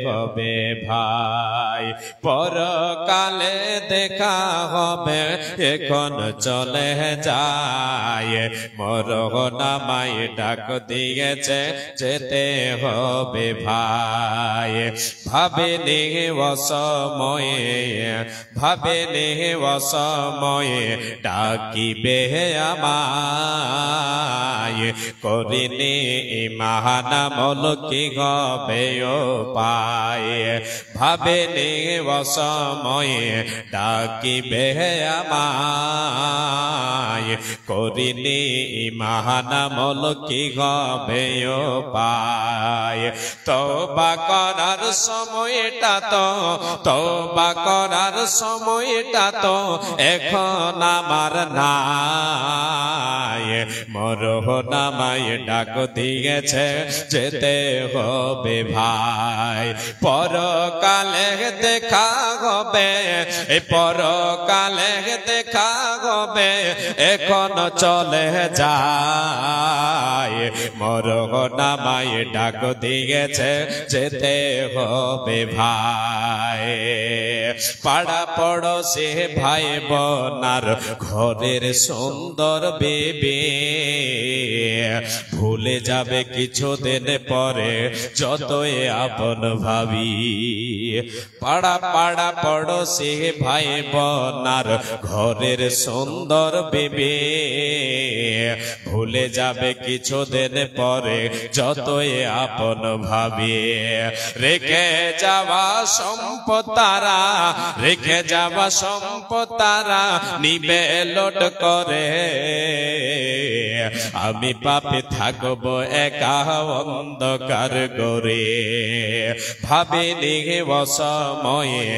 হবে ভাই, পরকালে দেখা হবে, এখন চলে যায়। মরণামাই ডাক দিয়েছে, যেতে হবে ভাই। ভাবিনি অসময়ে, ভাবিনি অসময়ে ডাকিবে আমায়, করিনি মহানামল কি হবে পায়। ভাবিনি অসময়ে ডাকিবে আমায়, করিনি মহানামল কি হবে পায়। তওবা করার সময়টা তো, তওবা করার সময়টা তো এখন আমার নাই। মরণামাই ডাক দিয়েছে, যেতে হবে ভাই। পরকালে দেখা হবে, পরকালে দেখা হবে, এখন চলে যায়। মরণামাই ডাক দিয়েছে, যেতে হবে ভাই। পাড়া পড়োশি ভাই বোনার ঘরের সুন্দর বেবি ভুলে যাবে কিছুদিন পরে, যতই আপন ভাবি। পাড়া পাড়া পড়োশি ভাই বোনার ঘরের সুন্দর বেবি ভুলে যাবে কিছুদিন পরে, যতই আপন ভাবি। রেখে যাওয়া সম্পদ তারা, রেখে যাওয়া সম্পদ তারা নিবে লোট করে। আমি পাপে থাকবো একা অন্ধকার করে। ভাবিনি অসময়ে,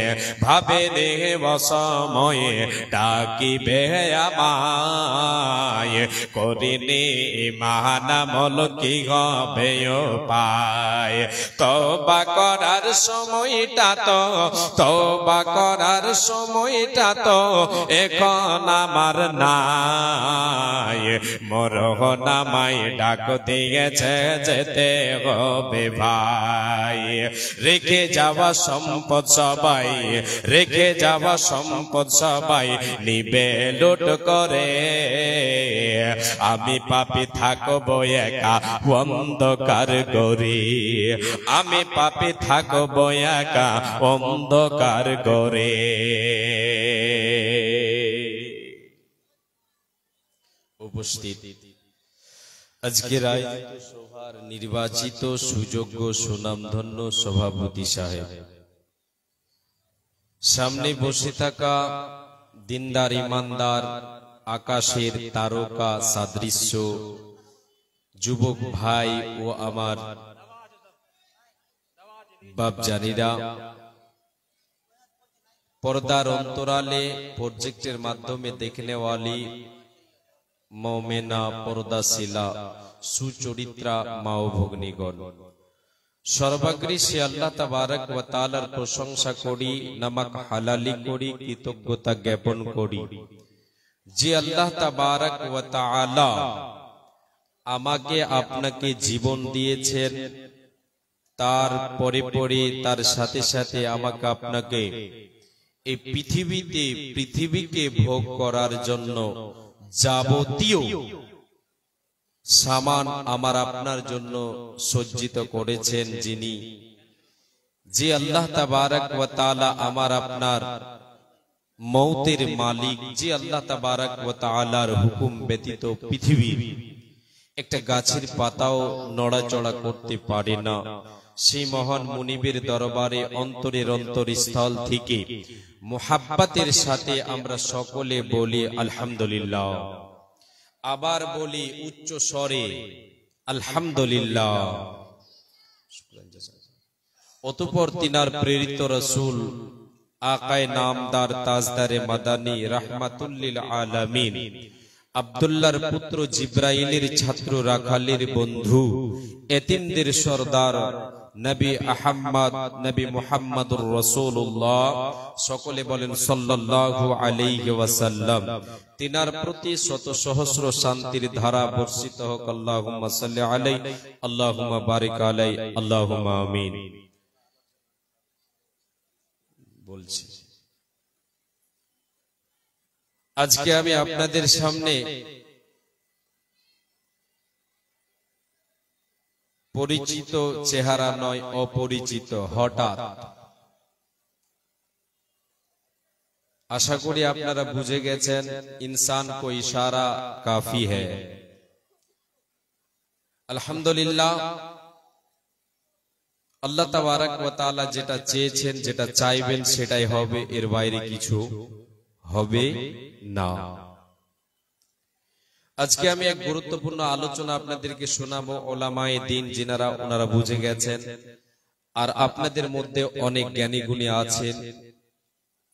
ভাবিনি অসময়ে ডাকিবে আমায়, করিনি মহানামল কি হবে পায়। তওবা করার সময়টা তো, তওবা করার সময়টা তো এখন আমার নাই। মরণামাই ডাক দিয়েছে, যেতে হবে ভাই। রেখে যাওয়া সম্পদ সবাই, রেখে যাওয়া সম্পদ সবাই নিবে লুট করে। আমি পাপী থাকবো একা অন্ধকার করে। আমি পাপী থাকবো একা অন্ধকার করে। উপস্থিত আজকের আয়োজিত সভার নির্বাচিত সুযোগ্য সুনামধন্য সভাপতি সাহেব, সামনে বসে থাকা দিনদার ইমানদার আকাশের তারকা সাদৃশ্য যুবক ভাই ও আমার বাপজানিরা, পর্দার অন্তরালে প্রজেক্টের মাধ্যমে দেখনে ওয়ালি মৌমেনা পর্দাশীলা সুচরিত্রা মা ও ভগ্নীগণ, সর্বাগ্রে সে আল্লাহ তাবারক ওয়া তাআলার প্রশংসা করি, নামাক হালালি করি, কৃতজ্ঞতা জ্ঞাপন করি যে আল্লাহ তাবারক ওয়া তাআলা আমাকে আপনাকে জীবন দিয়েছেন, তার পরে পরে তার সাথে সাথে আমাকে আপনাকে এই পৃথিবীকে ভোগ করার জন্য যাবতীয় সামান আমার আপনার জন্য সজ্জিত করেছেন, যিনি যে আল্লাহ তাবারক ওয়া তাআলা আমার আপনার মৌতের মালিক, যে আল্লাহ তাবারক ওয়া তাআলার হুকুম ব্যতীত পৃথিবীর একটা গাছের পাতাও নড়াচড়া করতে পারে না, সেই মহান মুনিবের দরবারে অন্তরের অন্তরস্থল থেকে মুহাব্বতের সাথে আমরা সকলে বলি আলহামদুলিল্লাহ। আবার বলি উচ্চ স্বরে আলহামদুলিল্লাহ। অতঃপর তিনার প্রেরিত রাসূল আকায়ে নামদার তাজদারে মাদানী রাহমাতুল লিল আলামিন আব্দুল্লাহর পুত্র জিব্রাইলের ছাত্র রাখালের বন্ধু এতিমদের সরদার নবী আহমদ নবী মুহাম্মদুর রাসূলুল্লাহ, সকলে বলেন সাল্লাল্লাহু আলাইহি ওয়াসাল্লাম, তিনার প্রতি শত সহস্র শান্তির ধারা বর্ষিত হোক। আল্লাহুম্মা সাল্লি আলাইহি, আল্লাহুম্মা বারিক আলাইহি, আল্লাহুম্মা আমিন। বলছি। আজকে আমি আপনাদের সামনে পরিচিত চেহারা নয়, অপরিচিত, হঠাৎ, আশা করি আপনারা বুঝে গেছেন, ইনসান কো ইশারা কাফি হ্যায়। আলহামদুলিল্লাহ, আল্লাহ তাবারাক ওয়া তাআলা যেটা চেয়েছেন, যেটা চাইবেন সেটাই হবে, এর বাইরে কিছু হবে না। আজকে আমি এক গুরুত্বপূর্ণ আলোচনা আপনাদেরকে শোনাবো, ওলামায়ে দ্বীন যিনারা, ওনারা বুঝে গেছেন। আর আপনাদের মধ্যে অনেক জ্ঞানী গুণী আছেন,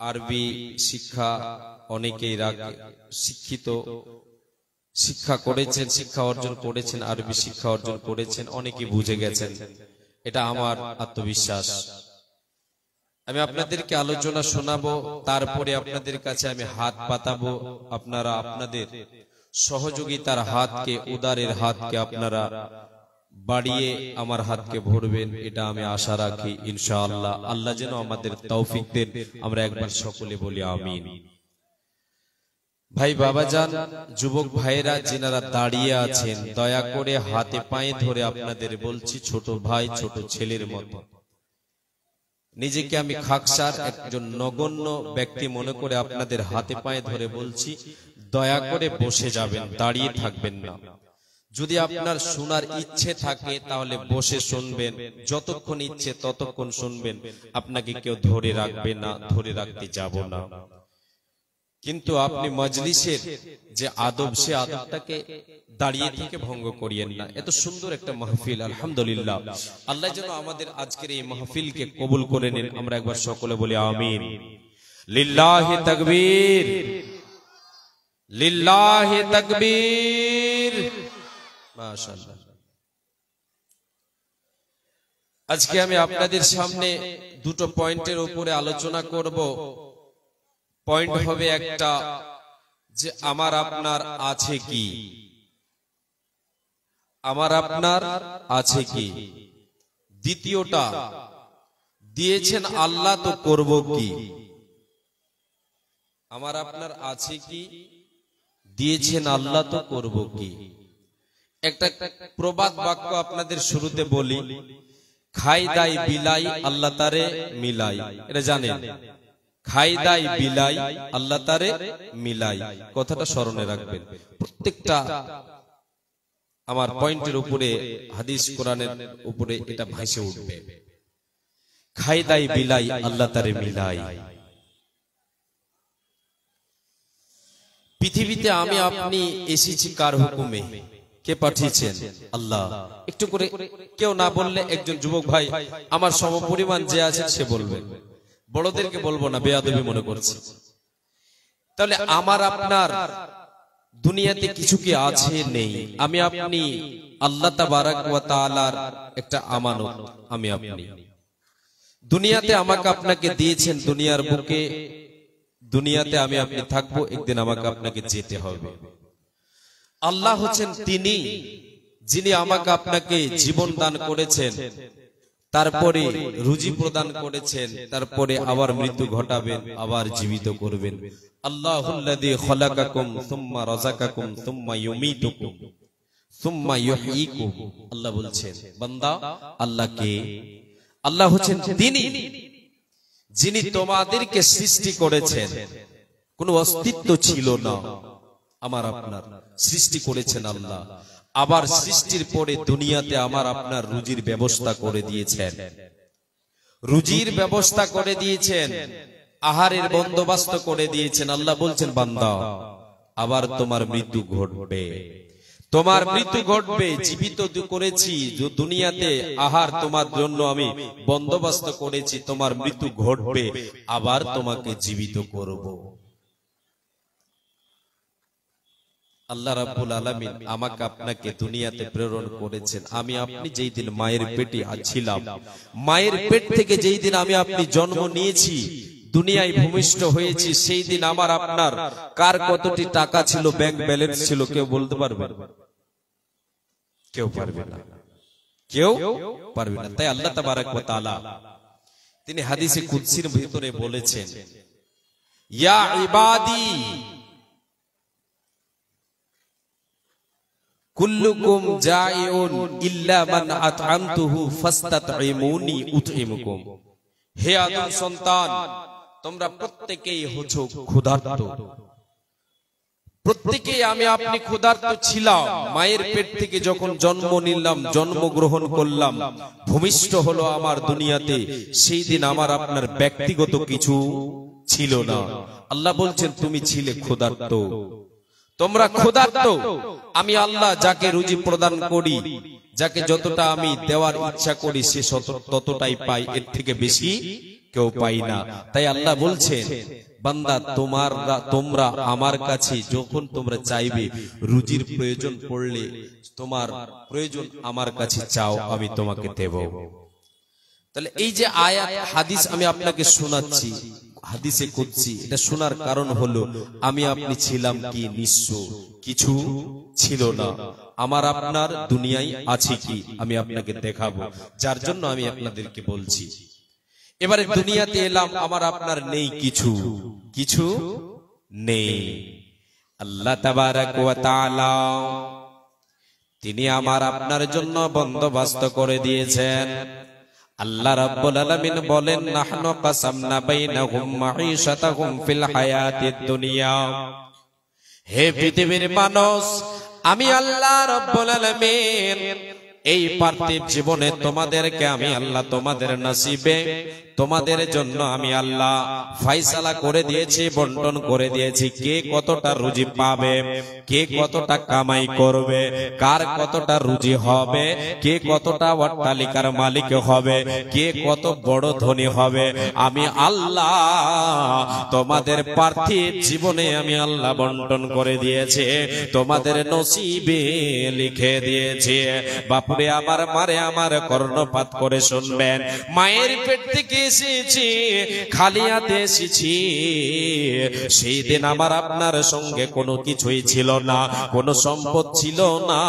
আরবি শিক্ষা অনেকেই শিক্ষিত, শিক্ষা করেছেন, শিক্ষা অর্জন করেছেন, আরবি শিক্ষা অর্জন করেছেন, অনেকেই বুঝে গেছেন, এটা আমার আত্মবিশ্বাস। আমি আপনাদেরকে আলোচনা শোনাবো, তারপরে আপনাদের কাছে আমি হাত পাতাবো, আপনারা আপনাদের সহযোগিতার হাতকে, উদারের হাতকে আপনারা বাড়িয়ে আমার হাতকে ভরবেন, এটা আমি আশা রাখি ইনশাআল্লাহ। আল্লাহ যেন আমাদের তৌফিক দেন, আমরা একবার সকলে বলি আমিন। ভাই বাবাজান, যুবক ভাইরা যিনারা দাঁড়িয়ে আছেন, দয়া করে হাতে পায়ে ধরে আপনাদের বলছি, ছোট ভাই ছোট ছেলের মতো নিজেকে আমি খাকসার একজন নগণ্য ব্যক্তি মনে করে আপনাদের হাতে পায়ে ধরে বলছি, দয়া করে বসে যাবেন, দাঁড়িয়ে থাকবেন না। যদি আপনার শোনার ইচ্ছে থাকে তাহলে বসে শুনবেন, যতক্ষণ ইচ্ছে ততক্ষণ শুনবেন, আপনাকে কেউ ধরে রাখবে না, ধরে রাখতে যাব না। কিন্তু আপনি মজলিসের যে আদব, সে আদবটাকে দাঁড়িয়ে থেকে ভঙ্গ করিয়েন না। এত সুন্দর একটা মাহফিল, আলহামদুলিল্লাহ। আল্লাহ যেন আমাদের আজকের এই মাহফিলকে কবুল করে নেন, আমরা একবার সকলে বলি আমিন। লিল্লাহি তাকবীর, লিল্লাহি তাকবীর, মাশাআল্লাহ। আজকে আমি আপনাদের সামনে দুটো পয়েন্টের উপরে আলোচনা করব। পয়েন্ট হবে একটা, যে আমার আপনার আছে কি, আমার আপনার আছে কি। দ্বিতীয়টা, দিয়েছেন আল্লাহ তো করব কি। আমার আপনার আছে কি, দিয়েছেন আল্লাহ তো করব কি। একটা প্রবাদ বাক্য আপনাদের শুরুতে বলি, খাই দাই বিলাই আল্লাহ তারে মিলাই, এটা জানেন? খাই দাই বিলাই আল্লাহ তারে মিলাই, কথাটা স্মরণে রাখবেন। প্রত্যেকটা আমার পয়েন্টের উপরে, হাদিস কোরআনের উপরে এটা ভাসে উঠবে। খাই দাই বিলাই আল্লাহ তারে মিলাই। পৃথিবীতে আমি আপনি এসেছি কার হুকুমে? কে পাঠিয়েছেন? আল্লাহ। একটু করে কেউ না বললে, একজন যুবক ভাই আমার সমপরিমাণ যে আছে সে বলবেন, বড়দেরকে বলবো না, বেয়াদবি মনে করছি। তাহলে আমার আপনার দুনিয়াতে কিছু কি আছে? নেই। আমি আপনি আল্লাহ তাবারাক ওয়া তাআলার একটা আমানত। আমি আপনি দুনিয়াতে আমাকে আপনাকে দিয়েছেন, দুনিয়ার বুকে, দুনিয়াতে আমি আপনি থাকবো, একদিন আমাকে আপনাকে যেতে হবে। আল্লাহ হচ্ছেন তিনি যিনি আমাকে আপনাকে জীবন দান করেছেন, তারপরে রুজি প্রদান করেছেন, তারপরে আবার মৃত্যু ঘটাবেন, আবার জীবিত করবেন। আল্লাহুল্লাযী খালাকাকুম সুম্মা রাযাকাকুম সুম্মা ইউমীতুকুম সুম্মা ইউহয়ীকুম। আল্লাহ বলছেন, বান্দা আল্লাহ কে? আল্লাহ হচ্ছেন তিনি যিনি তোমাদেরকে সৃষ্টি করেছেন, কোনো অস্তিত্ব ছিল না, আমার আপনার সৃষ্টি করেছেন আল্লাহ। আবার সৃষ্টির পরে দুনিয়াতে আমার আপনার রুজির ব্যবস্থা করে দিয়েছেন, রুজির ব্যবস্থা করে দিয়েছেন, আহারের বন্দোবস্ত করে দিয়েছেন। আল্লাহ বলছেন, বান্দা আবার তোমার মৃত্যু ঘটবে, তোমার মৃত্যু ঘটবে। জীবিত করেছি দুনিয়াতে, আহার তোমার জন্য আমি বন্দোবস্ত করেছি, তোমার মৃত্যু ঘটবে, আবার তোমাকে জীবিত করব। আল্লাহ রাব্বুল আলামিন আমাকে আপনাকে দুনিয়াতে প্রেরণ করেছেন। আমি আপনি যেই দিন মায়ের পেটে ছিলাম, মায়ের পেট থেকে যেই দিন আমি আপনি জন্ম নিয়েছি, দুনিয়ায় ভূমিষ্ঠ হয়েছি, সেই দিন আমার আপনার কার কতটি টাকা ছিল, ব্যাংক ব্যালেন্স ছিল, কেউ বলতে পারবে? কেউ পারবে না, কেউ পারবে না। তাই আল্লাহ তাবারাক ওয়া তাআলা তিনি হাদিসে কুদসির ভিতরে বলেছেন, ইয়া ইবাদি কুল্লুকুম জাইউন ইল্লা মান আত'আমতুহু ফাস্তাতঈমুনি উতঈমুকুম। হে আদম সন্তান, তোমরা প্রত্যেকেই হছো ক্ষুধার্ত। প্রত্যেকেই আমি আপনি ক্ষুধার্ত ছিলাম। মায়ের পেট থেকে যখন জন্ম নিলাম, জন্মগ্রহণ করলাম, ভূমিষ্ঠ হলো আমার দুনিয়াতে, সেই দিন আমার আপনার ব্যক্তিগত কিছু ছিল না। আল্লাহ বলছেন তুমি ছিলে ক্ষুধার্ত, তোমরা ক্ষুধার্ত। আমি আল্লাহ যাকে রুজি প্রদান করি, যাকে যতটা আমি দেওয়ার ইচ্ছা করি, সে ততটাই পাই, এর থেকে বেশি কেউ পাই না। তাই আল্লাহ বলছেন, বান্দা তোমরা আমার কাছে যখন তোমরা চাইবে, রুজির প্রয়োজন পড়লে তোমার প্রয়োজন আমার কাছে চাও, আমি তোমাকে দেব। তাহলে এই যে আয়াত হাদিস আমি আপনাকে শোনাচ্ছি, হাদিসে কুদসি, এটা শোনার কারণ হলো আমি আপনি ছিলাম কি নিঃস্ব, কিছু ছিল না। আমার আপনার দুনিয়ায় আছে কি আমি আপনাকে দেখাবো, যার জন্য আমি আপনাদেরকে বলছি। এবারে দুনিয়াতে এলাম, আমার আপনার নেই কিছু, কিছু নেই। আল্লাহ তাবারাক ওয়া তাআলা তিনি আমার আপনার জন্য বন্দোবস্ত করে দিয়েছেন। আল্লাহ রাব্বুল আলামিন বলেন, নাহনু কাসামনা বাইনাহুম মাঈশাতাহুম ফিল হায়াতিদ দুনিয়া। হে পৃথিবীর মানুষ, আমি আল্লাহ রাব্বুল আলামিন এই পার্থিব জীবনে তোমাদেরকে আমি আল্লাহ তোমাদের নসিবে, তোমাদের জন্য আমি আল্লাহ ফয়সালা করে দিয়েছি, বন্টন করে দিয়েছি, কে কতটা রুজি পাবে, কে কতটা কামাই করবে, কার কতটা রুজি হবে, কে কতটা অট্টালিকার মালিক হবে, কে কত বড় ধনী হবে, আমি আল্লাহ তোমাদের পার্থিব জীবনে আমি আল্লাহ বন্টন করে দিয়েছি, তোমাদের নসিবে লিখে দিয়েছি। বাপুরে আমার, মারে আমার, কর্ণপাত করে শুনবেন। মায়ের পেট থেকে এসেছি, খালি হাতে এসেছি। সেই দিন আমার আপনার সঙ্গে কোনো কিছুই ছিল না, কোনো সম্পদ ছিল না,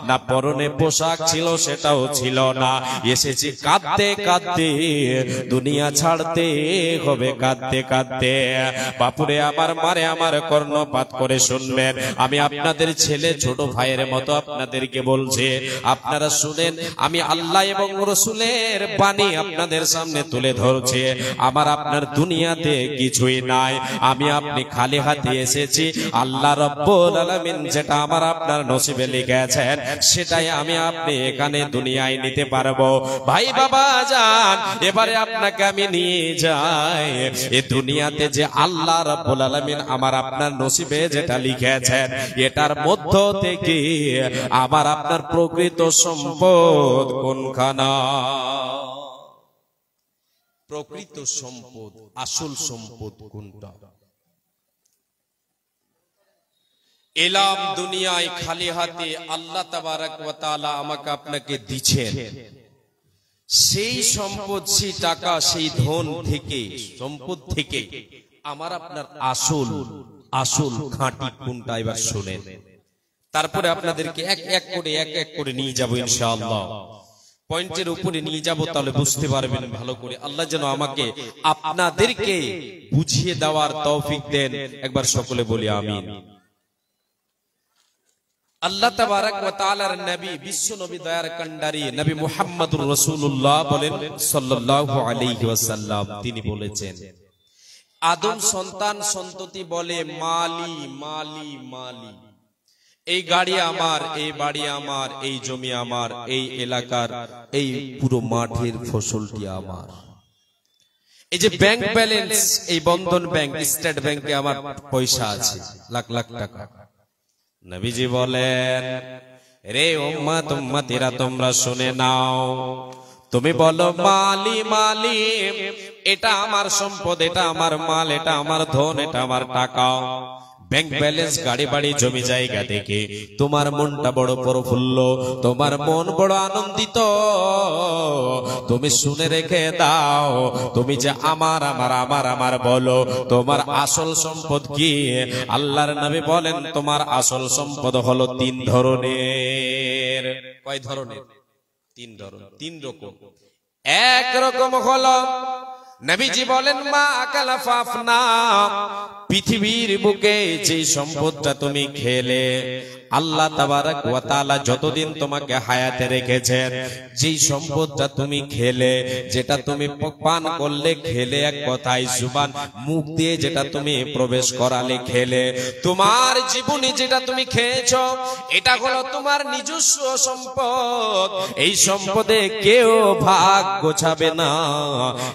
না পরনে পোশাক ছিল সেটাও ছিল না। এসেছি কাঁদতে কাঁদতে, দুনিয়া ছাড়তে হবে কাঁদতে কাঁদতে। বাপুরে আমার, মারে আমার, কর্ণপাত করে শুনবেন। আমি আপনাদের ছেলে, ছোট ভাইয়ের মতো আপনাদেরকে বলছি, আপনারা শুনেন। আমি আল্লাহ এবং রাসূলের বাণী আপনাদের সামনে তুলে ধরছি। আমার আপনার দুনিয়াতে কিছুই নাই, আমি আপনি খালি হাতে এসেছি। আল্লাহ রাব্বুল আলামিন যেটা আমার আপনার নসিবে লিখেছেন, সেটাই আমি আপনি এখানে দুনিয়ায় নিতে পারবো। ভাই বাবা যান, এবারে আপনাকে আমি নিয়ে যাই এই দুনিয়াতে, যে আল্লাহ রাব্বুল আলামিন আমার আপনার নসিবে যেটা লিখেছেন, এটার মধ্য থেকে আমার আপনার প্রকৃত সম্পদ কোনখানা, প্রকৃত সম্পদ, আসল সম্পদ কোনটা। এলাম দুনিয়ায় খালি হাতে, আল্লাহ তাবারাক ওয়া তাআলা আমাকে আপনাকে দিচ্ছেন সেই সম্পদ, সেই টাকা, সেই ধন থেকে, সম্পদ থেকে আমার আপনার আসল আসল খাঁটি কোনটা, এবার শুনেন। তারপরে আপনাদেরকে এক এক করে নিয়ে যাব ইনশাআল্লাহ, পয়েন্টের উপরে নিয়ে যাব, তাহলে বুঝতে পারবেন ভালো করে। আল্লাহ যেন আমাকে আপনাদেরকে বুঝিয়ে দেওয়ার তৌফিক দেন। একবার সকলে বলি আমিন। আল্লাহ তাবারাক ওয়া তাআলার নবী, বিশ্ব নবী, দয়ার কান্ডারি নবী মুহাম্মদুর রাসূলুল্লাহ বলেন সাল্লাল্লাহু আলাইহি ওয়াসাল্লাম, তিনি বলেছেন, আদম সন্তান সন্ততি বলে মালি মালি মালি, এই গাড়ি আমার, এই বাড়ি আমার, এই জমি আমার, এই এলাকার এই পুরো মাঠের ফসলটি আমার। এই যে ব্যাংক ব্যালেন্স, এই বন্ধন ব্যাংক, স্টেট ব্যাংকে আমার পয়সা আছে লাখ লাখ টাকা। নবীজি বলেন, রে উম্মত উম্মতিরা তোমরা শুনে নাও, তুমি বলো মালি মালি, এটা আমার সম্পদ, এটা আমার মাল, এটা আমার ধন, এটা আমার টাকা। ব্যাংক ব্যালেন্স, গাড়ি বাড়ি, জমি জায়গা দেখে তোমার মনটা বড় প্রফুল্ল, তোমার মন বড় আনন্দিত। তুমি শুনে রেখে দাও, তুমি যে আমার আমার আমার আমার বলো, তোমার আসল সম্পদ কি? আল্লাহর নবী বলেন, তোমার আসল সম্পদ হলো তিন ধরনের। কয় ধরনের? তিন ধরনের, তিন রকম। এক রকম হলো নবীজি বলেন মা আকালা ফাফনা, পৃথিবীর বুকে যে সম্পদটা তুমি খেলে, আল্লাহ তাবারাক ওয়া তাআলা যতদিন তোমাকে হায়াতে রেখেছেন, যেই সম্পদটা তুমি খেলে, যেটা তুমি পান করলে, খেলে এক কথায় জুবান মুখ দিয়ে যেটা তুমি প্রবেশ করালে খেলে, তোমার জীবনে যেটা তুমি খেয়েছো, এটা হলো তোমার নিজস্ব সম্পদ। এই সম্পদে কেউ ভাগ গোছাবে না,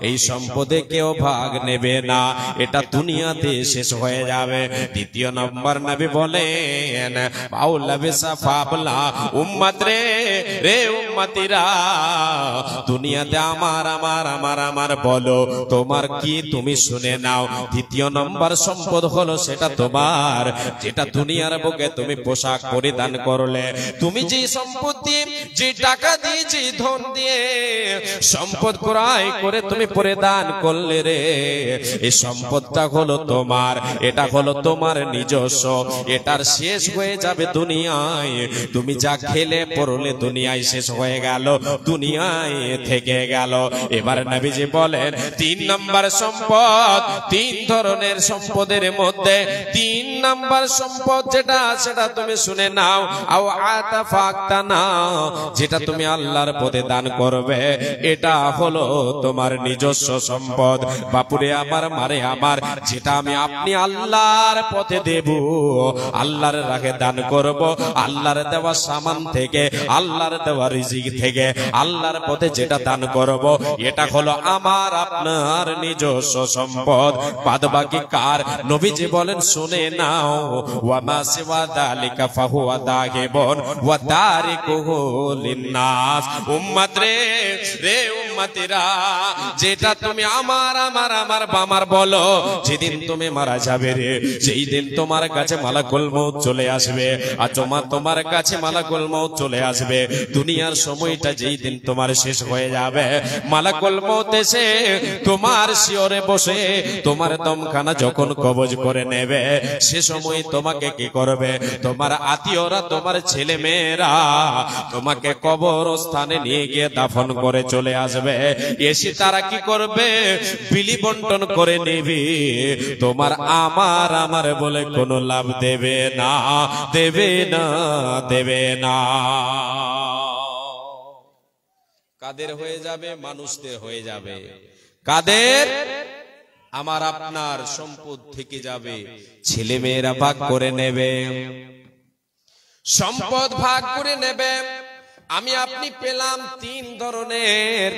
এই সম্পদে কেউ ভাগ নেবে না, এটা দুনিয়াতে শেষ হয়ে যাবে। দ্বিতীয় নম্বর নবী বলেন মাওলা বিসা ফাবলা, উম্মত রে রে উম্মতিরা, দুনিয়াতে আমার আমার আমার আমার বলো তোমার কি, তুমি শুনে নাও। দ্বিতীয় নম্বর সম্পদ হলো সেটা তোমার, যেটা দুনিয়ার বুকে তুমি পোশাক পরিধান করলে, তুমি যে সম্পদ দিয়ে, যে টাকা দিয়ে, যে ধন দিয়ে সম্পদ ক্রয় করে তুমি পরিধান করলে রে, এই সম্পদটা হলো তোমার, এটা হলো তোমার নিজস্ব, এটার শেষ হয়ে যাবে দুনিয়ায়। তুমি যা খেলে পড়লে দুনিয়ায় শেষ হয়ে গেল, দুনিয়ায় থেকে গেল। এবার নবীজি বলেন 3 নম্বর সম্পদ, 3 ধরনের সম্পদের মধ্যে 3 নম্বর সম্পদ যেটা, সেটা তুমি শুনে নাও। আও আতাফাক্তানা, যেটা তুমি আল্লাহর পথে দান করবে, এটা হলো তোমার নিজস্ব সম্পদ। বাপুরে আমার, মারে আমার, যেটা আমি আপনি আল্লাহর পথে দেব, আল্লাহর রাহে দান করব, আল্লাহর দেওয়া সামান থেকে, আল্লাহর দেওয়া রিজিক থেকে, আল্লাহর পথে যেটা দান করব, এটা হলো আমার আপনার নিজস্ব সম্পদ। বাদ বাকি কার? নবীজি বলেন শুনে নাও, ওয়া মা সিওয়া যালিকা ফাহুয়া দাগিবুন ওয়া তারিকুহু লিন্নাস। উম্মত রে রে উম্মতিরা, যেটা তুমি আমার আমার আমার আমার বলো, যেদিন তুমি মারা যাবে রে, সেই দিন তোমার কাছে মালাকুল মউত চলে আসবে, আর তোমার কাছে মালাকুল মউত চলে আসবে। দুনিয়ার সময়টা যেই দিন তোমার শেষ হয়ে যাবে, মালাকুল মউত এসে তোমার শিয়রে বসে তোমার দমখানা যখন কবজ করে নেবে, সে সময় তোমাকে কি করবে? তোমার আত্মীয়রা, তোমার ছেলে মেয়েরা তোমাকে কবরস্থানে নিয়ে গিয়ে দাফন করে চলে আসবে। এসে তারা কি করবে? বিলি বন্টন করে নেবে। তোমার আমার আমার বলে কোনো লাভ দেবে না, দেবে না, দেবে না। কাদের হয়ে যাবে? মানুষদের হয়ে যাবে। কাদের? আমার আপনার সম্পদ থেকে যাবে, ছেলে মেয়েরা ভাগ করে নেবে, সম্পদ ভাগ করে নেবে। আমি আপনি পেলাম 3 ধরনের,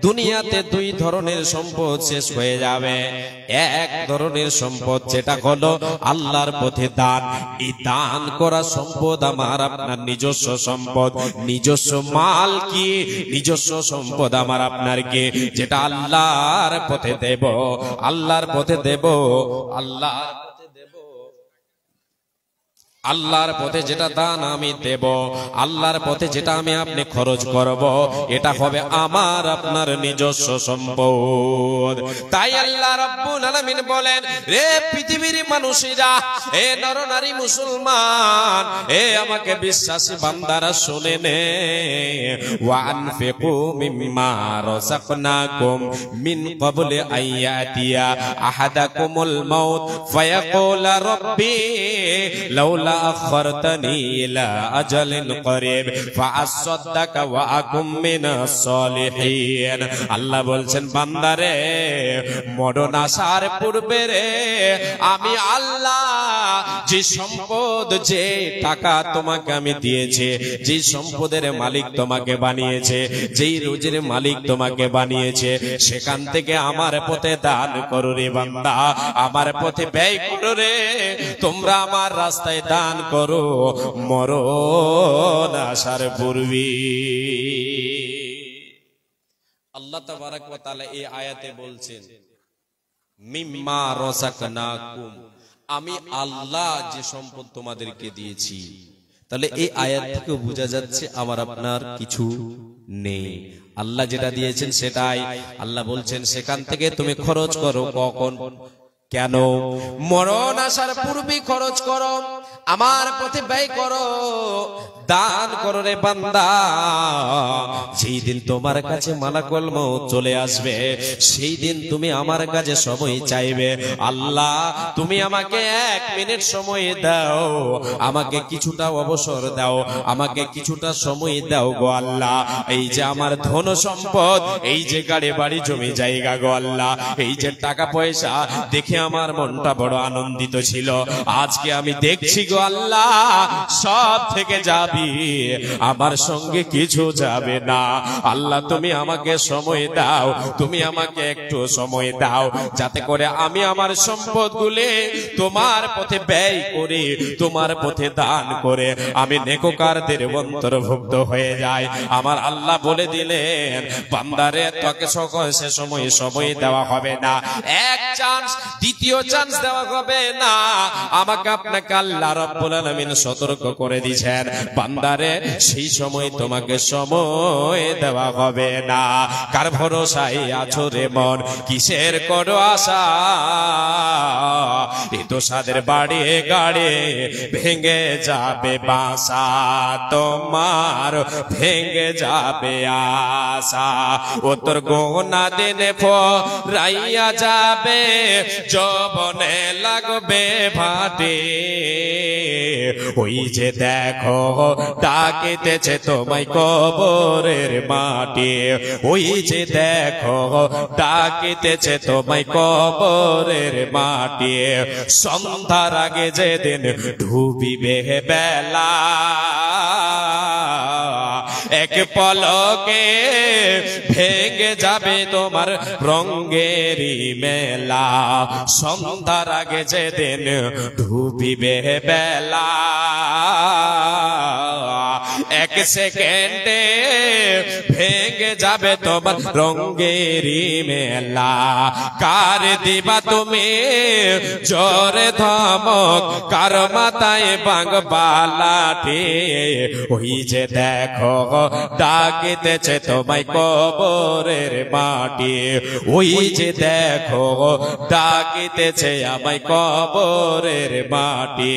দুনিয়াতে 2 ধরনের সম্পদ শেষ হয়ে যাবে। এক ধরনের সম্পদ যেটা হলো আল্লাহর পথে দান, এই দান করা সম্পদ আমার আপনার নিজস্ব সম্পদ, নিজস্ব মাল কি, নিজস্ব সম্পদ আমার আপনার কি, যেটা আল্লাহর পথে দেব, আল্লাহর পথে দেব, আল্লাহর পথে যেটা দান আমি দেব, আল্লাহর পথে যেটা আমি আপনি খরচ করব, এটা হবে আমার আপনার নিজস্ব সম্পদ। তাই আল্লাহ রাব্বুল আলামিন বলেন, রে পৃথিবীর মানুষেরা, এ নর নারী মুসলমান, এ আমাকে বিশ্বাসী বান্দারা শুনে নে, ওয়া আনফিকু মিম্মা রাযাকনাকুম মিন ক্বাবলি আইয়াতিয়া আহাদাকুমুল মাউত ফায়াকুলা রাব্বি লাউলা আখরতনি ইলা আজালিন করিব ফাআসাদদাক ওয়া আকুম মিনাস সলিহিন। আল্লাহ বলছেন বান্দারে, মরণ আসার পূর্বে রে আমি আল্লাহ যে সম্পদ, যে টাকা তোমাকে আমি দিয়েছি, যে সম্পদের মালিক তোমাকে বানিয়েছে, যেই রুজির মালিক তোমাকে বানিয়েছে, সেখান থেকে আমার পথে দান করো রে বান্দা, আমার পথে ব্যয় করো রে। তোমরা আমার রাস্তায় দান করো মরণ আসার পূর্বে। আল্লাহ তাবারাক ওয়া তাআলা এই আয়াতে বলছেন মিম্মা রাযাকনাকুম, আমি আল্লাহ যে সম্পদ তোমাদেরকে দিয়েছি। তাহলে এই আয়াত থেকে বোঝা যাচ্ছে আমার আপনার কিছু নেই, আল্লাহ যেটা দিয়েছেন সেটাই। আল্লাহ বলছেন সেখান থেকে তুমি খরচ করো। কখন? কেন? মরণ আসার পূর্বে খরচ করো, আমার পথে ব্যয় করো। দান করো রে বান্দা। যেই দিন তোমার কাছে মালাকুল মউত চলে আসবে, সেই দিন তুমি আমার কাছে সময় চাইবে, আল্লাহ তুমি আমাকে 1 মিনিট সময় দাও, আমাকে কিছুটা অবসর দাও, আমাকে কিছুটা সময় দাও গো আল্লাহ। এই যে আমার ধন সম্পদ, এই যে গাড়ি বাড়ি জমি জায়গা গো আল্লাহ, এই যে টাকা পয়সা দেখে আমার মনটা বড় আনন্দিত ছিল, আজকে আমি দেখছি গো আল্লাহ সব থেকে যাবি, আমার সঙ্গে কিছু যাবে না। আল্লাহ তুমি আমাকে সময় দাও, তুমি আমাকে একটু সময় দাও, যাতে করে আমি আমার সম্পদগুলি তোমার পথে ব্যয় করে, তোমার পথে দান করে আমি নেককারদের অন্তর্ভুক্ত হয়ে যাই। আমার আল্লাহ বলে দিলেন, বান্দারে তোকে সে সময় দেওয়া হবে না, এক চান্স দ্বিতীয় চান্স দেওয়া হবে না। আমাকে আপনাকে আল্লাহ রাব্বুল আলামিন সতর্ক করে দিয়েছেন, বান্দারে সেই সময় তোমাকে সময় দেওয়া হবে না। কার ভরসায় আছো রে মন, কিসের করো আশা, এ তো সাদের বাড়ি গাড়ি ভেঙে যাবে বাসা, তোমার ভেঙে যাবে আশা। ও তোর গোনা দিনে ফরাইয়া যাবে, যৌবনে লাগবে ভাটে, ওই যে দেখো ডাকিতেছে তোমায় কবরের মাটি, ওই যে দেখো ডাকিতেছে তোমায় কবরের মাটি। সন্ধ্যার আগে যেদিন ডুবিবে বেলা, এক পলকে ভেঙে যাবে তোমার রঙ্গেরই মেলা। সন্ধ্যার আগে যেদিন ডুবিবে বেলা, এক সেকেন্ডে ভেঙে যাবে তোমার রঙ্গেরই মেলা। কার দিবা তুমি জোরে ধমক, কার মাথায় বাংবা লাঠি, ওই যে দেখো ডাকিতেছে তোমায় কবরের মাটি, ওই যে দেখো ডাকিতেছে আমায় কবরের মাটি।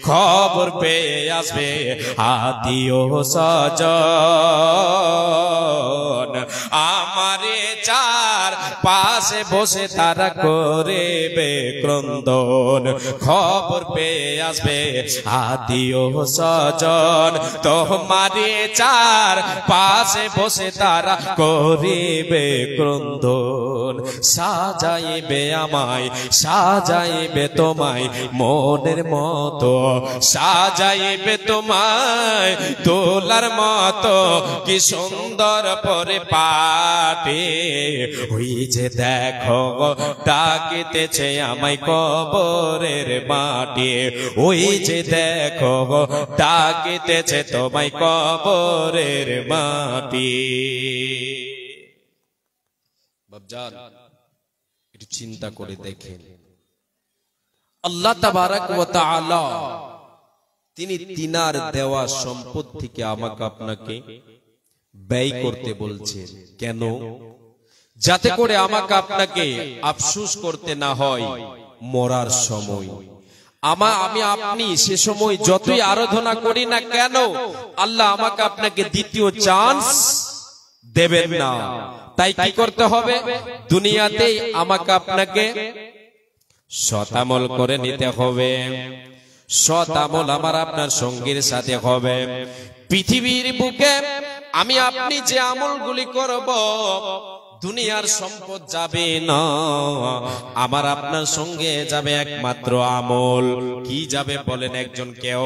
খবর পেয়ে আসবে আত্মীয় স্বজন, আমারে চার পাশে বসে তারা করবে ক্রন্দন। খবর পেয়ে আসবে আত্মীয় স্বজন, তোমারে চার পাশে বসে তারা করিবে ক্রন্দন। সাজাইবে আমায়, সাজাইবে তোমায় মনের মতো, সাজাইবে তোমায় দোলার মতো, কি সুন্দর পরে পাটে। ওই যে দেখো ডাকিতেছে আমায় কবরের মাটি, ওই যে দেখো ডাকিতেছে তোমায় কবরের মাটি। বাপজান একটু চিন্তা করে দেখেন, আল্লাহ তাবারাক ওয়া তাআলা তিনি তিনার দেওয়া সম্পদ থেকে আমাকে আপনাকে ব্যয় করতে বলছেন। কেন? যাতে করে আমাকে আপনাকে আফসোস করতে না হয় মরার সময়। আমি আপনি সে সময় যতই আরাধনা করি না কেন, আল্লাহ আমাকে আপনাকে দ্বিতীয় চান্স দেবেন না। তাই কি করতে হবে? দুনিয়াতেই আমাকে আপনাকে সৎ আমল করে নিতে হবে। সৎ আমল আমার আপনার সঙ্গীর সাথে হবে। পৃথিবীর বুকে আমি আপনি যে আমলগুলি করব, দুনিয়ার সম্পদ যাবে না, আমার আপনার সঙ্গে যাবে একমাত্র আমল। কি যাবে বলেন একজন? কেউ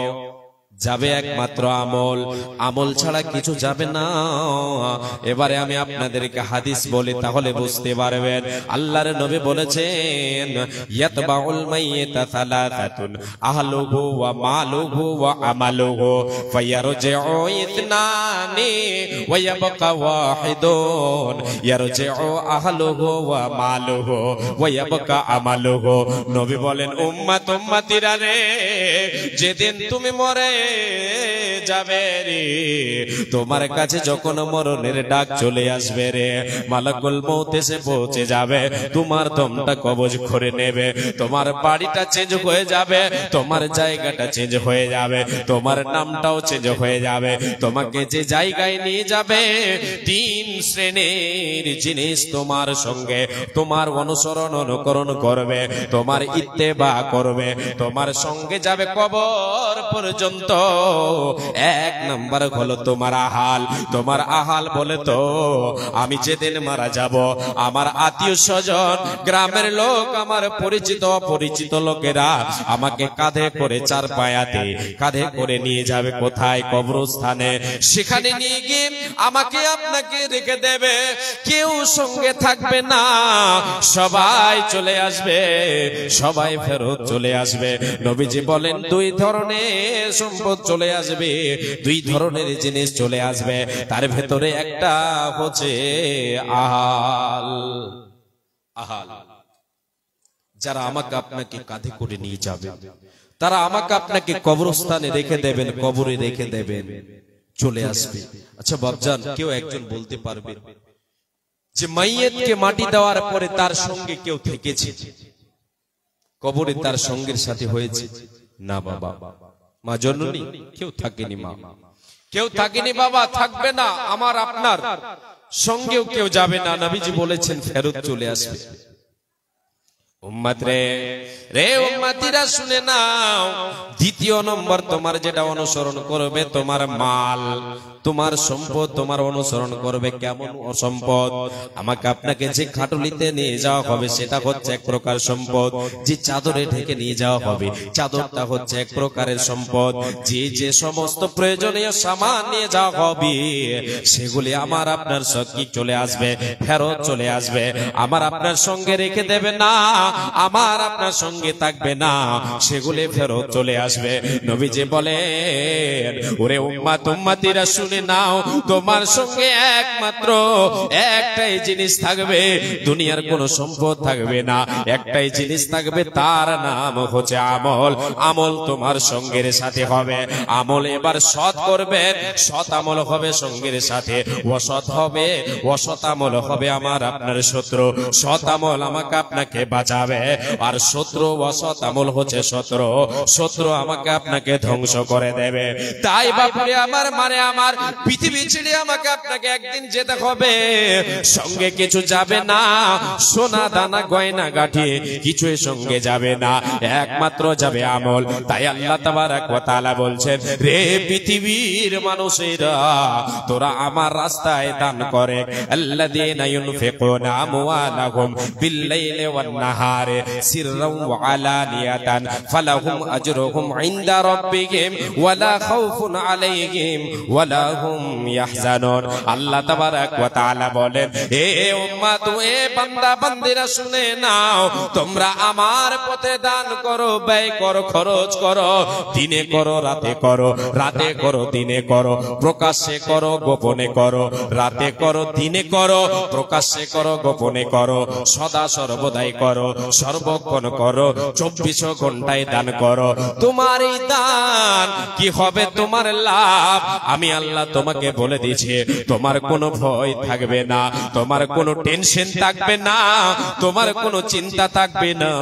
যাবে একমাত্র আমল, আমল ছাড়া কিছু যাবে না। এবারে আমি আপনাদেরকে হাদিস বলি, তাহলে বুঝতে পারবেন। আল্লাহর নবী বলেছেন, ইয়াতবাউল মাইয়িতা সালাসাতুন, আহলুহু ওয়া মালুহু ওয়া আমালুহু, ফায়ারজিউ ইসনানি ওয়া ইয়াবকা ওয়াহিদুন, ইয়ারজিউ আহলুহু ওয়া মালুহু ওয়া ইয়াবকা আমালুহু। নবী বলেন, উম্মত উম্মতিরা রে, যেদিন তুমি মরে যাবে রে, তোমার কাছে যখন মরণের ডাক চলে আসবে রে, মালাকুল মউত এসে পৌঁছে যাবে, তোমার দমটা কবজ করে নেবে, তোমার বাড়িটা চেঞ্জ হয়ে যাবে, তোমার জায়গাটা চেঞ্জ হয়ে যাবে, তোমার নামটাও চেঞ্জ হয়ে যাবে। তোমাকে যে জায়গায় নিয়ে যাবে, 3 শ্রেণীর জিনিস তোমার সঙ্গে তোমার অনুসরণ অনুকরণ করবে, তোমার ইত্তেবা করবে, তোমার সঙ্গে যাবে কবর পর্যন্ত। 1 নাম্বার হলো তোমার আহাল। তোমার আহাল বলে তো আমি যেদিন মারা যাব, আমার আত্মীয় স্বজন, গ্রামের লোক, আমার পরিচিত অপরিচিত লোকেরা আমাকে কাঁধে করে, 4 পায়াতে কাঁধে করে নিয়ে যাবে কোথায়? কবরস্থানে। সেখানে নিয়ে গিয়ে আমাকে আপনাকে রেখে দেবে, কেউ সঙ্গে থাকবে না, সবাই চলে আসবে, সবাই ফেরত চলে আসবে। নবীজি বলেন 2 ধরনের সম্পদ চলে আসবে, 2 ধরনের জিনিস চলে আসবে, তার ভেতরে একটা হচ্ছে আহাল। আহাল যারা আমাকে আপনাকে কাঁধে করে নিয়ে যাবে, তারা আমাকে আপনাকে কবরস্থানে রেখে দেবেন, কবরে রেখে দেবেন, চলে আসবে। আচ্ছা বাপজান, কেউ একজন বলতে পারবে যে মাইয়েতকে মাটি দেওয়ার পরে তার সঙ্গে কেউ থেকেছে, কবরে তার সঙ্গের সাথে হয়েছে? না বাবা, মা জননী কেউ থাকেনি, মা কেউ থাকেনি, বাবা থাকবে না, আমার আপনার সঙ্গেও কেউ যাবে না। নবীজি বলেছেন ফেরত চলে আসবে। উম্মত রে, রে উম্মতিরা শুনে নাও, 2 নম্বর তোমার যেটা অনুসরণ করবে, তোমার মাল, তোমার সম্পদ তোমার অনুসরণ করবে। কেমন সম্পদ? আমাকে আপনাকে যে খাটুলিতে নিয়ে যাওয়া হবে সেটা হচ্ছে এক প্রকার সম্পদ, যে চাদরে ঢেকে নিয়ে যাওয়া হবে চাদরটা হচ্ছে এক প্রকারের সম্পদ, যে সমস্ত প্রয়োজনীয় সামান নিয়ে যাওয়া হবে সেগুলি আমার আপনার সঙ্গে চলে আসবে, ফেরত চলে আসবে, আমার আপনার সঙ্গে রেখে দেবে না, আমার আপনার সঙ্গে থাকবে না, সেগুলি ফেরত চলে আসবে। নবীজি বলেন ওরে উম্মত, উম্মতিরা শুনে নাও, তোমার সঙ্গে একমাত্র একটাই জিনিস থাকবে, দুনিয়ার কোনো সম্পদ থাকবে না, একটাই জিনিস থাকবে, তার নাম হচ্ছে আমল। আমল তোমার সঙ্গের সাথে হবে, আমল এবার সৎ করবেন, সৎ আমল হবে সঙ্গের সাথে, অসৎ হবে, অসৎ আমল হবে আমার আপনার শত্রু, সৎ আমল আমাকে আপনাকে বাঁচাবে, আর শত্রু অসৎ আমল হচ্ছে শত্রু, শত্রু আমাকে আপনাকে ধ্বংস করে দেবে। তাই বাপুরে আমার, মানে আমার পৃথিবী ছেড়ে আমাকে আপনাকে একদিন যেতে হবে, সঙ্গে কিছু যাবে না, সোনা দানা গয়না গাঠি কিছুই সঙ্গে যাবে না, একমাত্র যাবে আমল। তাই আল্লাহ তাবারক ওয়া তাআলা বলছেন, রে পৃথিবীর মানুষেরা তোরা আমার রাস্তায় দান করে, আল্লাযীনা ইউনফিকুনা আমওয়ালাহুম বিল-লাইলি ওয়ান-নাহারি সিররান ওয়া আলানিয়াতান ফালাহুম আজরুহুম ইনদা রাব্বিহিম ওয়ালা খাউফুন আলাইহিম ওয়ালা হুম ইয়াহজানুন। আল্লাহ তাবারক ওয়া তাআলা বলেন, হে উম্মত, হে বান্দা বান্দিরা শুনে নাও, তোমরা আমার পথে দান করো, ব্যয় করো, খরচ করো, দিনে করো রাতে করো, রাতে করো দিনে করো, প্রকাশ্যে করো গোপনে করো, রাতে করো দিনে করো, প্রকাশ্যে করো গোপনে করো, সদা সর্বদাই করো, সর্বক্ষণ করো, 24 ঘন্টায় দান করো। তোমার এই দান কি হবে? তোমার লাভ আমি আল্লাহ তোমাকে বলে দিয়েছি, তোমার কোনো ভয় থাকবে না, তোমার কোনো টেনশন থাকবে না, তোমার কোনো চিন্তা থাকবে না।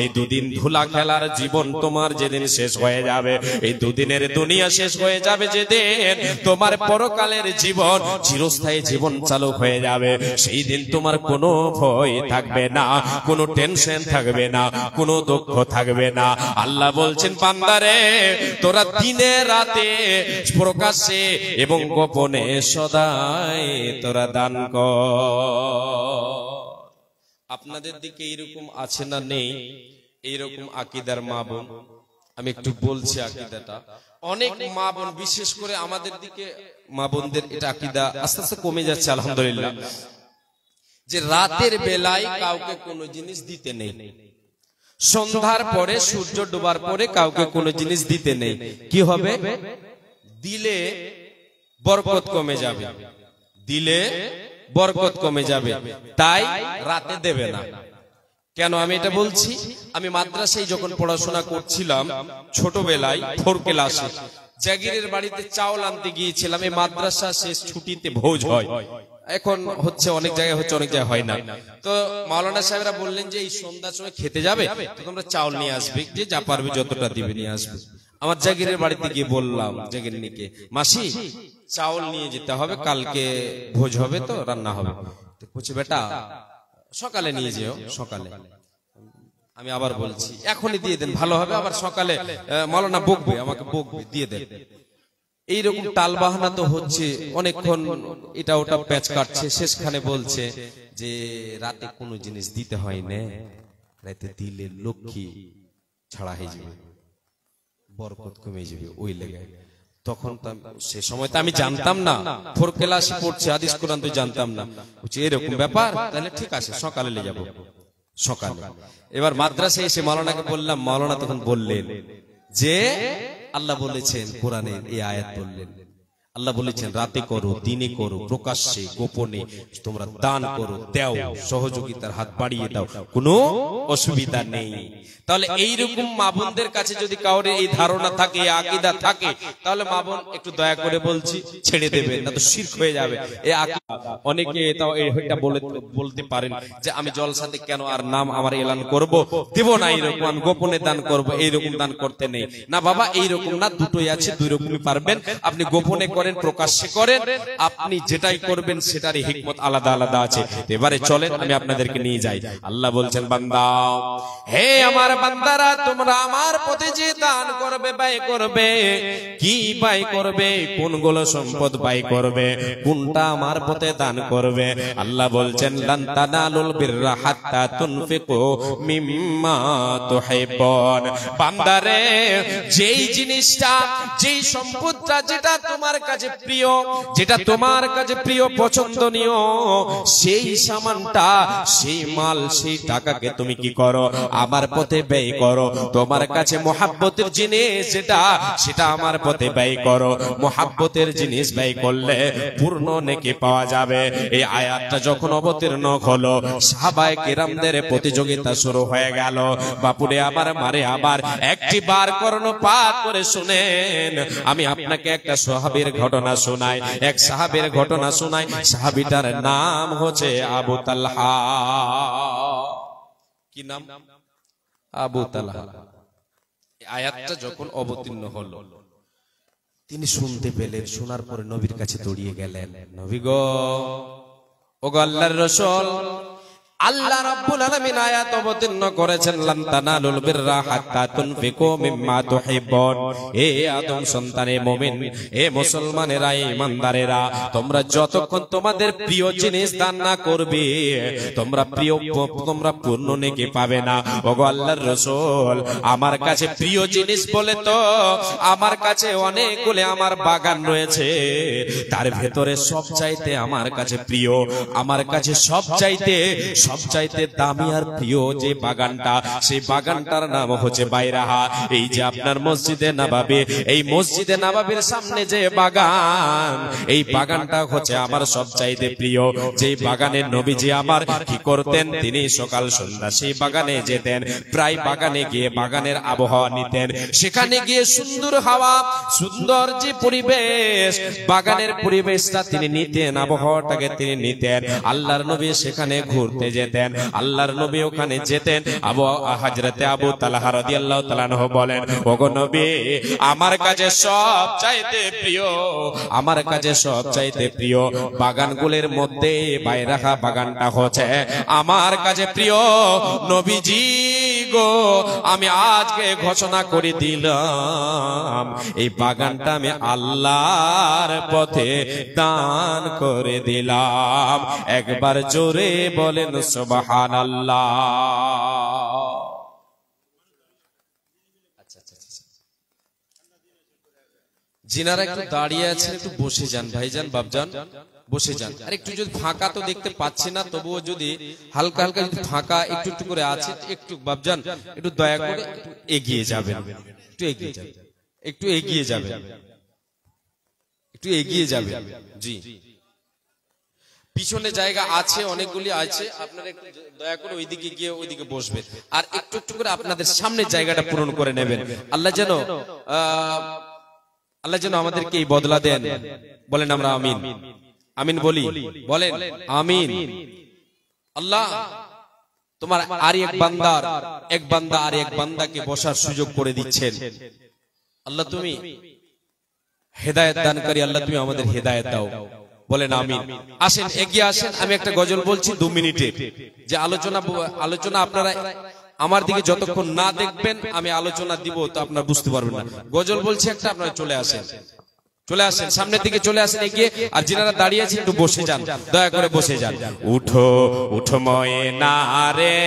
এই 2 দিন ধুলা খেলার জীবন তোমার যেদিন শেষ হয়ে যাবে, এই 2 দিনের দুনিয়া শেষ হয়ে যাবে যেদিন, তোমার পরকালের জীবন, চিরস্থায়ী জীবন চালু হয়ে যাবে, সেই দিন তোমার কোনো ভয় থাকবে না, কোনো টেনশন থাকবে না, কোনো দুঃখ থাকবে না। আল্লাহ বলছেন, বান্দারে তোরা দিনে রাতে প্রকাশ্যে এবং গোপনে সদাই তোরা দান কর। আপনাদের দিকে এরকম আছে না নেই? এইরকম আকীদার মা বোন, আমি একটু বলছি আকীদাটা, অনেক মা বোন, বিশেষ করে আমাদের দিকে মা বোনদের এটা আকীদা আস্তে আস্তে কমে যাচ্ছে আলহামদুলিল্লাহ, যে রাতের বেলায় কাউকে কোনো জিনিস দিতে নেই, সন্ধ্যার পরে সূর্য ডোবার পরে কাউকে কোনো জিনিস দিতে নেই। কি হবে? দিলে বরকত কমে যাবে, দিলে বরকত কমে যাবে, তাই রাতে দেবে না। কেন আমি এটা বলছি? আমি মাদ্রাসায় যখন পড়াশোনা করছিলাম ছোটবেলায় 4 ক্লাসে, জাগিরের বাড়িতে চাউল আনতে গিয়েছিলাম। এই মাদ্রাসা শেষ ছুটিতে ভোজ হয়, এখন হচ্ছে অনেক জায়গায় হচ্ছে, অনেক জায়গায় হয় না। তো মাওলানা সাহেবরা বললেন যে এই সন্ধ্যার সময় খেতে যাবে তো তোমরা চাউল নিয়ে আসবে, যে যা পারবে যতটা দিবে নিয়ে আসবে। আমার জাগিরের বাড়িতে গিয়ে বললাম জাগিরনিকে, মাসি চাউল নিয়ে যেতে হবে, কালকে ভোজ হবে তো রান্না হবে। তো বলছে বেটা সকালে নিয়ে যেও, সকালে। আমি আবার বলছি এখনই দিয়ে দেন ভালো হবে, আবার সকালে মাওলানা বকবে, আমাকে বকবে, দিয়ে দেন। এইরকম টাল বাহানা তো হচ্ছে অনেকক্ষণ, এটা ওটা প্যাচ কাটছে। শেষখানে বলছে যে রাতে কোনো জিনিস দিতে হয় না, রাতে দিলে লক্ষ্মী ছাড়া হয়ে যাবে, বরকত কমে যাবে, ওই লেগে। তখন সে সময় তো আমি জানতাম না, 4 ক্লাসে পড়ছে, হাদিস কোরআন তো জানতাম না। বলছে এরকম ব্যাপার, তাহলে ঠিক আছে সকালে নিয়ে যাবো। সকালে এবার মাদ্রাসায় এসে মাওলানাকে বললাম, মাওলানা তখন বললেন যে আল্লাহ বলেছেন কোরআনের এই আয়াত বললেন, আল্লাহ বলেছেন রাতে করো, দিনে করো, প্রকাশ্যে গোপনে তোমরা দান করো, দাও, সহযোগিতার হাত বাড়িয়ে দাও, কোনো অসুবিধা নেই। তাহলে এইরকম মা বোনদের কাছে যদি কাউরে এই ধারণা থাকে, আকীদা থাকে, তাহলে মা বোন একটু দয়া করে বলছি ছেড়ে দেবেন, না তো শিরক হয়ে যাবে এই আকীদা। অনেকে তাও এটা বলতে পারেন যে আমি জলসাতে কেন আর নাম আমার এলান করব, দেব না, এইরকম গোপনে দান করব, এইরকম দান করতে নেই না বাবা, এইরকম না, দুটোই আছে, দুই রকমই পারবেন। আপনি গোপনে করেন, প্রকাশ্যে করেন, আপনি যেটাই করবেন সেটারই হিকমত আলাদা আলাদা আছে। এবারে চলেন আমি আপনাদেরকে নিয়ে যাই। আল্লাহ বলছেন বান্দা, হে আমার বান্দারা, তোমরা আমার পথে যে দান করবে, ব্যয় করবে, কি ব্যয় করবে, কোনগুলো সম্পদ ব্যয় করবে, কোনটা আমার পথে দান করবে, আল্লাহ বলছেন লান তানালুল বিররা হাত্তা তুনফিকু মিম্মা তুহিব্বুন। বান্দারে, যেই জিনিসটা, যেই সম্পদটা যেটা তোমার কাছে প্রিয়, যেটা তোমার কাছে প্রিয়, পছন্দনীয়, সেই সামানটা, সেই মাল, সেই টাকাকে তুমি কি করো, আমার পথে ব্যয় করো। তোমার কাছে মোহাব্বতের জিনিস যেটা, সেটা আমার পথে ব্যয় করো। মোহাব্বতের জিনিস ব্যয় করলে পূর্ণ নেকি পাওয়া যাবে। এই আয়াতটা যখন অবতীর্ণ হলো, সাহাবায়ে কেরামদের প্রতিযোগিতা শুরু হয়ে গেল। বাপুরে আমার, মারে আবার, একটি বার কর্ণপাত করে শুনেন। আমি আপনাকে একটা সাহাবীর ঘটনা শোনাই, এক সাহাবীর ঘটনা শোনাই। সাহাবীটার নাম হচ্ছে আবু তালহা। কি নাম? আবু তালহা। আয়াতটা যখন অবতীর্ণ হলো, তিনি শুনতে পেলেন, শোনার পরে নবীর কাছে দৌড়িয়ে গেলেন, নবী গো, ওগো আল্লাহর রাসূল, আল্লাহ রাব্বুল আলামিন আয়াত অবতীর্ণ করেছেন লান তানালুল বিররা হাত্তা তুনফিকু মিম্মা তুহিব্বুন। হে আদম সন্তানে মুমিন, হে মুসলমানেরা, ঈমানদারেরা, তোমরা যতক্ষণ তোমাদের প্রিয় জিনিস দান না করবে, তোমরা পূর্ণ নেকি পাবে না। ওগো আল্লাহর রাসূল, আমার কাছে প্রিয় জিনিস বলে তো আমার কাছে অনেকগুলো আমার বাগান রয়েছে, তার ভেতরে সবচাইতে আমার কাছে প্রিয়, আমার কাছে সবচাইতে দামি আর প্রিয় যে বাগানটা, সেই বাগানটার নাম হচ্ছে বাইরাহা। এই যে আপনার মসজিদে নববী, এই মসজিদে নববীর সামনে যে বাগান, এই বাগানটা হচ্ছে আমার সবচাইতে প্রিয়। যে বাগানের নবীজি আমার কি করতেন, তিনি সকাল সন্ধ্যা সেই বাগানে যেতেন, প্রায় বাগানে গিয়ে বাগানের আবহাওয়া নিতেন, সেখানে গিয়ে সুন্দর হাওয়া, সুন্দর যে পরিবেশ, বাগানের পরিবেশটা তিনি নিতেন, আবহাওয়াটাকে তিনি নিতেন। আল্লাহর নবী সেখানে ঘুরতে যেতেন, আল্লাহর নবী ওখানে যেতেন। হযরতে আবু তালহা রাদিয়াল্লাহু তাআলা আনহু বলেন, ওগো নবী, আমার কাছে সবচাইতে প্রিয়, আমার কাছে সবচাইতে প্রিয় বাগানগুলোর মধ্যে বাইরাহা বাগানটা হচ্ছে আমার কাছে প্রিয়। নবীজি গো, আমি আজকে ঘোষণা করে দিলাম, এই বাগানটা আমি আল্লাহর পথে দান করে দিলাম। একবার জোরে বলেন সুবহানাল্লাহ। জিনারা একটু দাঁড়িয়ে আছেন, একটু বসে যান ভাইজান, বাপজান, বসে যান। আর একটু যদি ফাঁকা তো দেখতে পাচ্ছি না, তবুও যদি হালকা হালকা যদি ফাঁকা একটু একটু করে আছে, একটু বাপজান একটু দয়া করে একটু এগিয়ে যাবেন, একটু এগিয়ে যাবেন, একটু এগিয়ে যাবেন, একটু এগিয়ে যাবেন। জি, পিছনে জায়গা আছে, অনেকগুলি আছে, আপনারা একটু দয়া করে ওইদিকে গিয়ে ওইদিকে বসবেন, আর একটু একটু করে আপনাদের সামনের জায়গাটা পূরণ করে নেবেন। আল্লাহ যেন আল্লাহ যেন আমাদেরকে এই বদলা দেন। বলেন আমরা আমিন। আমিন বলি, বলেন আমিন। আল্লাহ তোমার আর এক বান্দা আর এক বান্দাকে বসার সুযোগ করে দিচ্ছেন। আল্লাহ তুমি হেদায়েত দানকারী, আল্লাহ তুমি আমাদের হেদায়েত দাও। বলেন আমিন। আসেন এগিয়ে আসেন, আমি একটা গজল বলছি 2 মিনিটে, যে আলোচনা আপনারা আমার দিকে যতক্ষণ না দেখবেন আমি আলোচনা দিব তো আপনারা বুঝতে পারবেন না। গজল বলছি একটা, আপনারা চলে আসেন, সামনের দিকে চলে আসেন এগিয়ে। আর যিনারা দাঁড়িয়ে আছেন একটু বসে যান, দয়া করে বসে যান। উঠো উঠো ময়না রে,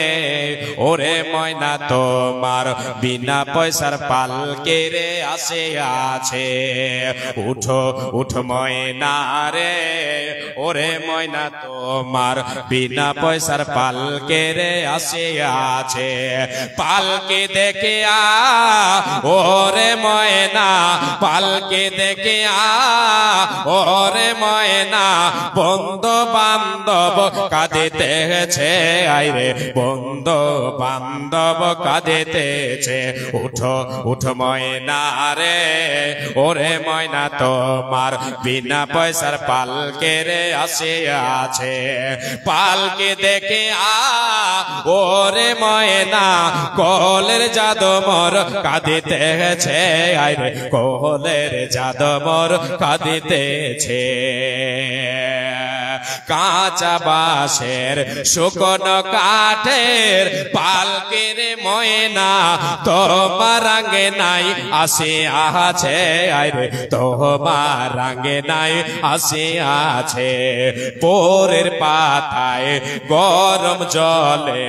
ওরে ময়না তোমার বিনা পয়সার পালকে রে আসে আছে। উঠো উঠো ময়না রে, ওরে ময়না তোমার বিনা পয়সার পালকে রে আসে আছে। পালকে দেখে ওরে ময়না, পালকে দেখে ওরে ময়না, বন্ধু বান্ধব কাঁদিতেছে, আইরে বন্ধু বান্ধব কাঁদিতেছে। উঠো উঠো ময়না রে, ওরে ময়না তোমার বিনা পয়সার পালকে রে আসে আছে। পালকে দেখে ওরে ময়না, কোলের যাদবর কাঁদিতেছে, আইরে কোলের যাদবর কাঁদিতেছে। কাঁচা বাঁশের শুকনো কাঠের পালকের ময়না তোমার রাঙে নাই আসে আছে, আরে তোমার রাঙে নাই আসে আছে। বোরের পাতায় গরম জলে,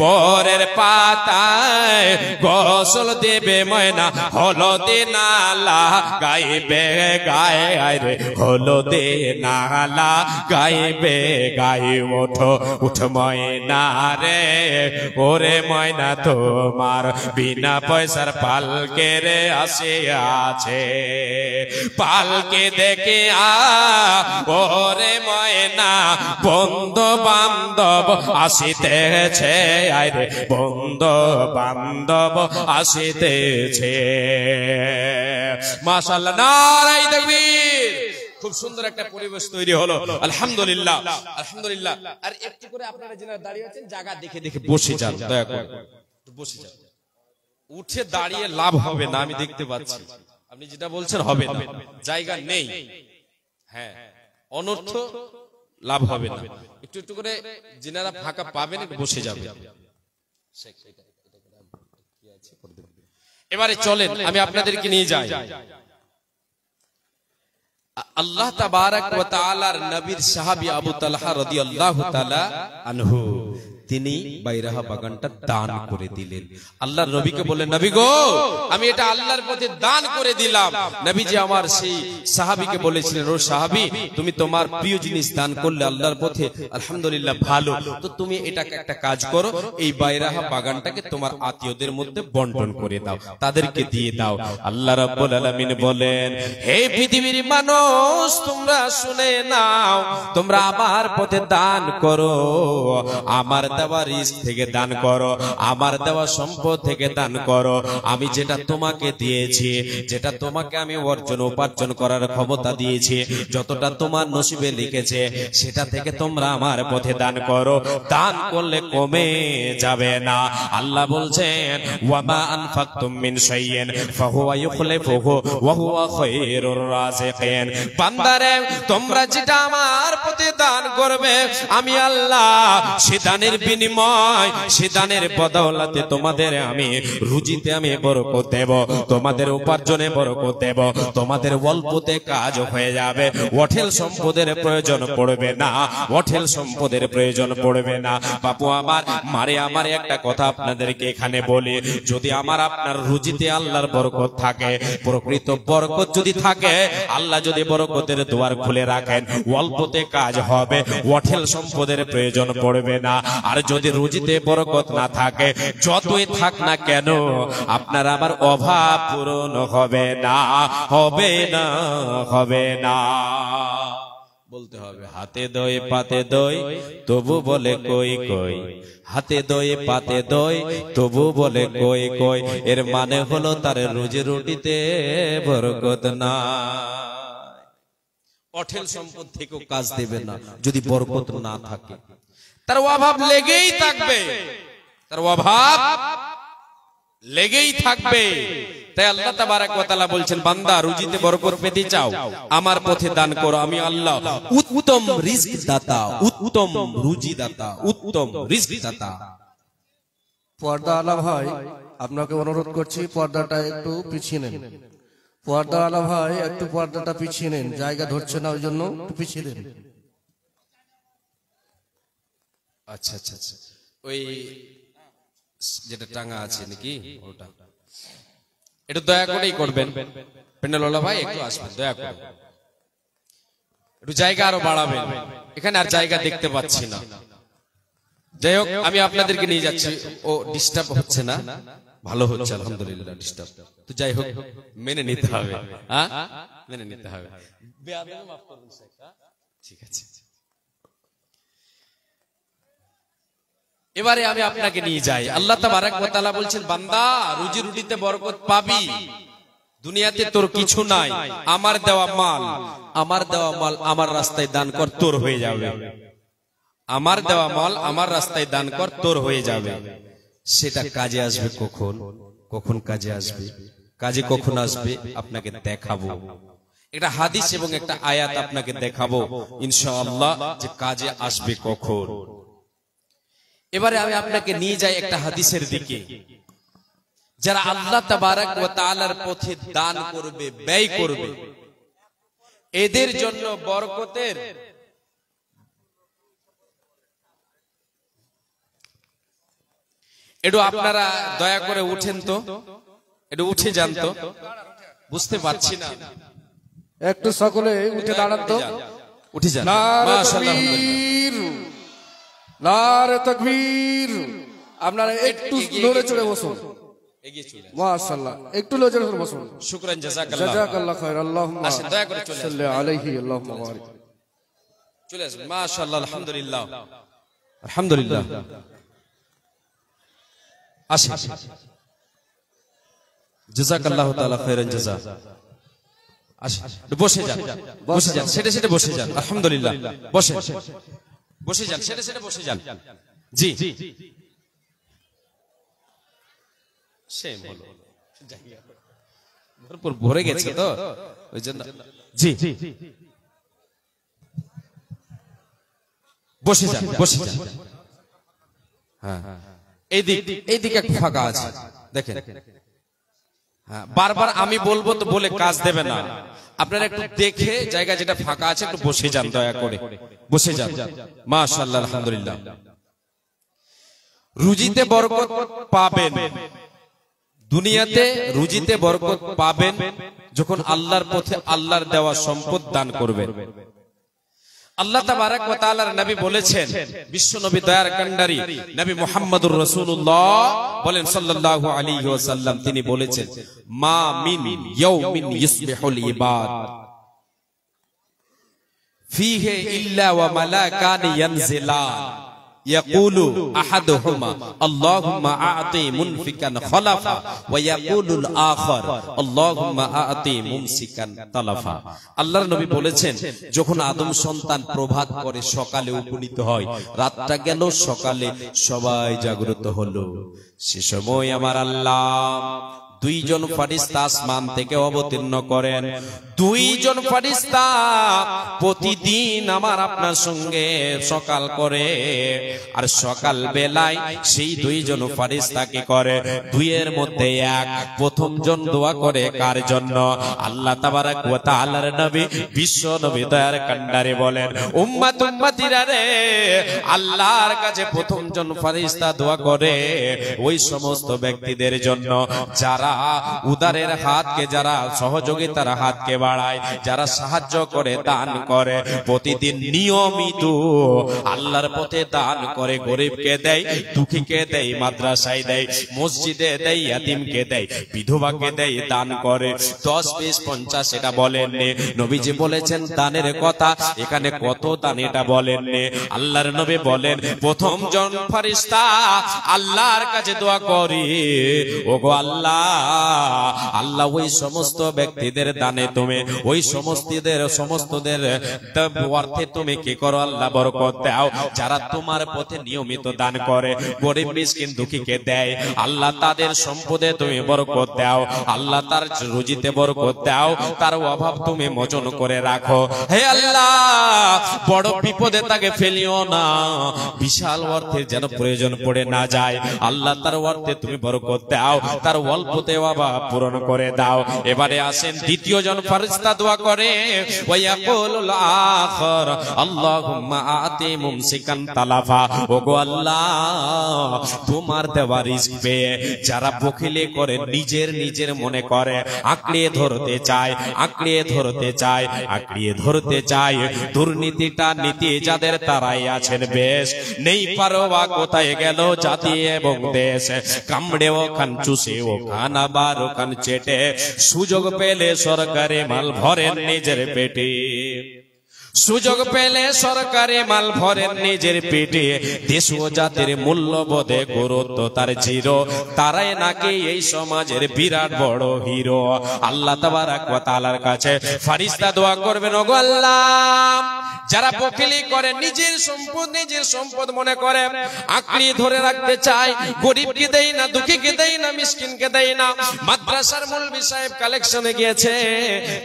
বোরের পাতায় গোসল দেবে ময়না, হলদে নালা গাইবে গায়ে, আরে হলদে নালা গাইবে গায়ে। ওঠো উঠো ময়না রে, ওরে ময়না তোমার বিনা পয়সার পালকে রে আসে আছে। পালকে দেখে ওরে ময়না, বন্ধু বান্ধব আসিতেছে, আরে বন্ধু বান্ধব আসিতেছে। মাশাআল্লাহ, নারায়ে তাকবীর। খুব সুন্দর একটা পরিবেশ তৈরি হলো, আলহামদুলিল্লাহ আলহামদুলিল্লাহ। আর একটু করে আপনারা যারা দাঁড়িয়ে আছেন জায়গা দেখে দেখে বসে যান, দয়া করে একটু বসে যান। উঠে দাঁড়িয়ে লাভ হবে না, আমি দেখতে পাচ্ছি আপনি যেটা বলছেন হবে না, জায়গা নেই। হ্যাঁ, অনর্থ লাভ হবে না। একটু একটু করে যিনারা ফাঁকা পাবেন একটু বসে যাবেন। এবারে চলেন আমি আপনাদেরকে নিয়ে যাই। আল্লাহ তাবারাক ওয়া তাআলার নবীর সাহাবী আবু তালহা রাদিয়াল্লাহু তাআলা আনহু, তিনি বাইরাহা বাগানটা দান করে দিলেন। আল্লাহর নবীকে বললেন, নবী গো আমি এটা আল্লাহর পথে দান করে দিলাম। নবীজি আমার সেই সাহাবীকে বলেছিলেন, ও সাহাবী তুমি তোমার প্রিয় জিনিস দান করলে আল্লাহর পথে, আলহামদুলিল্লাহ ভালো, তো তুমি এটাকে একটা কাজ করো, এই বাইরাহা বাগানটাকে তোমার আত্মীয়দের মধ্যে বন্টন করে দাও, তাদেরকে দিয়ে দাও। আল্লাহ রাব্বুল আলামিন বলেন, হে পৃথিবীর মানুষ তোমরা শুনে নাও, তোমরা আমার পথে দান করো, আমার দেওয়া রিস্ক থেকে দান করো, আমার দেওয়া সম্পদ থেকে দান করো। আমি যেটা তোমাকে দিয়েছি, যেটা তোমাকে আমি উপার্জন করার ক্ষমতা দিয়েছি, যতটা তোমার নসিবে লিখেছে সেটা থেকে তোমরা আমার পথে দান করো। দান করলে কমে যাবে না। আল্লাহ বলছেন, ওয়ামা আনফাকতুম মিন শাইইন ফাহুয়া ইউখলিফুহু ওয়া হুয়া খায়রুর রাযিকিন। বান্দারে তোমরা যেটা আমার পথে দান করবে, আমি আল্লাহ সে দানের বিনিময়, সে দানের বদৌলতে তোমাদের আমি রুজিতে আমি বরকত দেব, তোমাদের উপার্জনে বরকত দেব, তোমাদের অল্পতে কাজ হয়ে যাবে, অঢেল সম্পদের প্রয়োজন পড়বে না, অঢেল সম্পদের প্রয়োজন পড়বে না। বাপু আমার, মারে আমার একটা কথা আপনাদেরকে এখানে বলি, যদি আমার আপনার রুজিতে আল্লাহর বরকত থাকে, প্রকৃত বরকত যদি থাকে, আল্লাহ যদি বরকতের দুয়ার খুলে রাখেন, অল্পতে কাজ হবে, অঢেল সম্পদের প্রয়োজন পড়বে না। আর যদি রুজিতে বরকত না থাকে, যতই থাক না কেন আপনার আমার অভাব পূরণ হবে না, হবে না, হবে না। বলতে হবে হাতে দই পাতে দই তবু বলে কই কই, হাতে দই পাতে দই তবু বলে কই কই। এর মানে হলো তার রুজি রুটিতে বরকত না। অঠেল সম্পদ থেকেও কাজ দেবে না যদি বরকত না থাকে, তার অভাব লেগেই থাকবে, তার অভাব লেগেই থাকবে। তাই আল্লাহ তাবারাক ওয়া তাআলা বলছেন, বান্দা রুজিতে বরকত পেতে চাও, আমার পথে দান করো, আমি আল্লাহ উত্তম রিজক দাতা, উত্তম রুজি দাতা, উত্তম রিজক দাতা। পর্দা আলা ভাই, আপনাকে অনুরোধ করছি পর্দাটা একটু পিছিয়ে নেন। পর্দা আলা ভাই একটু পর্দাটা পিছিয়ে নেন, জায়গা ধরছে না ওই জন্য একটু পিছিয়ে দেন। আচ্ছা আচ্ছা আচ্ছা, ওই যেটা টাঙ্গা আছে নাকি ওটা একটু দয়া করেই করবেন। প্যান্ডেলওয়ালা ভাই একটু আসবেন, দয়া করে একটু জায়গা আরো বাড়াবেন, এখানে আর জায়গা দেখতে পাচ্ছি না। যাই হোক, আমি আপনাদেরকে নিয়ে যাচ্ছি, ও ডিস্টার্ব হচ্ছে না, ভালো হচ্ছে আলহামদুলিল্লাহ। ডিস্টার্ব তো যাই হোক মেনে নিতে হবে, হ্যাঁ মেনে নিতে হবে। ঠিক আছে, এবারে আমি আপনাকে নিয়ে যাই। আল্লাহ তাবারাক ওয়া তাআলা বলছেন, বান্দা রুজি রুটিতে বরকত পাবি, দুনিয়াতে তোর কিছু নাই, আমার দেওয়া মাল, আমার দেওয়া মাল আমার রাস্তায় দান কর, তোর হয়ে যাবে। আমার দেওয়া মাল আমার রাস্তায় দান কর, তোর হয়ে যাবে। সেটা কাজে আসবে কখন, কখন কাজে আসবে, কাজে কখন আসবে আপনাকে দেখাবো। একটা হাদিস এবং একটা আয়াত আপনাকে দেখাবো ইনশাআল্লাহ যে কাজে আসবে কখন। এবারে আমি আপনাকে নিয়ে যাই একটা হাদিসের দিকে। যারা আল্লাহ তাবারাক ওয়া তাআলার পথে দান করবে, ব্যয় করবে, এদের জন্য বরকতের একটু আপনারা দয়া করে উঠেন তো, একটু উঠে যান তো, বুঝতে পারছি না, একটু সকলে উঠে দাঁড়ান তো, উঠে যান। মাশাআল্লাহ, নারে তাকবীর। আপনারা একটু নড়ে চড়ে বসুন, এগিয়ে চলে আসুন। মাশাআল্লাহ, একটু নড়ে চড়ে বসুন। শুকরান, জাযাকাল্লাহ, জাযাকাল্লাহ খায়র। আল্লাহুম্মা আসেন, দয়া করে চলে আসুন, সাল্লি আলাইহি আল্লাহুম্মা বারিক। চলে আসুন। মাশাআল্লাহ, আলহামদুলিল্লাহ, আলহামদুলিল্লাহ। আসেন, জাযাকাল্লাহু তাআলা খায়রান জাযা। আসেন, বসে যান, বসে যান, সেটা সেটা বসে যান। আলহামদুলিল্লাহ, বসে বসে যান, সেটা সেটা বসে যান। জি, সেম হলো, ভরপুর ভরে গেছে তো ওই জন্য। জি, বসে যান, বসে যান। হ্যাঁ, এইদিকে একটু ফাঁকা আছে, দেখেন। হ্যাঁ, বারবার আমি বলবো তো বলে কাজ দেবে না, আপনারা একটু দেখে জায়গা যেটা ফাঁকা আছে একটু বসে যান, দয়া করে বসে যান। মাশাআল্লাহ, আলহামদুলিল্লাহ। রুজিতে বরকত পাবেন, দুনিয়াতে রুজিতে বরকত পাবেন যখন আল্লাহর পথে আল্লাহর দেওয়া সম্পদ দান করবেন। আল্লাহ তাবারাক ওয়া তাআলার নবী বলেছেন, বিশ্ব নবী দয়ার কান্ডারি নবী মুহাম্মদুর রাসূলুল্লাহ বলেন সাল্লাল্লাহু আলাইহি ওয়াসাল্লাম, তিনি বলেছেন, মা মিন ইয়াউমিন ইসবিহুল ইবাদ ফীহি ইল্লা ওয়া মালাকান ইয়ানজিলান ইয়াকুলু আহাদুহুমা আল্লাহুম্মা আ'তি মুনফিকান খলাফা ওয়া ইয়াকুলুল আখার আল্লাহুম্মা আ'তি মুমসিকান তালাফা। আল্লাহর নবী বলেছেন, যখন আদম সন্তান প্রভাত করে সকালে উপনীত হয়, রাতটা গেল, সকালে সবাই জাগ্রত হলো, সে সময় আমার আল্লাহ দুইজন ফেরেশতা আসমান থেকে অবতীর্ণ করেন। দুইজন ফেরেশতা প্রতিদিন আমার আপনার সঙ্গে সকাল করে, আর সকাল বেলায় সেই দুইজন ফেরেশতা কি করে, দুইয়ের মধ্যে এক, প্রথম জন দোয়া করে কার জন্য? আল্লাহ তাবারাক ওয়া তাআলার নবী বিশ্ব নবী দয়ার কান্ডারে বলেন, উম্মত উম্মতিরা রে, আল্লাহর কাছে প্রথম জন ফেরেশতা দোয়া করে ওই সমস্ত ব্যক্তিদের জন্য যারা উদারের হাতকে যারা সহযোগিতার হাতকে বাড়ায়, যারা সাহায্য করে, দান করে, প্রতিদিন নিয়মিত আল্লাহর পথে দান করে, গরিবকে দেয়, দুঃখীকে দেয়, মাদ্রাসায় দেয়, মসজিদে দেয়, ইয়াতিমকে দেয়, বিধবাকে দেয়, দান করে 10, 20, 50 এটা বলেননি। নবীজি বলেছেন দানের কথা, এখানে কত দান এটা বলেননি। আল্লাহর নবী বলেন প্রথম জন ফেরেশতা আল্লাহর কাছে দোয়া করি, ওগো আল্লাহ, আল্লাহ ওই সমস্ত ব্যক্তিদের দানে তুমি, ওই সমস্তদের অর্থে তুমি কি করো আল্লাহ বরকত দাও, যারা তোমার পথে নিয়মিত দান করে, গরিব মিসকিন দুঃখীকে দেয়, আল্লাহ তাদের সম্পদে তুমি বরকত দাও, আল্লাহ তার রুজিতে বরকত দাও, তার অভাব তুমি মোচন করে রাখো। হে আল্লাহ, বড় বিপদে তাকে ফেলিও না, বিশাল অর্থের যেন প্রয়োজন পড়ে না যায়, আল্লাহ তার অর্থে তুমি বরকত দাও, তার অল্পতে অভাব পূরণ করে দাও। এবারে আসেন দ্বিতীয় জন ফেরেশতা দোয়া করে, ওয়ায়াকুলুল আখির আল্লাহুম্মা আতি মুমসিকান তালাফা, ওগো আল্লাহ, তোমার দেওয়া রিজক পেয়ে যারা বখিলি করে, নিজের মনে করে আঁকড়িয়ে ধরতে চায়, আঁকড়িয়ে ধরতে চায়, আঁকড়িয়ে ধরতে চায়, দুর্নীতিটা নীতি যাদের তারাই আছেন বেশ, নেই পারোয়া কোথায় গেল জাতি এবং দেশ, কামড়ে ওখান চুষে ওখান আবার ওখান চেটে, সুযোগ পেলে সরকারি মাল ভরেন নিজের পেটে, সুযোগ পেলে সরকারি মাল ভরেন নিজের পেটে, দেশ ও জাতির মূল্যবোধে গুরুত্ব তার জিরো, তারাই নাকি এই সমাজের বিরাট বড় হিরো। আল্লাহ তাবারাক ওয়া তাআলার কাছে ফেরেশতা দোয়া করবেন, ওগো আল্লাহ, যারা বখিলি করে, নিজের সম্পদ মনে করে আঁকড়িয়ে ধরে রাখতে চায়, গরিবকে দেয় না, দুঃখীকে দেয় না, মিসকিনকে দেয় না, মাদ্রাসার মৌলভী সাহেব কালেকশনে গিয়েছে,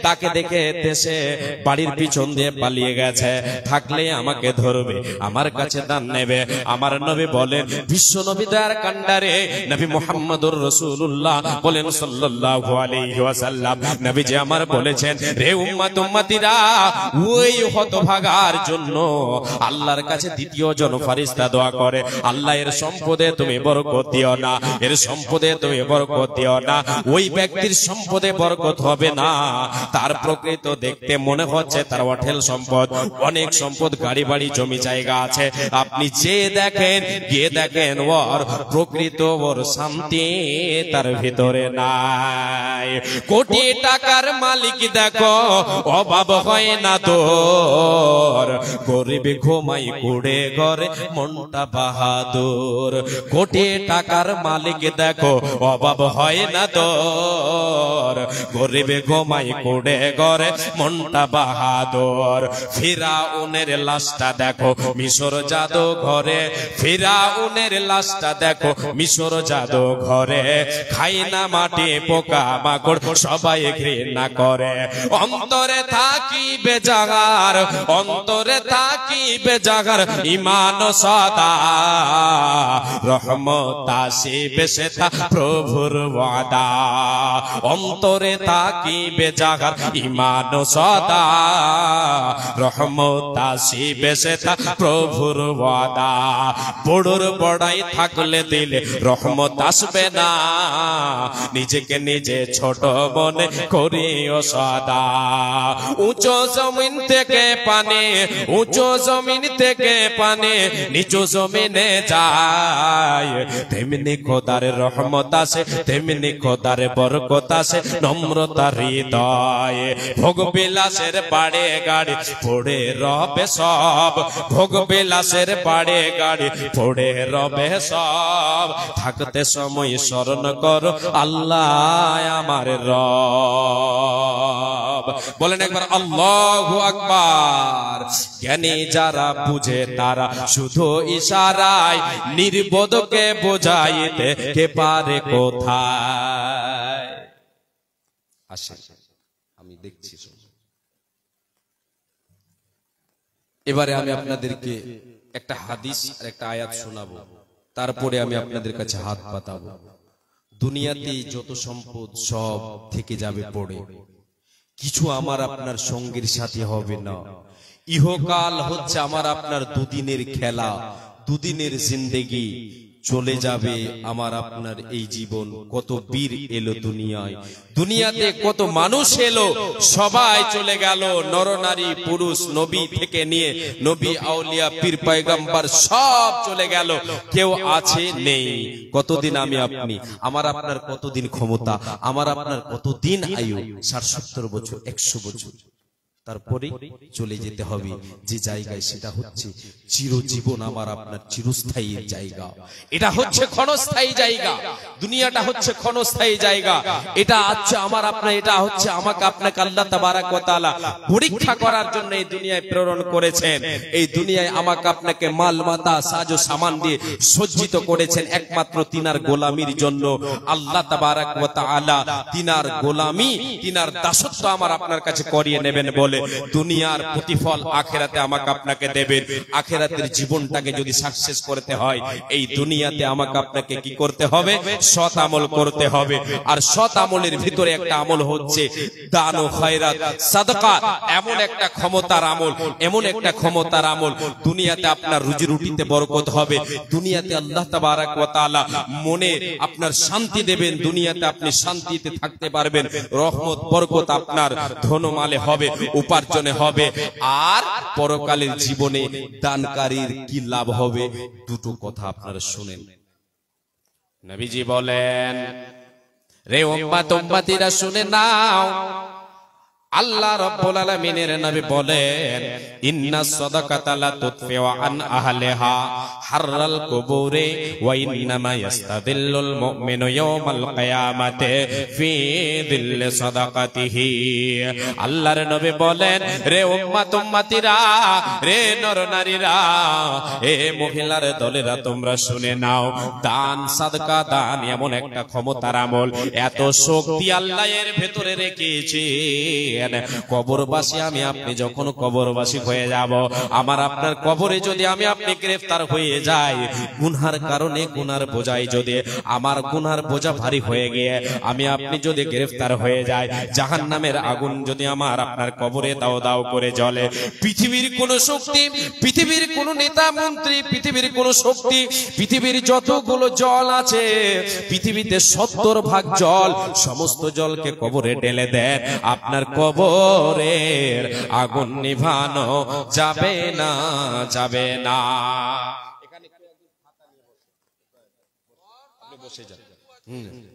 তাকে দেখে দেশে বাড়ির পিছন দিয়ে পালিয়ে গেছে, থাকলে আমাকে ধরবে, আমার কাছে দান নেবে। আমার নবী বলেন, বিশ্ব নবী দয়ার কান্ডারে নবী মুহাম্মদুর রাসূলুল্লাহ বলেন সাল্লাল্লাহু আলাইহি ওয়াসাল্লাম, নবীজি আমার বলেছেন, রে উম্মতিরা, ওই হতভাগার জন্য আল্লাহর কাছে দ্বিতীয় জন ফেরেশতা দোয়া করে, আল্লাহ এর সম্পদে তুমি বরকত দিও না, এর সম্পদে তুমি বরকত দিও না, ওই ব্যক্তির সম্পদে বরকত হবে না, তার প্রকৃত দেখতে মনে হচ্ছে তার অঢেল সম্পদ, অনেক সম্পদ, গাড়ি বাড়ি জমি জায়গা আছে, আপনি যে দেখেন, গিয়ে দেখেন, ওর প্রকৃত ওর শান্তি তার ভিতরে নাই। কোটি টাকার মালিক দেখো, অভাব হয় না তোর, গরিব ঘুমাই কুড়ে ঘরে মনটা বাহাদুর, কোটি টাকার মালিক দেখো, অভাব হয় না তোর, গরিব ঘুমাই কুড়ে ঘরে মনটা বাহাদুর। ফিরাউনের লাশটা দেখো মিশর জাদু ঘরে, ফিরাউনের লাশটা দেখো মিশর জাদু ঘরে, খাই না মাটি পোকা মাকড় সবাই ঘৃণা করে, অন্তরে থাকি বেজাগার, অন্তরে থাকি বেজাগার, ঈমান সদা, রহমত আসিবে সেটা প্রভুর ওয়াদা, অন্তরে থাকি বেজাগার, ঈমান সদা, রহমত আসিবে সেটা প্রভুর ওয়াদা, বড়র বড়াই থাকলে দিলে রহমত আসবে না, নিজেকে নিজে ছোট মনে করিও সদা, উঁচু জমিন থেকে পানি, উঁচু জমিন থেকে পানি নিচু জমিনে যায়, তেমনি খোদার রহমত আসে, তেমনি খোদার বরকত আসে নম্রতার হৃদয়ে, ভোগ বিলাসের বাড়ে গাড়ি পড়ে রবে সব, ভোগ বিলাসের বাড়ে গাড়ি পড়ে রবে সব, থাকতে সময় স্মরণ করো আল্লাহ আমার রব। বলেন একবার আল্লাহু আকবার। জ্ঞানী যারা বুঝে তারা শুধু ইশারায় নির্বোধকে বোঝাইতে কে পারে কোথায়। আসেন আমি দেখছি। এবারে আমি আপনাদেরকে একটা হাদিস আর একটা আয়াত শোনাবো, তারপরে আমি আপনাদের কাছে হাত পাতাবো। দুনিয়াতে যত সম্পদ সব থেকে যাবে পড়ে, কিছু আমার আপনার সঙ্গীর সাথে হবে না। ইহকাল হচ্ছে আমার আপনার দুদিনের খেলা, দুদিনের জিন্দেগি। চলে যাবে আমার আপনার এই জীবন। কত বীর এলো দুনিয়ায়, দুনিয়াতে কত মানুষ এলো, সবাই চলে গেল, নরনারী পুরুষ নবী থেকে নিয়ে নবী আউলিয়া পীর পয়গম্বর সব চলে গেল, কেউ আছে নেই। কতদিন আমি আপনি, আমার আপনার কতদিন ক্ষমতা, আমার আপনার কতদিন আয়ু, 60-70 বছর, 100 বছর, তারপরে চলে যেতে হবে যে জায়গায়, সেটা হচ্ছে চিরজীবন আমার আপনার চিরস্থায়ী জায়গা। এটা হচ্ছে ক্ষণস্থায়ী জায়গা, দুনিয়াটা হচ্ছে ক্ষণস্থায়ী জায়গা। এটা হচ্ছে আমার আপনার, এটা হচ্ছে আমাকে আপনাকে আল্লাহ তাবারাক ওয়া তাআলা পরীক্ষা করার জন্য এই দুনিয়ায় প্রেরণ করেছেন। এই দুনিয়ায় আমাকে আপনাকে মাল মাতা সাজো সামান দিয়ে সজ্জিত করেছেন একমাত্র তিনার গোলামির জন্য। আল্লাহ তাবারাক ওয়া তাআলা তিনার গোলামি, তিনার দাসত্ব আমার আপনার কাছে করিয়ে নেবেন বলে দুনিয়ার প্রতিফল আখিরাতে আমাকে আপনাকে দেবেন। আখিরাতের জীবনটাকে যদি সাকসেস করতে হয়, এই দুনিয়াতে আমাকে আপনাকে কি করতে হবে? সৎ আমল করতে হবে। আর সৎ আমলের ভিতরে একটা আমল হচ্ছে দান ও খয়রাত, সাদাকা। এমন একটা ক্ষমতার আমল, এমন একটা ক্ষমতার আমল, দুনিয়াতে আপনার রুজি রুটিতে বরকত হবে, দুনিয়াতে আল্লাহ তাবারাক ওয়া তাআলা মনে আপনার শান্তি দেবেন, দুনিয়াতে আপনি শান্তিতে থাকতে পারবেন, রহমত বরকত আপনার ধনমালে হবে, উপার্জনে হবে। আর পরকালের জীবনে দানকারীর কি লাভ হবে? দুটো কথা আপনারা শুনেন। নবীজি বলেন, রে উম্মত উম্মতিরা শুনে নাও, আল্লাহ রাব্বুল আলামিনের নবী বলেন, ইন্নাস সাদাকাতা লা তুতফিউ আন আহলিহা হাররাল কুবুরে ওয়া ইন্নামা ইস্তাদিল্লুল মুমিনু ইয়াওমাল কিয়ামাতি ফি দিল্লি সাদাকাতিহি। আল্লাহর নবী বলেন, রে উম্মত উম্মতিরা, রে নর নারীরা, এ মহিলার দলেরা, তোমরা শুনে নাও, দান সাদকা, দান এমন একটা ক্ষমতার আমল, এত শক্তি আল্লাহ এর ভেতরে রেখেছে। কবরবাসী আমি আপনি যখন কবরবাসী হয়ে যাব, আমার আপনার কবরে যদি আমি আপনি গ্রেফতার হয়ে যাই, গুনহার কারণে, গুনার বোঝায় যদি আমার গুনার বোঝা ভারী হয়ে গিয়ে আমি আপনি যদি গ্রেফতার হয়ে যাই, জাহান্নামের আগুন যদি আমার আপনার কবরে দাও দাও করে জ্বলে, পৃথিবীর কোন শক্তি, পৃথিবীর কোন নেতা মন্ত্রী, পৃথিবীর কোন শক্তি, পৃথিবীর যতগুলো জল আছে, পৃথিবীতে 70% জল, সমস্ত জলকে কবরে ঢেলে দেন, আপনার কবরের আগুন নিভানো যাবে না, যাবে না।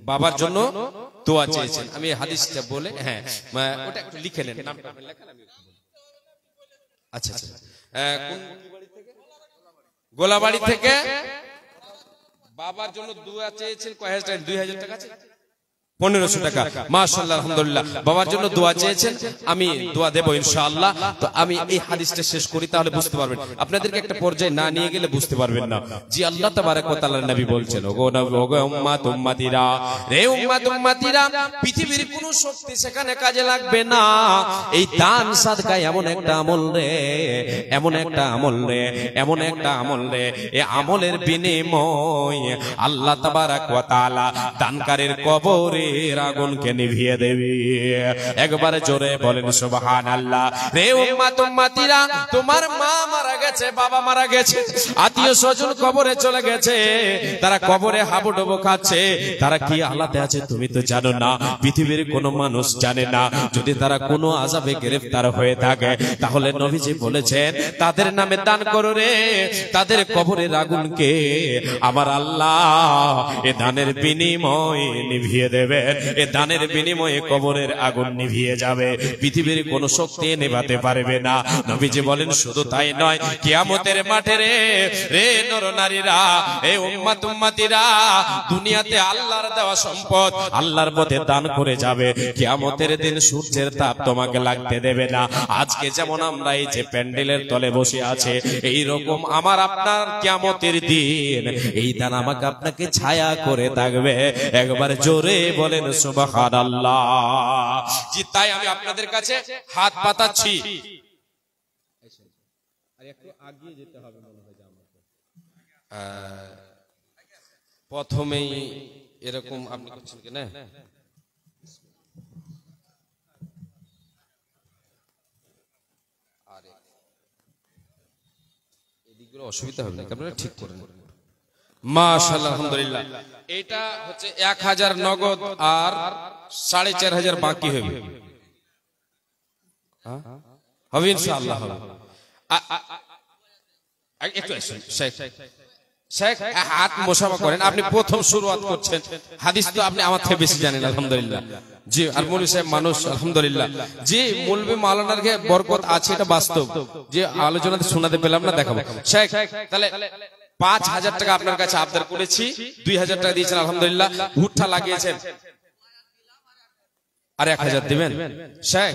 বাবার জন্য দোয়া চেয়েছেন, আমি হাদিসটা বলে, হ্যাঁ ওটা একটু লিখে নেন, নামটা লেখেন। আচ্ছা আচ্ছা, গোলাবাড়ি থেকে বাবার জন্য দোয়া চেয়েছেন, কয় হাজার টাকা? 2000 টাকা আছে, 1500 টাকা। মাশাআল্লাহ, আলহামদুলিল্লাহ, বাবার জন্য দোয়া চেয়েছেন, আমি দোয়া দেব ইনশাআল্লাহ। তো আমি এই হাদিসটা শেষ করি, তাহলে বুঝতে পারবেন। আপনাদেরকে একটা পর্যায়ে না নিয়ে গেলে বুঝতে পারবেন না। জি আল্লাহ তাবারাক ওয়া তাআলার নবী বলছেন, ওগো নবী, ওগো উম্মত উম্মতিরা, রে উম্মত উম্মতিরা, পৃথিবীর কোন শক্তি সেখানে কাজে লাগবে না। এই দান সাদকা এমন একটা আমল রে, এমন একটা আমল রে, এমন একটা আমল রে, এই আমলের বিনিময় আল্লাহ তাবারাক ওয়া তাআলা দানকারীর কবরে আগুনকে নিভিয়ে দেবে। একবার জোরে বলেন সুবহানাল্লাহ। রে উম্মত উম্মতিরা, তোমার মা মারা গেছে, বাবা মারা গেছে, আত্মীয় স্বজন কবরে চলে গেছে, তারা কবরে হাবুডুবু খাচ্ছে, তারা কি হালাতে আছে তুমি তো জানো না, পৃথিবীর কোন মানুষ জানে না। যদি তারা কোনো আযাবে গ্রেফতার হয়ে থাকে, তাহলে নবীজি বলেছেন, তাদের নামে দান করো রে, তাদের কবরের আগুনকে আমার আল্লাহ এ দানের বিনিময়ে নিভিয়ে দেবে। এ দানের বিনিময়ে কবরের আগুন নিভিয়ে যাবে, পৃথিবীর কোন শক্তি নেভাতে পারবে না। নবীজি বলেন, শুধু তাই নয়, কিয়ামতের মাঠে রে, রে নর নারীরা, এ উম্মত উম্মতিরা, দুনিয়াতে আল্লাহর দেওয়া সম্পদ আল্লাহর পথে দান করে যাবে, কিয়ামতের দিন সূর্যের তাপ তোমাকে লাগতে দেবে না। আজকে যেমন আমরা এই যে প্যান্ডেলের তলে বসে আছে, এই রকম আমার আপনার কিয়ামতের দিন এই দান আমাকে আপনাকে ছায়া করে থাকবে। একবার জোরে বলেন সুবহানাল্লাহ। জি তাই আমি আপনাদের কাছে হাত পাতাচ্ছি, আর একটু আগিয়ে যেতে হবে মনে হয় আমাকে। প্রথমেই এরকম আপনি করছেন কি না? আর এদিকগুলো অসুবিধা হবে না, আপনারা ঠিক করেন। মাশাআল্লাহ, আলহামদুলিল্লাহ। এটা হচ্ছে 1000 নগদ আর 4500 বাকি হবে। হবে ইনশাআল্লাহ হবে। একটু আসুন শেখ, শেখ হাত মোসাফা করেন। আপনি প্রথম শুরুয়াত করছেন, হাদিস তো আপনি আমার থেকে বেশি জানেন আলহামদুলিল্লাহ। জি, আর মৌলভী সাহেব মানুষ আলহামদুলিল্লাহ। জি, মৌলভী মাওলানার বরকত আছে, এটা বাস্তব। যে আলোচনাতে শোনাতে পেলাম না, দেখাবো। শেখ তাহলে 5000 টাকা আপনার কাছে আবদার করেছি, 2000 টাকা দিয়েছেন আলহামদুলিল্লাহ। ভুট্টা লাগিয়েছেন, আর 1000 দিবেন শেখ।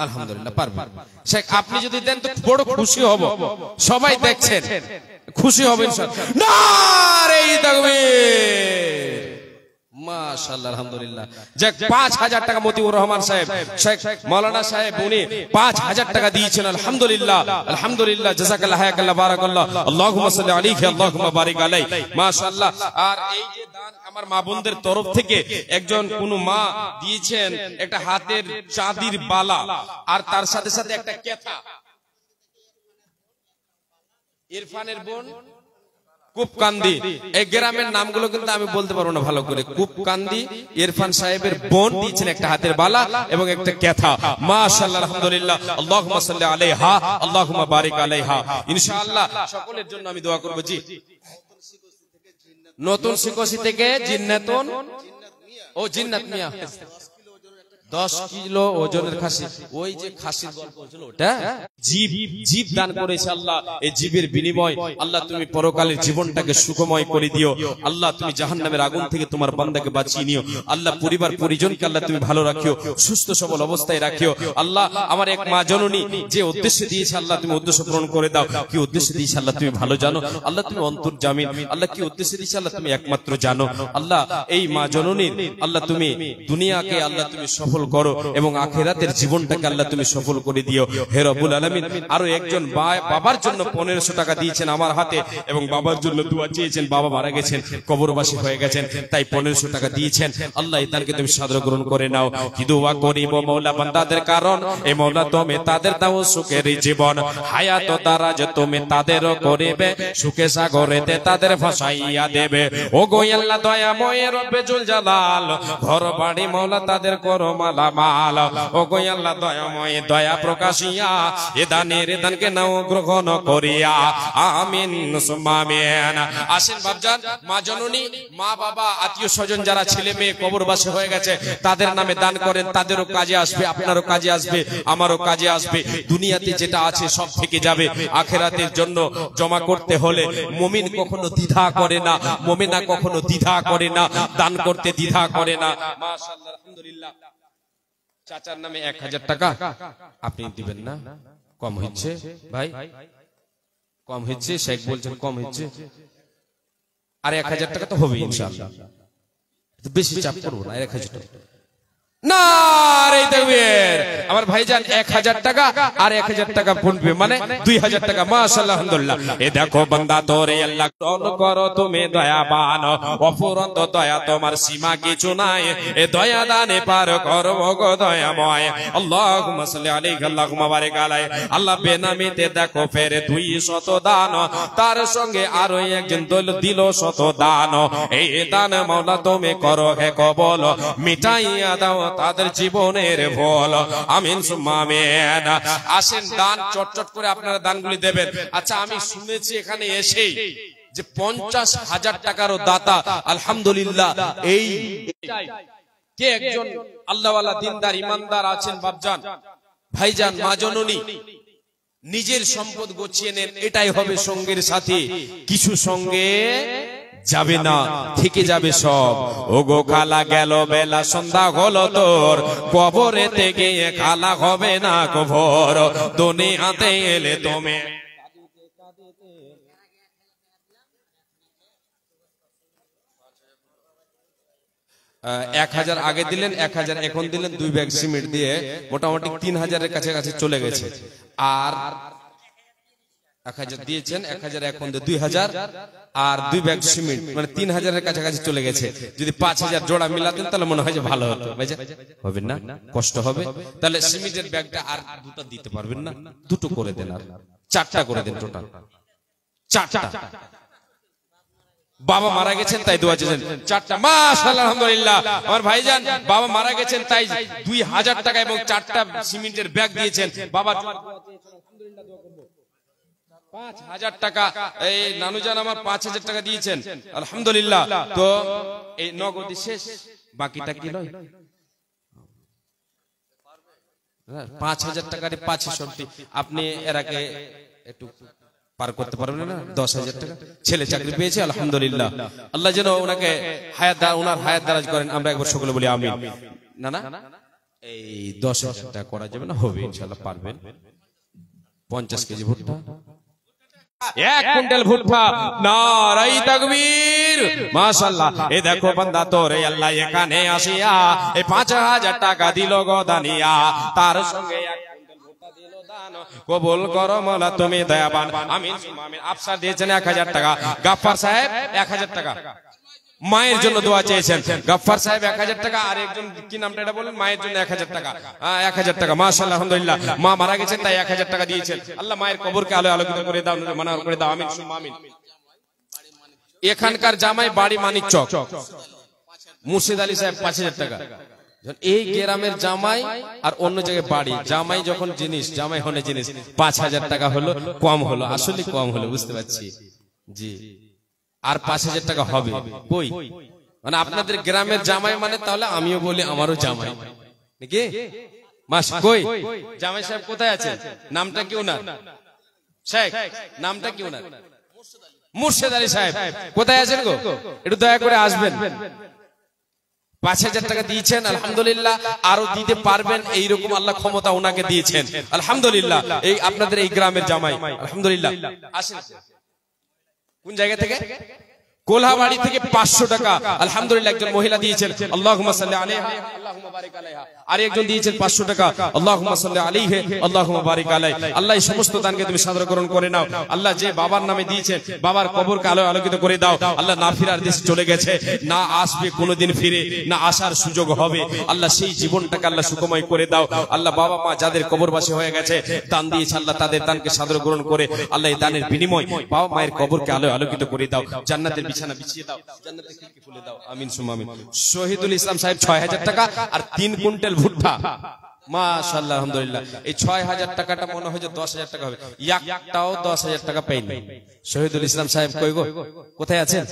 আলহামদুলিল্লাহ পারবেন শেখ। আপনি যদি দেন তো বড় খুশি হব, সবাই দেখছেন খুশি হবেন। নারে তাকবীর, মাশাআল্লাহ, আলহামদুলিল্লাহ। যাক, 5000 টাকা মতিউর রহমান সাহেব, শেখ মাওলানা সাহেব, উনি 5000 টাকা দিয়েছেন আলহামদুলিল্লাহ। আলহামদুলিল্লাহ, জাযাকাল্লাহ, হায়াকাল্লাহ, বারাকাল্লাহ, আল্লাহুম্মা সাল্লি আলাইহি, আল্লাহুম্মা বারিক আলাইহি, মাশাআল্লাহ। আর এই যে দান আমার মা বোনদের তরফ থেকে একজন কোন মা দিয়েছেন একটা হাতের চাঁদির বালা, আর তার সাথে সাথে একটা কেথা। ইরফানের বোন কূপকান্দি, এই গ্রামের নামগুলো কিন্তু আমি বলতে পারবো না ভালো করে। কূপকান্দি ইরফান সাহেবের বোন দিয়েছেন একটা হাতের বালা এবং একটা কেথা। মাশাআল্লাহ, আলহামদুলিল্লাহ, আল্লাহুম্মা সাল্লি আলাইহা, আল্লাহুম্মা বারিক আলাইহা। ইনশাআল্লাহ সকলের জন্য আমি দোয়া করব। জি, নতুন শিকোশি থেকে জিন্নাতুন ও জিন্নাত মিয়া 10 কিলো ওজনের খাসি, ওই যে খাসির গল্প ছিল ওটা, জীব দান করেছে আল্লাহ। এই জীবের বিনিময় আল্লাহ তুমি পরকালের জীবনটাকে সুখময় করে দিও আল্লাহ। তুমি জাহান্নামের আগুন থেকে তোমার বান্দাকে বাঁচিয়ে নিও আল্লাহ। পরিবার পরিজনকে আল্লাহ তুমি ভালো রাখিও, সুস্থ সবল অবস্থায় রাখিও আল্লাহ। আমার এক মা জননী যে উদ্দেশ্যে দিয়েছে আল্লাহ, তুমি উদ্দেশ্য পূরণ করে দাও। কি উদ্দেশ্যে দিয়েছে আল্লাহ তুমি ভালো জানো আল্লাহ, তুমি অন্তর্জামিন আল্লাহ। কি উদ্দেশ্যে দিয়েছে আল্লাহ তুমি একমাত্র জানো আল্লাহ। এই মা জননীর আল্লাহ তুমি দুনিয়াকে আল্লাহ তুমি সফল করো এবং আখিরাতের জীবনটাকে আল্লাহ তুমি সফল করে দিও হে রব্বুল আলামিন। আরো একজন বাবার জন্য 1500 টাকা দিয়েছেন আমার হাতে এবং বাবার জন্য দোয়া চেয়েছেন। বাবা মারা গেছেন, কবরবাসী হয়ে গেছেন, তাই 1500 টাকা দিয়েছেন আল্লাহ। তাদেরকে তুমি সাদর গ্রহণ করে নাও। কি দোয়া করিব মওলা বান্দাদের কারণ, এ মওলা তুমি তাদের দাও সুখের জীবন, হায়াত দারাজ তুমি তাদের করিবে, সুখে সাগরেতে তাদের ভাসাইয়া দেবে। ও গো আল্লাহ দয়াময় রব্বে জুল জালাল, ঘর বাড়ি মওলা তাদের করো মালামাল। ও গো আল্লাহ দয়াময় দয়া প্রকাশিয়া এ দানকে নাও গ্রহণ করিয়া, আমিন সুম্মা আমিন। আসেন বাপজান, মা জননী, মা বাবা, আত্মীয় স্বজন যারা ছেলে মেয়ে কবরবাসী হয়ে গেছে তাদের নামে দান করেন। তাদেরও কাজে আসবে, আপনারও কাজে আসবে, আমারও কাজে আসবে। দুনিয়াতে যেটা আছে সব থেকে যাবে, আখিরাতের জন্য জমা করতে হলে মুমিন কখনো দ্বিধা করে না, মুমিনা কখনো দ্বিধা করে না, দান করতে দ্বিধা করে না। মাশাআল্লাহ, আলহামদুলিল্লাহ। চাচার নামে 1000 টাকা আপনি দিবেন না? কম হচ্ছে ভাই, কম হচ্ছে। শেখ বলছেন কম হচ্ছে, আর 1000 টাকা তো হবে ইনশাআল্লাহ। বেশি চাপ করবো না, 1000 টাকা। নারে তাকবীর। আমার ভাইজান 1000 টাকা আর 1000 টাকা পড়বে, মানে 2000 টাকা। মাশাআল্লাহ, আলহামদুলিল্লাহ। এ দেখো বান্দা তোরে আল্লাহ গ্রহণ করো তুমি দয়াবান, অফুরন্ত দয়া তোমার সীমা কিছু নাই। এ দয়া দানে পার করো গো দয়াময়। আল্লাহুম্মা সাল্লি আলাইহি, আল্লাহুম্মা বারিক আলাইহি। আল্লাহ বেনামিতে দেখো ফের 200 দান, তার সঙ্গে আরো একজন দিল 100 দান। এই দান মাওলা তুমি করো হে কবল, মিটাইয়া দাও তাদের জীবনের ভুল, আমিন সুম্মা আমিন। আসেন দান চটচট করে আপনারা দানগুলি দেবেন। আচ্ছা, আমি শুনেছি এখানে এসেই যে 50,000 টাকারও দাতা আলহামদুলিল্লাহ। এই কে একজন আল্লাহওয়ালা দিনদার ইমানদার আছেন বাপজান, ভাইজান, মা জননী, নিজের সম্পদ গুছিয়ে নেন। এটাই হবে সঙ্গের সাথী, কিছু সঙ্গে যাবে না, থেকে যাবে সব। ও গো খালা গেল বেলা, সন্ধ্যা হলো তোর, কবরেতে গিয়ে খালা হবে না কবর, দুনিয়াতে এলে তুমি। 1000 আগে দিলেন, 1000 এখন দিলেন, 2 ব্যাগ সিমেন্ট দিয়ে মোটামুটি 3000 এর কাছাকাছি চলে গেছে। আর 1000 দিয়েছেন, 1000 এখন 2000 আর 2 ব্যাগ সিমেন্ট, মানে 3000 এর কাছাকাছি চলে গেছে। যদি 5000 জোড়া মিলাতেন তাহলে মনে হয় যে ভালো হতো। হবে না, কষ্ট হবে। তাহলে সিমেন্টের ব্যাগটা আর দুটো দিতে পারবেন না, দুটো করে দেন। আর 4টা করে দেন টোটাল 4টা। বাবা মারা গেছেন তাই দোয়া চেয়েছেন 4টা। মাশাআল্লাহ আলহামদুলিল্লাহ। আমার ভাইজান বাবা মারা গেছেন তাই 2000 টাকা এবং 4টা সিমেন্টের ব্যাগ দিয়েছেন। বাবা 5000 টাকা। এই নানুজান আমার 5000 টাকা দিয়েছেন আলহামদুলিল্লাহ। তো এই নগদ শেষ, বাকিটা কি লয় 5000 টাকার 560। আপনি এরাকে একটু পার করতে পারবেন না? 10,000 টাকা ছেলে চাকরি পেয়েছে আলহামদুলিল্লাহ। আল্লাহ যেন ওনাকে ওনার হায়াত দারাজ করেন। আমরা একবার সকলে বলি আমিন। না না এই 10,000 টাকা করা যাবে না? হবে ইনশাআল্লাহ পারবেন। 50 কেজি ভুট্টা, 1 কুইন্টাল ভুট্টা। নারায়ে তাকবীর মাশাআল্লাহ। এই দেখো বান্দা তোরে আল্লাহ এখানে আসিয়া এই 5000 টাকা দিল গো দানিয়া, তার সঙ্গে 1 কুইন্টাল ভুট্টা দিল দান। কবুল করো মাওলা তুমি দয়াবান। আমিন আমিন। আফসার দিয়েছেন 1000 টাকা, গাফফার সাহেব 1000 টাকা মায়ের জন্য দোয়া চেয়েছেন। গাফফার সাহেব 1000 টাকা, আর একজন কি নামটা এটা বলেন, মায়ের জন্য 1000 টাকা। 1000 টাকা মাশাআল্লাহ আলহামদুলিল্লাহ। মা মারা গেছেন তাই 1000 টাকা দিয়েছেন। আল্লাহ মায়ের কবরকে আলো আলোকিত করে দাও, মানার করে দাও। আমিন আমিন। এখানকার জামাই বাড়ি মানিকচক, মুর্শিদ আলী সাহেব 5000 টাকা। এই গ্রামের জামাই আর অন্য জায়গায় বাড়ি, জামাই যখন জিনিস, জামাই হনে জিনিস, 5000 টাকা হলো কম হলো, আসলে কম হলো, বুঝতে পারছি জি। আর 5000 টাকা হবে কই? মানে আপনাদের গ্রামের জামাই মানে তাহলে আমিও বলি আমারও জামাই নাকি? মাস কই জামাই সাহেব কোথায় আছেন? নামটা কি ওনার? শেখ নামটা কি ওনার? মুর্শিদ আলী সাহেব কোথায় আছেন গো? একটু দয়া করে আসবেন। 5000 টাকা দিয়েছেন আলহামদুলিল্লাহ, আরো দিতে পারবেন এইরকম আল্লাহ ক্ষমতা ওনাকে দিয়েছেন আলহামদুলিল্লাহ। এই আপনাদের এই গ্রামের জামাই আলহামদুলিল্লাহ। আসেন কোন জায়গা থেকে? কোলাবাড়ি থেকে 500 টাকা আলহামদুলিল্লাহ একজন মহিলা দিয়েছেন, আল্লাহুম্মা সাল্লি আলাইহা আল্লাহুম্মা বারিক আলাইহা। আর একজন দিয়েছেন 500 টাকা, আল্লাহুম্মা সাল্লি আলাইহি আল্লাহুম্মা বারিক আলাই। আল্লাহ এই সমস্ত দানকে তুমি সাদর গ্রহণ করে নাও। আল্লাহ যে বাবার নামে দিয়েছেন বাবার কবরকে আলো আলোকিত করে দাও। আল্লাহ না ফিরার দেশ চলে গেছে, না আসবে কোনোদিন ফিরে, না আসার সুযোগ হবে। আল্লাহ সেই জীবনটাকে আল্লাহ সুখময় করে দাও। আল্লাহ বাবা মা যাদের কবরবাসী হয়ে গেছে দান দিয়েছে, আল্লাহ তাদের দানকে সাদর গ্রহণ করে আল্লাহ এই দানের বিনিময় বাবা মায়ের কবরকে আলো আলোকিত করে দাও। জান্নাতের বিছানা বিছিয়ে দাও, জান্নাতের খিড়কি খুলে দাও। আমিন সুম্মা আমিন। শহীদুল ইসলাম সাহেব 6000 টাকা আর 3 কুইন্টাল ভুট্টা মাশাআল্লাহ আলহামদুলিল্লাহ। এই 6000 টাকাটা মনে হয় যে 10000 টাকা হবে, একটাও 10000 টাকা পাইনি। শহীদুল ইসলাম সাহেব কই গো? কোথায় আছেন?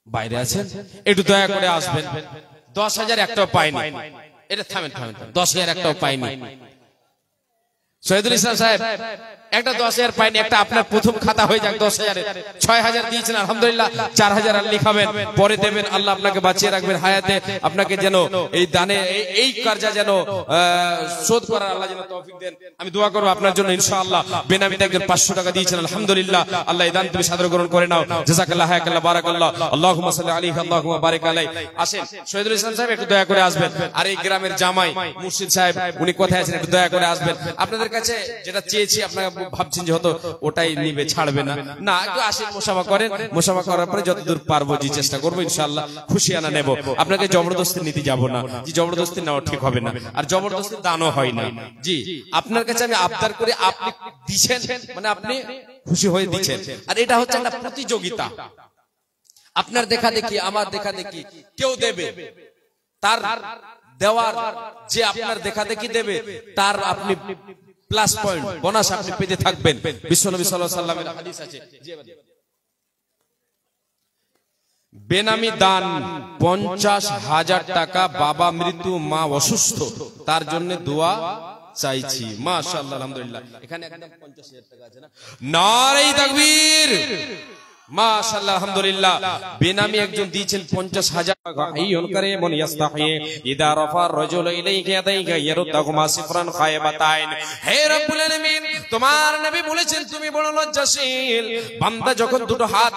বাইরে আছেন? একটু দয়া করে আসবেন। 10000 একটাও পাইনি। এটা থামেন থামেন, 10000 একটাও পাইনি। শহীদুল ইসলাম সাহেব একটা 10000 পাইনি, একটা আপনার প্রথম খাতা হয়ে যাক 10000। 6000 দিয়েছেন আলহামদুলিল্লাহ, 4000 আর লিখাবেন, পরে দেবেন। আল্লাহ আপনাকে বাঁচিয়ে রাখবেন হায়াতে, আপনাকে যেন এই দানে এই কার্যা যেন শোধ করার আল্লাহ যেন তৌফিক দেন। আমি দোয়া করব আপনার জন্য ইনশাআল্লাহ। বেনামিতে একজন 500 টাকা দিয়েছেন আলহামদুলিল্লাহ, আল্লাহ এই দান তুমি সাদর গ্রহণ করে নাও। জাযাকাল্লাহ হায়াকাল্লাহ বারাকাল্লাহ, আল্লাহুম্মা সাল্লি আলাইহি আল্লাহুম্মা বারিক আলাই। আসেন শহীদুল ইসলাম সাহেব একটু দয়া করে আসবেন। আর এই গ্রামের জামাই মুর্শিদ সাহেব উনি কোথায় আছেন? একটু দয়া করে আসবেন। আপনাদের কাছে যেটা চেয়েছি আপনারা ভাবছেন যে হয়তো ওটাই নিবে, ছাড়বে না, না একটু আসেন, মুসাফা করেন। মুসাফা করার পরে যতদূর পারবো জি চেষ্টা করবো ইনশাআল্লাহ খুশিয়ানা নেব। আপনাকে জবরদস্তি নিতে যাব না জি, জবরদস্তি নেওয়া ঠিক হবে না, আর জবরদস্তি দানও হয় না জি। আপনার কাছে আমি আবদার করে আপনি দিচ্ছেন মানে আপনি খুশি হয়ে দিচ্ছেন। আর এটা হচ্ছে একটা প্রতিযোগিতা, আপনার দেখা দেখি আমার দেখা দেখি কেউ দেবে, তার দেওয়ার যে আপনার দেখা দেখি দেবে তার আপনি প্লাস পয়েন্ট বোনাস আপনি পেতে থাকবেন। বিশ্বনবী সাল্লাল্লাহু আলাইহি ওয়াসাল্লামের হাদিস আছে, বেনামি দান 50,000 টাকা, বাবা মৃত্যু মা অসুস্থ তার জন্য দোয়া চাইছি। মাশাআল্লাহ আলহামদুলিল্লাহ। এখানে একদম 50,000 টাকা আছে না? নারে তাকবীর মাশাআল্লাহ আলহামদুলিল্লাহ। বেনামি একজন দিয়েছেন 50,000 টাকা। আইয়ুন কারীমুন ইস্তাহি ইদা রাফা রাজুল ইলাইহি ইয়াদাইহি ইয়ারুদ্দাহুমা সিফরান খায়বাতাইন। হে রব্বুল আলামিন, তোমার নবী বলেছেন তুমি বড় লজ্জাশীল। বান্দা যখন দুটো হাত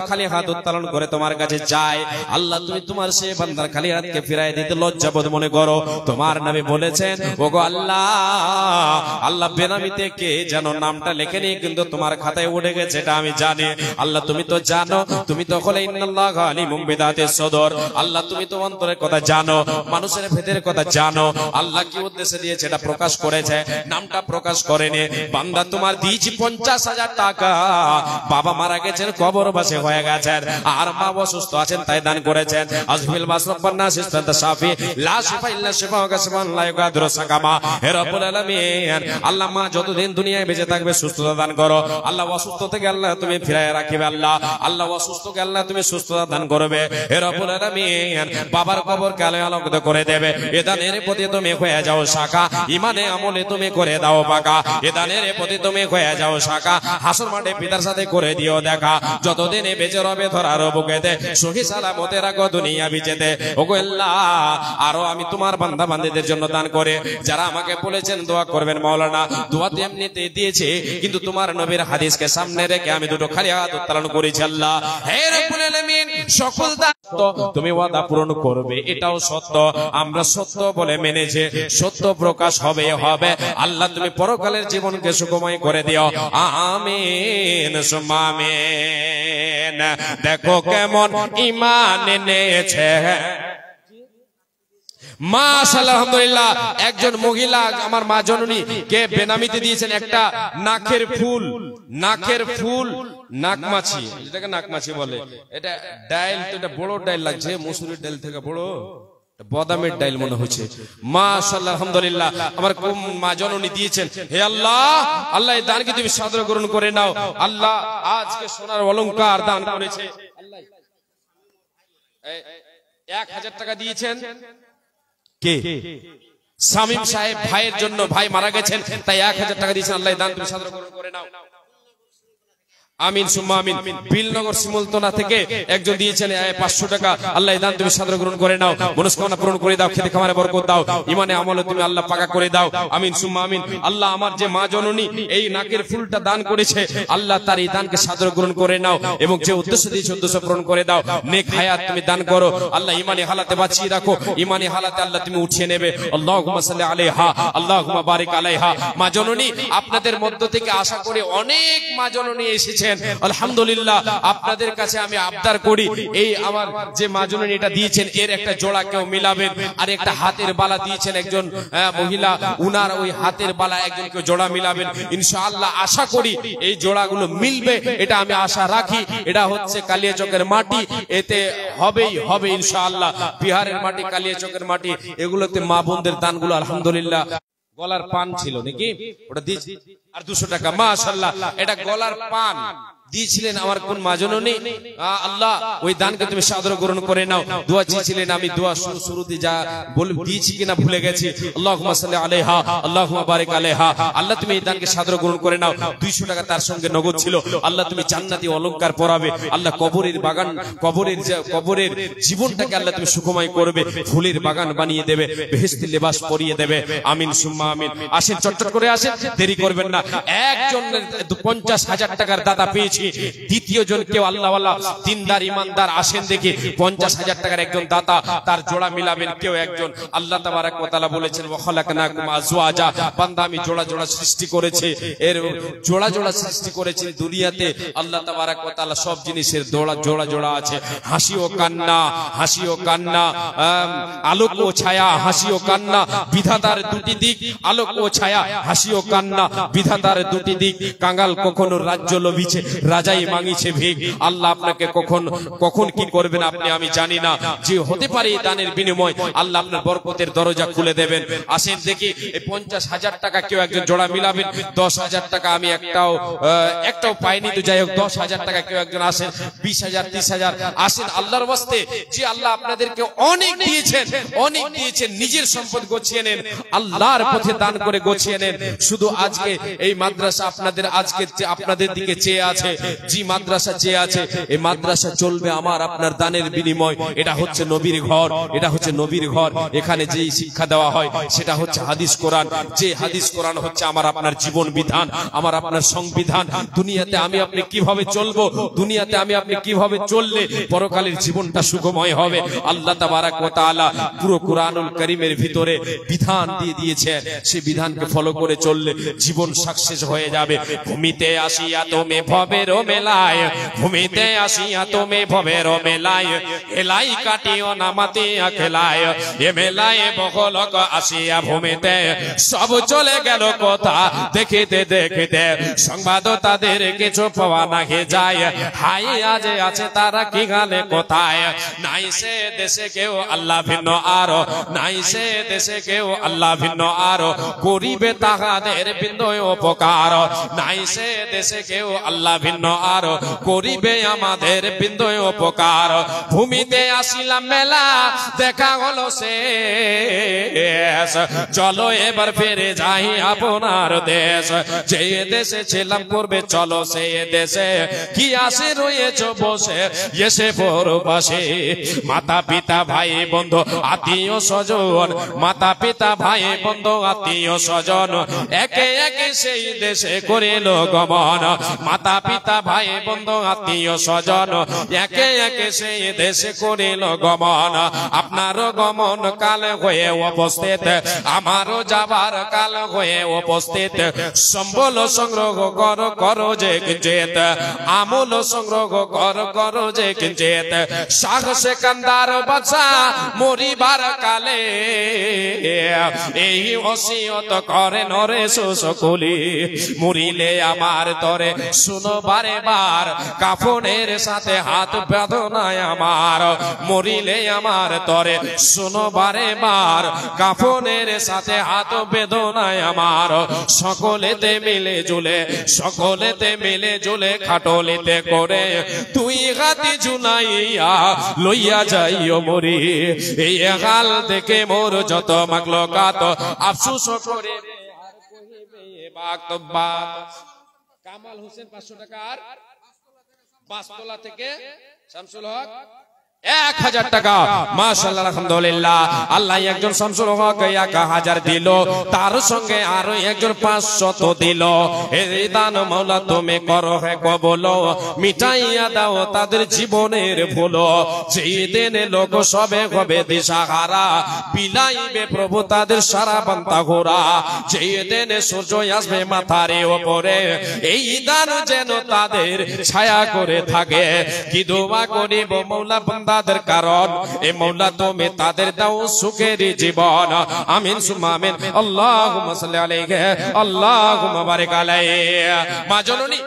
খালি হাত উত্তোলন করে তোমার কাছে যায়, আল্লাহ তুমি তোমার সেই বান্দার খালি হাতকে ফিরায় দিতে লজ্জাবোধ মনে করো। তোমার নবী বলেছেন ওগো আল্লাহ, আল্লাহ বেনামিতে কে যেন নামটা লেখে নিয়ে কিন্তু তোমার খাতায় উঠে গেছে এটা আমি জানি। আল্লাহ তুমি তো জানো, তুমি তো হলে ইন্নাল্লাহা আলিমুম বিযাতিস সুদূর, আল্লাহ তুমি তো অন্তরের কথা জানো, মানুষের ভেতরের কথা জানো। আল্লাহ কি উদ্দেশ্যে দিয়েছে এটা প্রকাশ করেছে, নামটা প্রকাশ করেনি। বান্দা তোমার দিয়েছি 50,000 টাকা, বাবা মারা গেছেন, কবরবাসী হয়ে গেছেন, আর মা অসুস্থ আছেন তাই দান করেছেন। আজমিল মাসরুফান নাস ইসতান্তা শাফি লা শিফা ইল্লা শিফাউকা শিফাউন লা ইগাদিরু সাকামা। হে রব্বুল আলামিন, আল্লাহ মা যতদিন দুনিয়ায় বেঁচে থাকবে সুস্থতা দান করো। আল্লাহ অসুস্থ থেকে আল্লাহ তুমি ফিরায় রাখিবে, আল্লাহ আল্লাহ অসুস্থকে আল্লাহ তুমি সুস্থতা দান করবে। হে রব্বুল আলামিন, বাবার কবরকে আলো আলোকিত করে দেবে। এ দানের প্রতি তুমি হয়ে যাও শাখা, ইমানে আমলে তুমি করে দাও পাকা। এ দানের প্রতি তুমি হয়ে যাও শাখা, হাসর মাঠে পিতার সাথে করে দিও দেখা। যতদিন বেঁচে রবে ধরার বুকেতে, সহি সালামতে রাখো দুনিয়া বিচেতে। ওগো আল্লাহ, আরো আমি তোমার বান্দা বান্দীদের জন্য দান করে, যারা আমাকে বলেছেন দোয়া করবেন মাওলানা, দোয়া তো এমনিতে দিয়েছে, কিন্তু তোমার নবীর হাদিসকে সামনে রেখে আমি দুটো খালি হাত উত্তোলন করেছি। আল্লাহ হে রব্বুল আলামিন, সকল দান তুমি ওয়াদা পূরণ করবে, এটাও সত্য, আমরা সত্য বলে মেনেছে, সত্য প্রকাশ হবে হবে। আল্লাহ তুমি পরকালের জীবনকে সুখময় করে দিও, আমিন সুম্মা আমিন। দেখো কেমন ঈমান এনেছে, মাশাআল্লাহ আলহামদুলিল্লাহ। একজন মহিলা আমার মা জননী কে বেনামিতে দিয়েছেন একটা নাকের ফুল, নাকের ফুল, নাকমাছি, যেটাকে নাকমাছি বলে। এটা ডাইল, তো এটা বড় ডাইল লাগছে, মসুরির ডাইল থেকে বড়, বাদামের ডাইল মনে হচ্ছে। মাশাআল্লাহ আলহামদুলিল্লাহ, আমার মা জননী দিয়েছেন। হে আল্লাহ, আল্লাহ এই দানকে তুমি সাদর গ্রহণ করে নাও। আল্লাহ আজকে সোনার অলংকার দান করেছে, আল্লাহ 1000 টাকা দিয়েছেন। কে? শামীম সাহেব ভাইয়ের জন্য, ভাই মারা গেছেন তাই 1000 টাকা দিয়েছেন। আল্লাহ দান তুমি সাদর গ্রহণ করে নাও, আমিন সুম্মা আমিন। বিলনগর শিমুলতলা থেকে একজন দিয়েছেন 500 টাকা। আল্লাহ দান তুমি সাদর গ্রহণ করে নাও, মনস্কামনা পূরণ করে দাও, খেতে খামারে বরকত দাও, ইমানে আমলে তুমি আল্লাহ পাকা করে দাও, আমিন সুম্মা আমিন। আল্লাহ আমার যে মা জননী এই নাকের ফুলটা দান করেছে, আল্লাহ তার এই দানকে সাদর গ্রহণ করে নাও, এবং যে উদ্দেশ্য দিয়েছে উদ্দেশ্য পূরণ করে দাও। নেক হায়াত তুমি দান করো, আল্লাহ ইমানি হালাতে বাঁচিয়ে রাখো, ইমানি হালাতে আল্লাহ তুমি উঠিয়ে নেবে। আল্লাহুম্মা সাল্লি আলাইহা, আল্লাহুম্মা বারিক আলাইহা। মা জননী, আপনাদের মধ্য থেকে আশা করি অনেক মা জননী এসেছেন, আলহামদুলিল্লাহ। আপনাদের কাছে আমি আবদার করি, এই আমার যে মা জননী এটা দিয়েছেন এর একটা জোড়া কেউ মিলাবেন, আর একটা হাতের বালা দিয়েছেন একজন মহিলা, উনার ওই হাতের বালা একজন কেউ জোড়া মিলাবেন। ইনশাআল্লাহ আশা করি এই জোড়াগুলো মিলবে, এটা আমি আশা রাখি। এটা হচ্ছে কালিয়াচকের মাটি, এতে হবেই হবে ইনশাআল্লাহ। বিহারের মাটি, কালিয়াচকের মাটি, এগুলোতে মা বোনদের দানগুলো আলহামদুলিল্লাহ। গলার পান ছিল নাকি, ওটা দিয়েছি, আর 200 টাকা। মাশাআল্লাহ, এটা গলার পান দিয়েছিলেন আমার কোন মা জননী, আল্লাহ ওই দানকে তুমি সাদর গ্রহণ করে নাও। দোয়া চেয়েছিলেন, আমি দোয়া শুরুতে যা বলে দিয়েছি কিনা ভুলে গেছি। আল্লাহুম্মা সাল্লি আলাইহা, আল্লাহুম্মা বারিক আলাইহা। আল্লাহ তুমি এই দানকে সাদর গ্রহণ করে নাও। 200 টাকা তার সঙ্গে নগদ ছিল। আল্লাহ তুমি জান্নাতি অলংকার পরাবে, আল্লাহ কবরের বাগান, কবরের জীবনটাকে আল্লাহ তুমি সুখময় করবে, ফুলের বাগান বানিয়ে দেবে, বেহেশতি লেবাস পরিয়ে দেবে, আমিন সুম্মা আমিন। আসেন, চটচট করে আসেন, দেরি করবেন না। একজন 50,000 টাকার দাতা পেয়েছি, দ্বিতীয় জন কেউ আল্লাহওয়ালা দিনদার ইমানদার আসেন দেখি। 50,000 টাকার একজন দাতা, তার জোড়া মিলাবেন কেউ একজন। আল্লাহ তাবারাক ওয়া তাআলা বলেছেন, ওয়া খালাকনাকুম আজওয়াজা, বান্দা আমি জোড়া জোড়া সৃষ্টি করেছি, এর জোড়া জোড়া সৃষ্টি করেছি দুনিয়াতে। আল্লাহ তাবারাক ওয়া তাআলা সব জিনিসের জোড়া জোড়া আছে, হাসি ও কান্না, হাসি ও কান্না, আলোক ও ছায়া, হাসি ও কান্না, বিধাতার দুটি দিক, আলোক ও ছায়া, হাসি ও কান্না, বিধাতার দুটি দিক। কাঙ্গাল কখনো রাজ্য লোভিছে, রাজাই মাগিছে ভিক। আল্লাহ আপনাকে কখন কি করবেন আপনি আমি জানি না, যে হতে পারে এই দানের বিনিময় আল্লাহ আপনার বরকতের দরজা খুলে দেবেন। আসেন দেখি, এই 50,000 টাকা কেউ একজন জোড়া মিলাবেন। 10,000 টাকা আমি একটাও পাইনি, তো যাই হোক 10,000 টাকা কেউ একজন আসেন। 20,000, 30,000 আসেন আল্লাহর ওয়াস্তে। যে আল্লাহ আপনাদেরকে অনেক দিয়েছেন, অনেক দিয়েছেন, নিজের সম্পদ গোছিয়ে নেন, আল্লাহর পথে দান করে গোছিয়ে নেন। শুধু আজকে এই মাদ্রাসা আপনাদের আজকে আপনাদের দিকে চেয়ে আছে, জি মাদ্রাসা চেয়ে আছে, এই মাদ্রাসা চলবে আমার আপনার দানের বিনিময়। এটা হচ্ছে নবীর ঘর, এটা হচ্ছে নবীর ঘর। এখানে যেই শিক্ষা দেওয়া হয় সেটা হচ্ছে হাদিস কোরআন, যে হাদিস কোরআন হচ্ছে আমার আপনার জীবন বিধান, আমার আপনার সংবিধান। দুনিয়াতে আমি আপনি কিভাবে চলবো, দুনিয়াতে আমি আপনি কিভাবে চললে পরকালের জীবনটা সুখময় হবে, আল্লাহ তাবারাক ওয়া তাআলা পুরো কুরআনুল কারীমের ভিতরে বিধান দিয়ে দিয়েছেন। সেই বিধানকে ফলো করে চললে জীবন সাকসেস হয়ে যাবে। ভূমিতে আসিয়া তুমি ভবের ভবের মেলায় ভূমিতে আসিয়া তুমি ভবের মেলায় এলাই কাটিও নামাতিয়া খেলায় এ মেলায় বহুলোক আসিয়া ভূমিতে সব চলে গেল কথা দেখিতে দেখিতে সংবাদ তাদের কিছু পাওয়া নাহি যায় হাই আজ আছে তারা কি গালে কোথায় নাই সে দেশে কেউ আল্লাহ ভিন্ন আর নাই সে দেশে কেউ আল্লাহ ভিন্ন আর করিবে তাহাদের ভিন্ন উপকার নাই সে দেশে কেউ আল্লাহ ভিন্ন আর করিবে আমাদের ভিন্ন উপকার ভূমিতে আসিলাম মেলা দেখা হলো শেষ চলো এবার ফিরে যাই আপনার দেশ যে দেশে ছিলাম পূর্বে চলো সেই দেশে কি আসে রয়েছ বসে এসে পরবাসে মাতা পিতা ভাই বন্ধু আত্মীয় স্বজন মাতা পিতা ভাই বন্ধু আত্মীয় স্বজন একে একে সেই দেশে করিল গমন মাতা পিতা ভাই বন্ধু আত্মীয় স্বজন একে একে সেই দেশে করিল গমন আপনারও গমন কাল হয়ে উপস্থিত আমারও যাবার কাল হয়ে উপস্থিত সম্বল সংগ্রহ করো যে কিঞ্চিত আমূল সংগ্রহ করো যে কিঞ্চিত শাহ সেকান্দার বাদশা মরিবার কালে এই ওসিয়ত করে নরে সকলি মরিলে আমার তরে শুনো বারে বার কাফনের সাথে হাত বেদনায় আমার মরিলে আমার তরে শুনো বারে বার কাফনের সাথে হাত বেদনায় আমার সকলেতে মিলে জুলে খাটলিতে করে তুই হাতি জুনাইয়া লইয়া যাইও মরি এই গাল দেখে মোর যত মাগলো কাত আফসোস করে কামাল হোসেন 500 টাকার 5 তোলা থেকে শামসুল হক 1000 টাকা মাশাআল্লাহ আলহামদুলিল্লাহ আল্লাহ একজন শামসুল হক 1000 দিল তার সঙ্গে আরো একজন 500 দিল এই দান মাওলা তুমি করো হে কবুল মিটাইয়া দাও তাদের জীবনের ভুল যেই দিনে লোক সবে হবে দিশাহারা বিলাইবে প্রভু তাদের সারা বান্তা ঘোরা যেই দিনে সূর্য আসবে মাথার উপরে এই দান যেন তাদের ছায়া করে থাকে কি দোয়া করিব মাওলা তাদের কারণ এ মওলা তুমি তাদের দাও সুখের জীবন আমিন সুম্মা আমিন আল্লাহুম্মা সাল্লি আলাইহি আল্লাহুম্মা বারিক আলাইহি মা জননী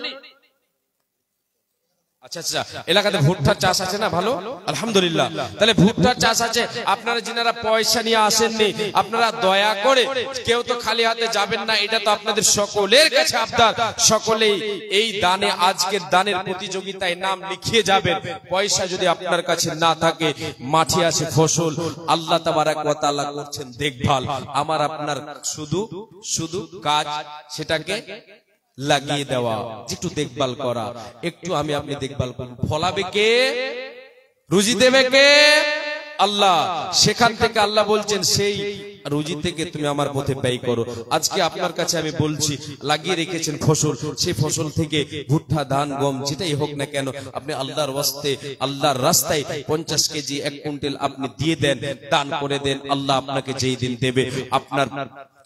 আচ্ছা আচ্ছা এলাকাতে ভুট্টার চাষ আছে না ভালো আলহামদুলিল্লাহ তাহলে ভুট্টার চাষ আছে আপনারা যিনারা পয়সা নিয়ে আসেননি আপনারা দয়া করে কেউ তো খালি হাতে যাবেন না এটা তো আপনাদের সকলের কাছে আবদার সকলেই এই দানে আজকের দানের প্রতিযোগিতায় নাম লিখিয়ে যাবেন পয়সা যদি আপনার কাছে না থাকে মাঠে আছে ফসল আল্লাহ তাবারাক ওয়া তাআলা করছেন দেখভাল আমার আপনার শুধু কাজ সেটাকে লাগিয়ে দেওয়া একটু দেখভাল করা একটু আমি আপনি দেখভাল করব ফলাবে কে রুজি দেবে কে আল্লাহ সেখান থেকে আল্লাহ বলছেন সেই রুজি থেকে তুমি আমার পথে ব্যয় করো আজকে আপনার কাছে আমি বলছি লাগিয়ে রেখেছেন ফসল সেই ফসল থেকে ভুট্টা ধান গম যেটাই হোক না কেন আপনি আল্লাহর ওয়াস্তে আল্লাহর রাস্তায় 50 কেজি 1 কুইন্টাল আপনি দিয়ে দেন দান করে দেন আল্লাহ আপনাকে যেই দিন দেবে আপনার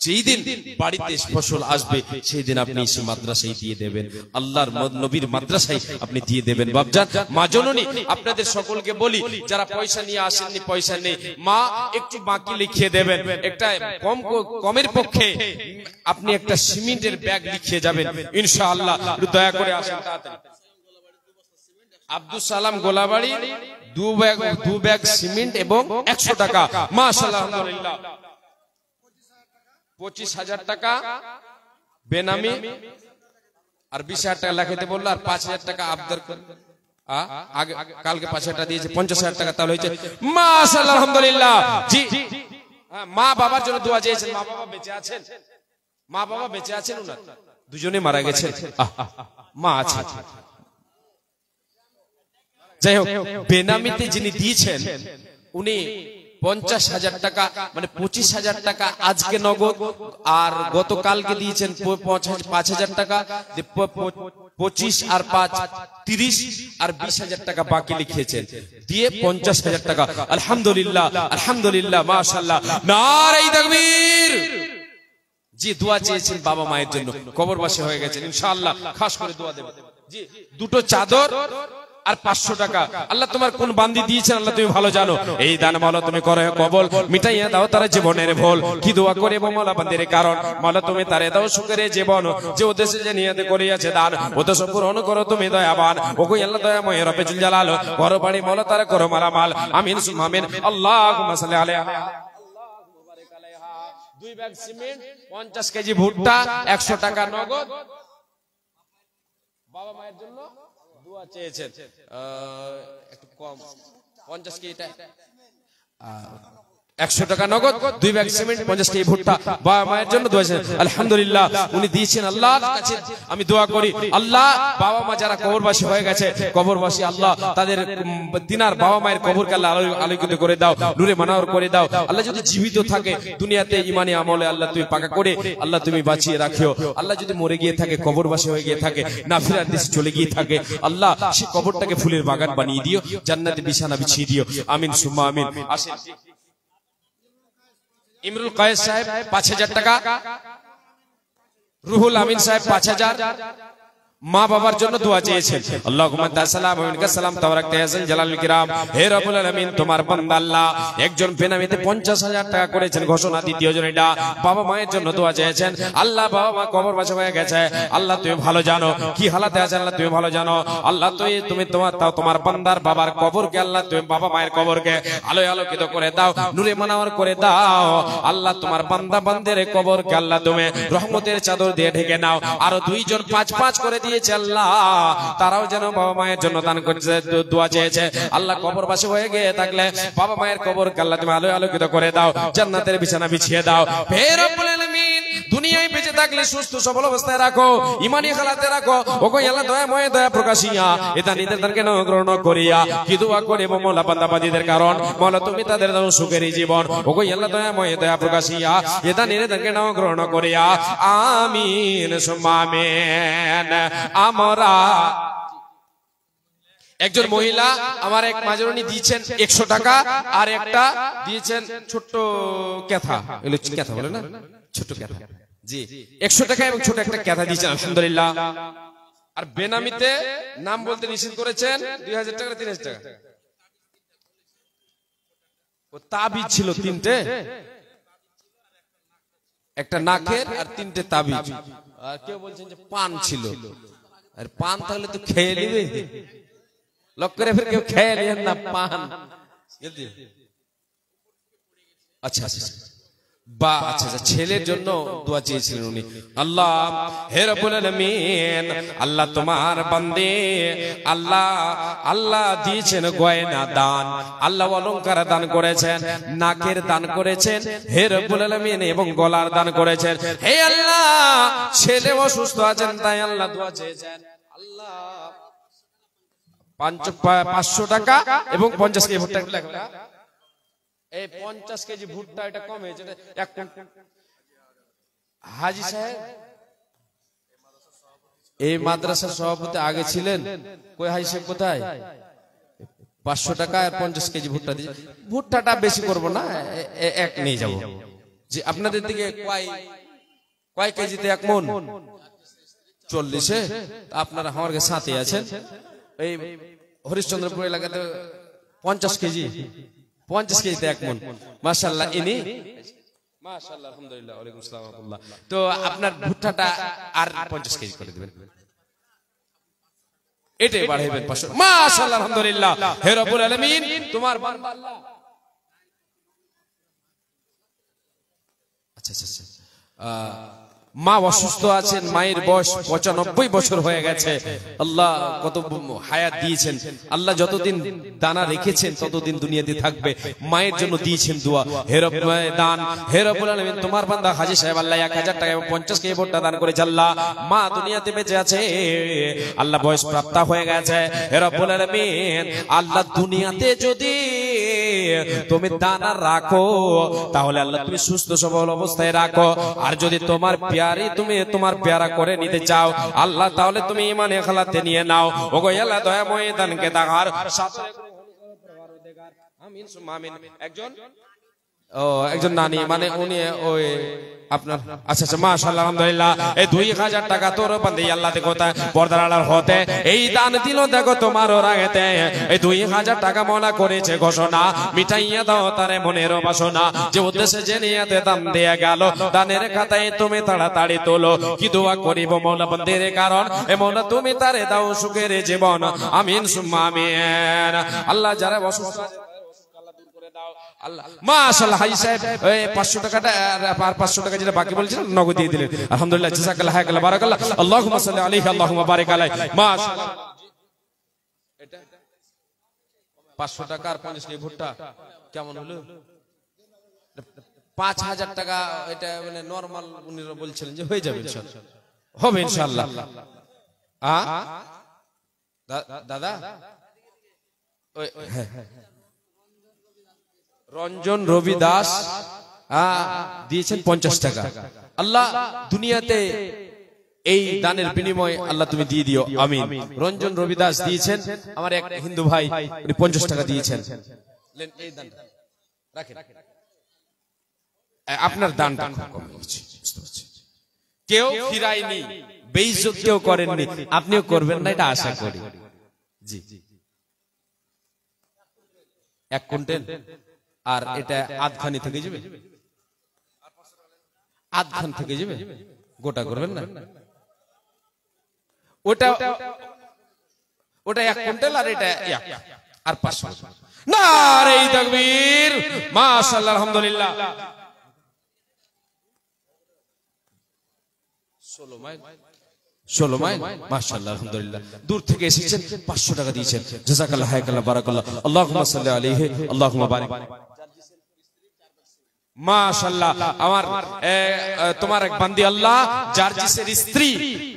যেই দিন বাড়িতে ফসল আসবে সেই দিন আপনি সেই মাদ্রাসায় দিয়ে দেবেন আল্লাহর নবীর মাদ্রাসায় আপনি দিয়ে দেবেন বাপজান মা জননী আপনাদের সকলকে বলি যারা পয়সা নিয়ে আসেননি পয়সা নেই মা একটু বাকি লিখিয়ে দেবেন একটা কমের পক্ষে আপনি একটা সিমেন্টের ব্যাগ লিখিয়ে যাবেন ইনশাআল্লাহ দয়া করে আসেন তাড়াতাড়ি আব্দুল সালাম গোলাবাড়ি 2 ব্যাগ সিমেন্ট এবং 100 টাকা মাশাআল্লাহ আলহামদুলিল্লাহ 25,000 টাকা বেনামি আর 20,000 টাকা লাগাইতে বললো আর 5,000 টাকা আবদার আগে কালকে 5,000 টাকা দিয়েছে 50,000 টাকা তাহলে হয়েছে মাশাআল্লাহ আলহামদুলিল্লাহ জি মা বাবার জন্য দোয়া চেয়েছেন মা বাবা বেঁচে আছেন উনার দুজনে মারা গেছেন মা আছে যাই হোক বেনামিতে যিনি দিয়েছেন উনি 50,000 টাকা মানে 25,000 টাকা আজকে নগদ আর গতকালকে দিয়েছেন 5,000 টাকা 25 আর 5 30 আর 20,000 টাকা বাকি লিখেছেন দিয়ে 50,000 টাকা আলহামদুলিল্লাহ আলহামদুলিল্লাহ মাশাআল্লাহ নারে তাকবীর জি দোয়া চেয়েছেন বাবা মায়ের জন্য কবরবাসী হয়ে গেছেন ইনশাআল্লাহ খাস করে দোয়া দেবেন জি, দুটো চাদর আর 500 টাকা। আল্লাহ তোমার কোন বান্দি দিয়েছেন আল্লাহ তুমি ভালো জানো। এই দান মাওলা তুমি করে কবল, মিটাইয়া দাও তার জীবনের ভুল। কি দোয়া করে মাওলা বান্দির কারণ মাওলা তুমি তারে দাও সুখের জীবন, যে উদ্দেশ্যে যে নিয়ত করিয়াছে দান উদ্দেশ্য পূরণ করো তুমি দয়াবান। ওগো আল্লাহ দয়াময় রব্বুল জালাল, ঘর বাড়ি মাওলা তারে করো মালামাল। আমিন সুম্মা আমিন। আল্লাহুম্মা সাল্লি আলাইহা। আল্লাহুম্মা বারিক আলাইহা। 2 ব্যাগ সিমেন্ট, 50 কেজি ভুট্টা, 100 টাকা নগদ। বাবা মায়ের জন্য দোয়া চেয়েছেন, একটু কম 50 কেজি 100 টাকা নগদ, 2 ব্যাগ সিমেন্ট, 50 কেজি ভুট্টা বাবা মায়ের জন্য দোয়া চেয়েছেন। আলহামদুলিল্লাহ উনি দিয়েছেন। আল্লাহর কাছে আমি দোয়া করি, আল্লাহ বাবা মা যারা কবরবাসী হয়ে গেছে, কবরবাসী আল্লাহ তাদের দিনার বাবা মায়ের কবরকে আল্লাহ আলোকিত করে দাও, নূরে মানাওয়ার করে দাও। আল্লাহ যদি জীবিত থাকে দুনিয়াতে ইমানি আমলে আল্লাহ তুমি পাকা করে আল্লাহ তুমি বাঁচিয়ে রাখিও। আল্লাহ যদি মরে গিয়ে থাকে, কবরবাসী হয়ে গিয়ে থাকে, না ফেরার দেশে চলে গিয়ে থাকে, আল্লাহ সে কবরটাকে ফুলের বাগান বানিয়ে দিও, জান্নাতে বিছানা বিছিয়ে দিও। আমিন সুম্মা আমিন। আসেন ইমরুল কায়েস সাহেব 5000 টাকা, রুহুল আমিন সাহেব 5000, মা বাবার জন্য দোয়া চেয়েছেন। আল্লাহুম্মা তাসালাম ওয়া সালাম তাবারাক তায়াসিল জালালুল কিরাম। হে রব্বুল আলামিন তোমার বান্দা আল্লাহ একজন বেনামিতে 50000 টাকা করেছেন ঘোষণা, দ্বিতীয় জন এটা বাবা মায়ের জন্য দোয়া চেয়েছেন। আল্লাহ বাবা মা কবরবাসী হয়ে গেছে, আল্লাহ তুমি ভালো জানো কি হালাতে আছে, আল্লাহ তুমি ভালো জানো। আল্লাহ তুমি তোমার বান্দার বাবার কবরকে আল্লাহ তুমি বাবা মায়ের কবরকে আলোয় আলোকিত করে দাও, নূরে মানাওয়ার করে দাও। আল্লাহ তোমার বান্দা বান্দের কবরকে আল্লাহ তুমি রহমতের চাদর দিয়ে ঢেকে নাও। আরো 2 জন 5 করে দিয়েছে আল্লাহ, তারাও যেন বাবা মায়ের জন্য দান করেছে, দোয়া চেয়েছে। আল্লাহ কবরবাসী হয়ে গিয়ে থাকলে বাবা মায়ের কবরকে আল্লাহ তুমি আলোয় আলোকিত করে দাও, জান্নাতের বিছানা বিছিয়ে দাও। হে রব্বুল আলামিন দুনিয়ায় বেঁচে থাকলে সুস্থ সবল অবস্থায় রাখো, ইমানি হালাতে রাখো। ওগো আল্লাহ দয়াময় দয়া প্রকাশিয়া এটা নির্ধারণকে গ্রহণ করিয়া কি দোয়া করে মাওলা বান্দা বান্দীদের কারণ মাওলা তুমি তাদের দাও সুখের জীবন। ওগো আল্লাহ দয়াময় দয়া প্রকাশিয়া এটা নির্ধারণকে গ্রহণ করিয়া আমিন সুম্মা আমিন। আমরা একজন মহিলা আমার এক মাজরুনি দিয়েছেন 100 টাকা, আর একটা দিয়েছেন ছোট্ট ক্যাথা, এগুলো ক্যাথা বলে না, ছোট্ট ক্যাথা। জি 100 টাকা এবং ছোট একটা ক্যাথা দিয়েছেন আলহামদুলিল্লাহ। আর বেনামিতে নাম বলতে নিষেধ করেছেন 2000 টাকা 3000 টাকা। ও তাবিজ ছিল 3টে, একটা নাকের আর 3টে তাবিজ। আর কেউ বলছেন যে পান ছিল, আর পান থাকলে তো খেয়ে নিবে, লক করে ফির কেউ খেয়ে নেন না পান। আচ্ছা আচ্ছা বা আচ্ছা ছেলের জন্য দোয়া চেয়েছিলেন উনি। আল্লাহ হে রব্বুল আলামিন আল্লাহ তোমার বান্দে আল্লাহ দিয়েছেন গয়না দান, আল্লাহ অলংকার দান করেছেন, নাকের দান করেছেন হে রব্বুল আলামিন, এবং গলার দান করেছেন। হে আল্লাহ ছেলে অসুস্থ আছেন তাই আল্লাহ দোয়া চেয়েছেন। আল্লাহ 500 টাকা এবং 50 কেজি ভুট্টা লাগবে। এই 50 কেজি ভুট্টা এটা কম হয়েছে। হাজি সাহেব এই মাদ্রাসার সভাপতি আগে ছিলেন, কই হাজি সাহেব কোথায়? 500 টাকা আর 50 কেজি ভুট্টা দিয়ে, ভুট্টাটা বেশি করব না, এক নিয়ে যাব। যে আপনাদের দিকে কয় কেজিতে 1 মণ? 40-এ। আপনারা আমার সাথে আছেন। এই হরিশ্চন্দ্রপুর এলাকাতে 50 কেজিতে 1 মণ। মাশাআল্লাহ ইনি মাশাআল্লাহ আলহামদুলিল্লাহ। ওয়ালাইকুম আসসালাম ওয়া রাহমাতুল্লাহ। তো আপনার ভুট্টাটা আর 50 কেজি করে দিবেন, এটাই বাড়াইবেন 500। মাশাআল্লাহ আলহামদুলিল্লাহ। হে রব্বুল আলামিন তোমার বান্দা আল্লাহ। আচ্ছা আচ্ছা মা অসুস্থ আছেন, মায়ের বয়স 95 বছর হয়ে গেছে। আল্লাহ কত হায়াত দিয়েছেন, আল্লাহ যতদিন দানা রেখেছেন ততদিন দুনিয়াতে থাকবে। মায়ের জন্য দিয়েছেন দোয়া, হে রব্বুল আলামিন তোমার বান্দা হাজী সাহেব আল্লাহ 1000 টাকা এবং 50 কেজি ভুট্টা দান করেছে। আল্লাহ মা দুনিয়াতে বেঁচে আছে, আল্লাহ বয়স প্রাপ্তা হয়ে গেছে। হে রব্বুল আলামিন আল্লাহ দুনিয়াতে যদি তুমি দানা রাখো তাহলে আল্লাহ তুমি সুস্থ সবল অবস্থায় রাখো, আর যদি তুমি তোমার পেয়ারা করে নিতে চাও আল্লাহ তাহলে তুমি ইমানে খালাতে নিয়ে নাও। ওগো আল্লাহ দয়াময় দানকে দাগার আমিন সুম্মা আমিন। একজন ও একজন নানি, মানে উনি ওই আপনার, আচ্ছা আচ্ছা, মাশাআল্লাহ, আলহামদুলিল্লাহ। এই 2000 টাকা তোর বান্দে আল্লাহ দেখো পর্দার আড়াল হতে এই দান দিল, দেখো তোমার রাগেতে এই 2000 টাকা মনা করেছে ঘোষণা, মিটাইয়া দাও তারে মনের বাসনা, যে উদ্দেশ্যে যে নিয়াতে দাম দেয়া গেল, দানের খাতায় তুমি তাড়াতাড়ি তোলো, কি দোয়া করিব মওলা বান্দের কারণ, এ মওলা তুমি তারে দাও সুখের জীবন, আমিন সুম্মা আমিন। আল্লাহ যারা অসুস্থ মাশাআল্লাহ, হাই সাহেব 500 টাকাটা আর 500 টাকা যেটা বাকি বলছিলেন নগদ দিয়ে দিলেন, আলহামদুলিল্লাহ, জাযাকাল্লাহ, হায়াকাল্লাহ, বারাকাল্লাহ, আল্লাহুম্মা সাল্লি আলাইহি আল্লাহুম্মা বারিক আলাইহি। মাশাআল্লাহ, এটা 500 টাকা আর 50 টাকা ভুট্টা কেমন হলো? 5000 টাকা, এটা মানে নরমাল উনিরা বলছিলেন যে হয়ে যাবে ইনশাআল্লাহ, হবে ইনশাআল্লাহ। দাদা রঞ্জন রবি দাস দিয়েছেন 50 টাকা। আল্লাহ দুনিয়াতে এই দানের বিনিময়ে আল্লাহ তুমি দিয়ে দিও, আমিন। রঞ্জন রবি দাস দিয়েছেন, আমার এক হিন্দু ভাই, উনি 50 টাকা দিয়েছেন। এই দান রাখেন, আপনার দানটা কম হচ্ছে, বুঝতে পারছি। কেউ ফিরায়নি, বেইজ্জত কেউ করেননি, আপনিও করবেন না, এটা আশা করি। জি, 1 কুইন্টাল আর এটা আধখানি থেকে যাবে, আধখান থেকে যাবে, গোটা করবেন না, ওটা 1 কুইন্টাল আর এটা আর 500। নারে তাকবীর, মাশাআল্লাহ, আলহামদুলিল্লাহ। 16 মাইল, মাশাআল্লাহ, আলহামদুলিল্লাহ। দূর থেকে এসেছেন, 500 টাকা দিয়েছেন, জাযাকাল্লাহ, হায়াকাল্লাহ, বারাকাল্লাহ, আল্লাহুম্মা সাল্লি আলাইহি আল্লাহুম্মা বারিক। মাশাআল্লাহ, আমার তোমার এক বান্দি আল্লাহ জার্জিসের স্ত্রী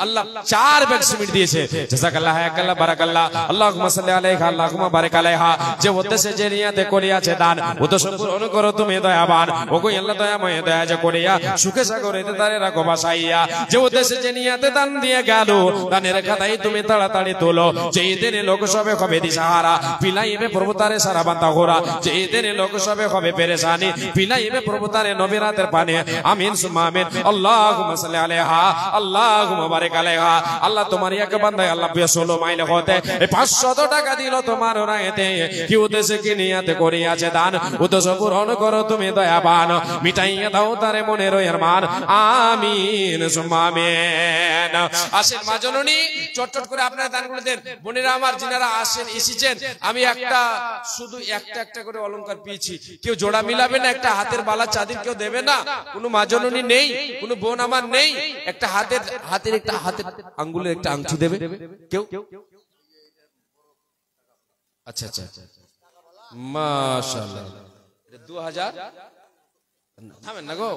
আল্লাহ 4 ব্যাগ সিমেন্ট দিয়েছে, জাযাকাল্লাহ, হায়াকাল্লাহ, বারাকাল্লাহ, আল্লাহুম্মা সাল্লি আলাইহা আল্লাহুম্মা বারিক আলাইহা। যে উদ্দেশ্যে যে নিয়াতে করিয়াছে দান, উদ্দেশ্য পূরণ করো তুমি দয়াবান, ওগো আল্লাহ দয়াময়, দয়া যে করিয়া সুখে সাগরেতে তারে রাখো বাসাইয়া। যে উদ্দেশ্যে যে নিয়াতে দান দিয়ে গেল, দানের খাতায় তুমি তাড়াতাড়ি তোলো, যে দিনে লোক সবে হবে দিশাহারা, পিলাইবে প্রভু তারে সারা বান্দা গোরা, যে দিনে লোক সবে হবে পেরেশানি, পিলাইবে প্রভু তারে নবীর হাতের পানি, আমিন সুম্মা আমিন। আল্লাহুম্মা সাল্লি আলাইহা আল্লাহুম্মা বারিক আলাইহা। আল্লাহ তোমার এক বান্দায় আল্লাহ 16 মাইল হতে 500 টাকা দিল তোমার রায়েতে, কি উদ্দেশ্যে কি নিয়াতে করিয়াছে দান, উদ্দেশ্য পূরণ করো তুমি দয়াবান, মিটাইয়া দাও তারে মনের আরমান, আমিন সুম্মা আমিন। আসেন মা জননী, চটচট করে আপনারা দানগুলো দেন। বোনেরা আমার যিনারা আসেন এসেছেন, আমি একটা শুধু একটা করে অলংকার পেয়েছি, কেউ জোড়া মিলাবে না, একটা হাতের বালা চাঁদির কেউ দেবে না, কোনো মা জননী নেই, কোনো বোন আমার নেই, একটা হাতের একটা হাতের আঙ্গুলের একটা আংটি দেবে কেউ? আচ্ছা আচ্ছা, মাশাআল্লাহ, 2000 থামেন না গো,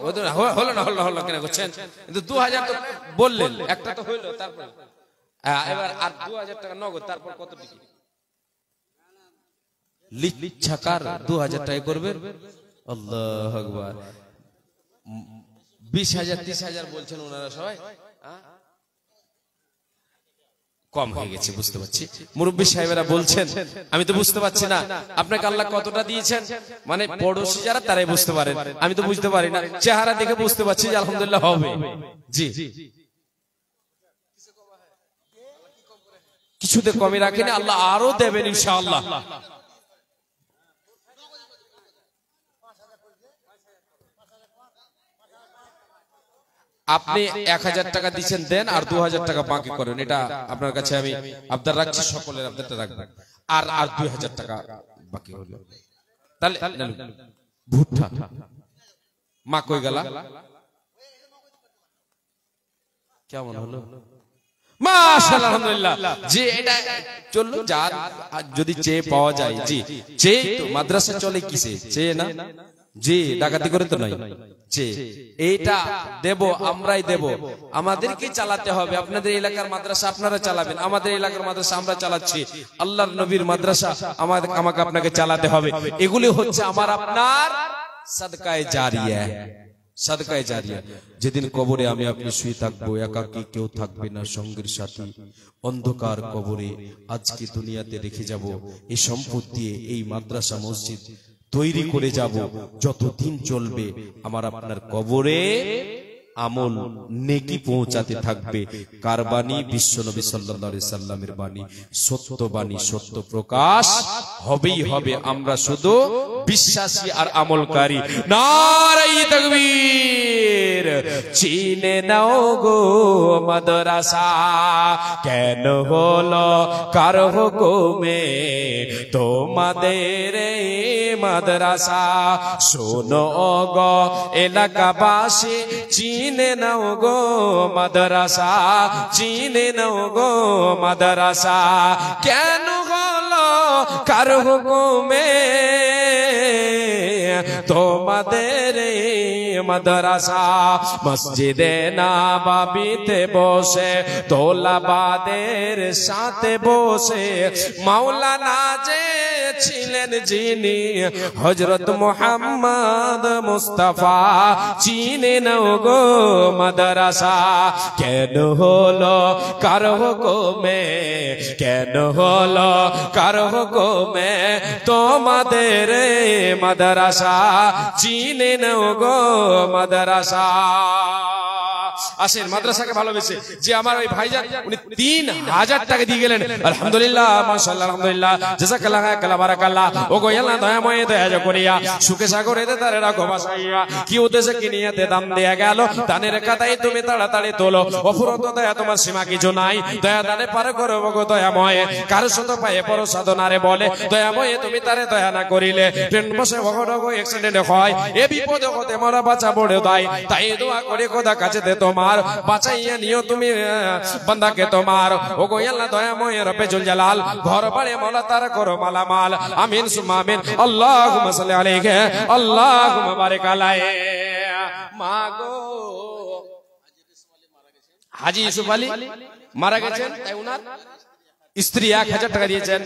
হলো না কেন করছেন? কিন্তু 2000 তো বললেন, একটা তো হইলো, তারপর এবার আর 2000 টাকা নগদ, তারপর কত টাকা লিচ্ছাকার 2000 টাকা করবেন? আল্লাহু আকবার। 20,000 30,000 বলছেন ওনারা সবাই, কম হয়ে গেছে, বুঝতে পারছি। মুরব্বী সাহেবেরা বলছেন, আমি তো বুঝতে পারছি না আপনাকে আল্লাহ কতটা দিয়েছেন, মানে পড়োশি যারা তারাই বুঝতে পারেন, আমি তো বুঝতে পারি না, চেহারা দেখে বুঝতে পারছি যে আলহামদুলিল্লাহ হবে। জি, কিছুতে কমই রাখেনি, আল্লাহ আরো দেবেন ইনশাআল্লাহ। আপনি 1000 টাকা দিচ্ছেন দেন, আর 2000 টাকা বাকি করেন, এটা আপনার কাছে আমি আবদার রাখছি, সকলের আবদারটা রাখবেন। আর 2000 টাকা বাকি হলো, তাহলে ভুট্টা মা কই গেল, কেমন হলো? মাশাআল্লাহ, আলহামদুলিল্লাহ। জি, এটা চললো, যার যদি চেয়ে পাওয়া যায়, জি চেয়ে তো মাদ্রাসা চলে কিসে, চেয়ে না, জি ডাকাতি করে তো নয়, এইটা দেব, আমরাই দেব, আমাদেরকে চালাতে হবে। আপনাদের এলাকার মাদ্রাসা আপনারা চালাবেন, আমাদের এলাকার মাদ্রাসা আমরা চালাচ্ছি, আল্লাহর নবীর মাদ্রাসা আমাকে আপনাকে চালাতে হবে। এগুলি হচ্ছে আমার আপনার সাদকায়ে জারিয়া, সাদকায়ে জারিয়া। যেদিন কবরে আমি আপনি শুয়ে থাকবো, একাকী কেউ থাকবে না সঙ্গের সাথী, অন্ধকার কবরে আজকে দুনিয়াতে রেখে যাব, এই সম্পদ দিয়ে এই মাদ্রাসা মসজিদ তৈরি করে যাব, যতদিন চলবে আমার আপনার কবরে আমল নেকি পৌঁছাতে থাকবে। কার বাণী? বিশ্বনবী সাল্লাল্লাহু আলাইহি সাল্লামের বাণী, সত্য বাণী, সত্য প্রকাশ হবেই হবে। আমরা শুধু বিশ্বাসী আর আমলকারী। নারে তাকবীর। চিনে নাও গো মাদ্রাসা কেন হলো কার হুকুমে তোমাদের মাদ্রাসা? শোনো গো এলাকাবাসী, চিনে নাও গো মাদ্রাসা, চিনে নাও গো মাদ্রাসা কেন হলো কার হুকুমে তোমাদের মাদ্রাসা? মসজিদে নববীতে বসে তোলাবাদের সাথে বসে মাওলানা যে ছিলেন যিনি হযরত মুহাম্মদ মুস্তাফা, চিনে নাও গো মাদ্রাসা কেন হলো কার হুকুমে, কেন হলো কার হুকুমে তোমাদের মাদ্রাসা? চিনে নাও গো মাদ্রাসা। আসেন মাদ্রাসাকে ভালোবেসে যে আমার ওই ভাইজান উনি 3000 টাকা দিয়ে গেলেন। আলহামদুলিল্লাহ, মাশাআল্লাহ, আলহামদুলিল্লাহ, জাযাকাল্লাহ খায়রান, বারাকাল্লাহ। ও গো আল্লাহ দয়াময় দয়া করিয়া সুখে সাগরেতে তারে রাখো বাসাইয়া। কি উদ্দেশ্যে কি নিয়তে দাম দেয়া গেল? দানের কাতাই তুমি তাড়াতাড়ি তোলো। অফুরন্ত দয়া তোমার সীমা কিছু নাই। দয়া দানে পার করো গো দয়াময়। কারো শত পায়ে পর সাধনারে বলে দয়াময় তুমি তারে দয়া না করিলে ট্রেন বসে অঘটক অ্যাক্সিডেন্ট হয়, এ বিপদ হতে মোরা বাঁচা বড় দায়। তাই দোয়া করে খোদা কাছে তোমার বাঁচাইয়া নিও তুমি বান্দাকে তোমার। ও গো আল্লাহ দয়াময় রব্বে জুল জালাল, ঘর বাড়ি মাওলা তার করো মালামাল। আমিন সুম্মা আমিন। আল্লাহুম্মা সাল্লি আলাইহি, আল্লাহুম্মা বারিক আলাইহি। মাগো হাজী ইউসুফ আলী মারা গেছেন, তাই উনার স্ত্রী 1000 টাকা দিয়েছেন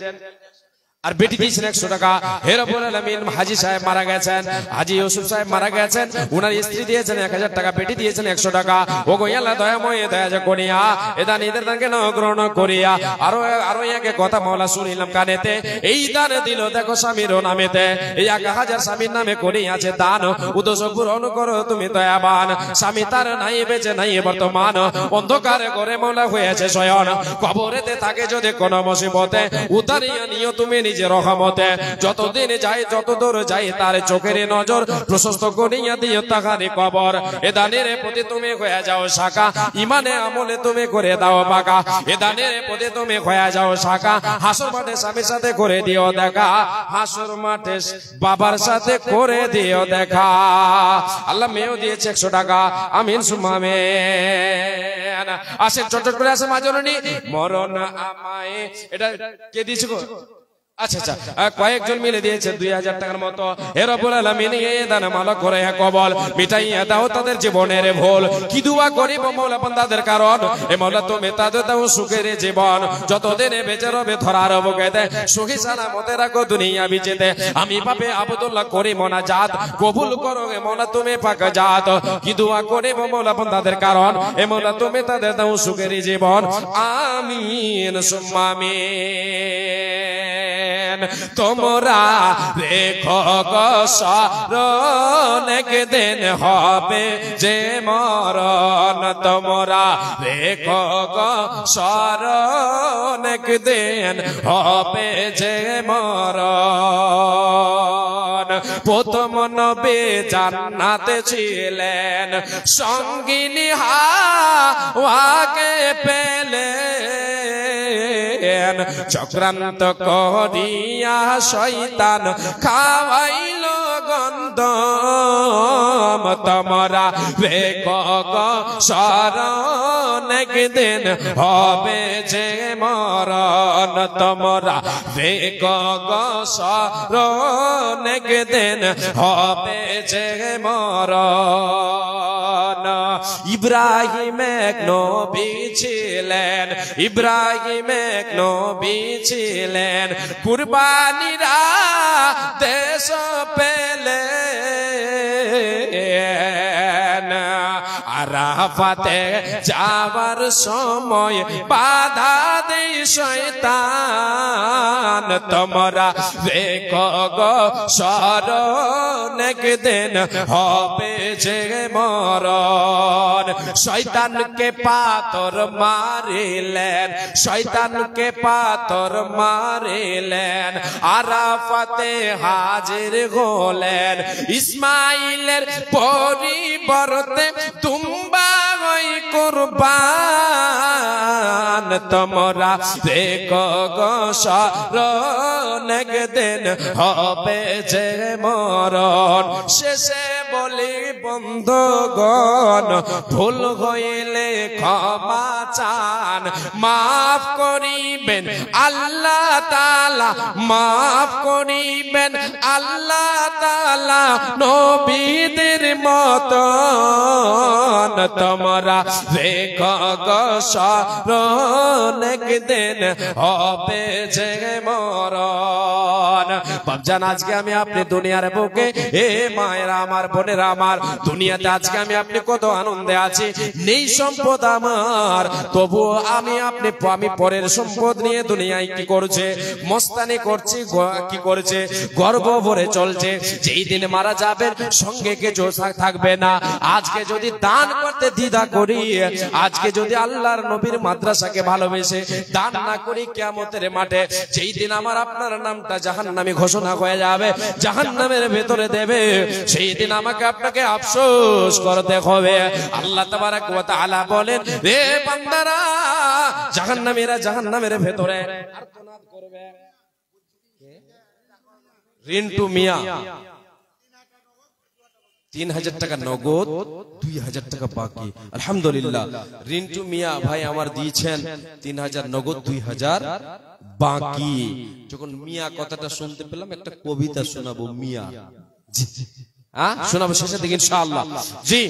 আর বেটি দিয়েছেন 100 টাকা। হে রব্বুল আলামিন, হাজী সাহেব মারা গেছেন, হাজী ইউসুফ সাহেব মারা গেছেন, উনার স্ত্রী দিয়েছেন 1000 টাকা, বেটি দিয়েছেন 100 টাকা। ও গো আল্লাহ দয়াময় দয়া করিয়া এদান ঈদের দানকে গ্রহণ করিয়া আরো একে কথা মাওলা শুনিলাম কানেতে। এই দান দিল দেখো স্বামীর নামেতে, এই 1000 স্বামীর নামে করিয়াছে দান। উদ্দেশ্য পূরণ করো তুমি দয়াবান। স্বামী তার নাই বেঁচে নাই বর্তমান, অন্ধকারে ঘরে মাওলা হয়েছে শয়ন। কবরেতে থাকে যদি কোন মুসিবতে উতারিয়া নিও তুমি নিজের রহমতে। যতদিন যায় যত দূর যায় তার চোখের নজর প্রশস্ত করিয়া দিও তাহারে কবর। এ দানের প্রতি তুমি হয়ে যাও শাখা, ইমানে আমলে তুমি করে দাও পাকা। এ দানের প্রতি তুমি হয়ে যাও শাখা, হাসর মাঠে স্বামীর সাথে করে দিও দেখা, হাসর মাঠে বাবার সাথে করে দিও দেখা। আল্লাহ মেয়েও দিয়েছে 100 টাকা। আমিন সুম্মা আমিন। আসেন চট করে আসে মা জননী। মরণ আমায়, এটা কে দিয়েছে গো? আচ্ছা আচ্ছা, কয়েকজন মিলে দিয়েছে 2000 টাকার মতো। হে রব্বুল আলামিন, এই দান মালা করে কবল মিটাইয়া দাও তাদের জীবনের ভুল। কি দুয়া করিব মাওলা বান্দাদের কারণ, এ মাওলা তুমি তাদের দাও সুখের জীবন। যতদিন বেঁচে রবে ধরার বুকেতে সুখী সালামতে রাখো দুনিয়া বিচেতে। আমি পাপে আব্দুল্লাহ করি মোনাজাত, কবুল করো এ মাওলা তুমি পাক জাত। কি দুয়া করিব মাওলা বান্দাদের কারণ, এ মাওলা তুমি তাদের দাও সুখের জীবন। আমিন সুম্মা আমিন। তোমরা রেখো গো স্মরণ, একদিন হবে যে মরণ। তোমরা রেখো গো স্মরণ, একদিন হবে যে মরণ। প্রথম নবী জান্নাতে ছিলেন, সঙ্গিনী হাওয়াকে পেলেন। চক্রান্ত করিয়া শয়তান খাওয়াইল গন্ধম। তোমরা রেখো গো স্মরণ, একদিন হবে যে মরণ। তোমরা রেখো গো স্মরণ, একদিন হবে যে মরণ। ইব্রাহিম এক নবী ছিলেন, ইব্রাহিম এক নবী ছিলেন। কুরবানিরা দেশ পেলেন। আরাফাতে যাওয়ার সময় বাধা দেয় শয়তান। তোমরা রেখো গো স্মরণ, একদিন হবে যে মরণ। শয়তানকে পাথর মারিলেন, শয়তানকে পাথর মারিলেন, আরাফাতে হাজির হলেন। ইসমাইলের পরিবর্তে দুম্বা হই কুরবান, তোমরা দেখো গো স্মরণ, একদিন হবে যে মরণ। শেষে বলি বন্ধুগণ, ভুল হইলে ক্ষমা চান, মাফ করিবেন আল্লাহ তাআলা, মাফ করিবেন আল্লাহ তাআলা, নবীদের মতন তোমরা রেখো গো স্মরণ, একদিন হবে যে মরণ। বাপজান, আজকে আমি আপনি দুনিয়ার বুকে, এ মায়েরা আমার, বোনেরা আমার, দুনিয়াতে আজকে আমি আপনি কত আনন্দে আছি। নেই সম্পদ আমার, তবুও আমি আপনি, আমি পরের সম্পদ নিয়ে দুনিয়ায় কি করছে, মস্তানি করছি, কি করছে, গর্ব ভরে চলছে। যেই দিন মারা যাবেন সঙ্গে কিছু থাকবে না। আজকে যদি দান করতে দ্বিধা করি, আজকে যদি আল্লাহর নবীর মাদ্রাসাকে ভালোবেসে দান না করি, কিয়ামতের মাঠে যেই দিন আমার আপনার নামটা জাহান্নামী ঘোষণা হয়ে যাবে, জাহান্নামের ভেতরে দেবে, সেই দিন আমাকে আপনাকে আফসোস করতে হবে। আল্লাহ তাবারাক ওয়া তাআলা বলেন, রে বান্দারা, জাহান্নামীরা জাহান্নামের ভেতরে আর্তনাদ করবে। রিন্টু মিয়া 3000 টাকা নগদ, 2000 টাকা বাকি। আলহামদুলিল্লাহ, রিন্টু মিয়া ভাই আমার দিয়েছেন 3000 নগদ, 2000 বাকি। যখন মিয়া কথাটা শুনতে পেলাম, একটা কবিতা শোনাবো। মিয়া শোনাবো শেষের দিকে ইনশাআল্লাহ। জি,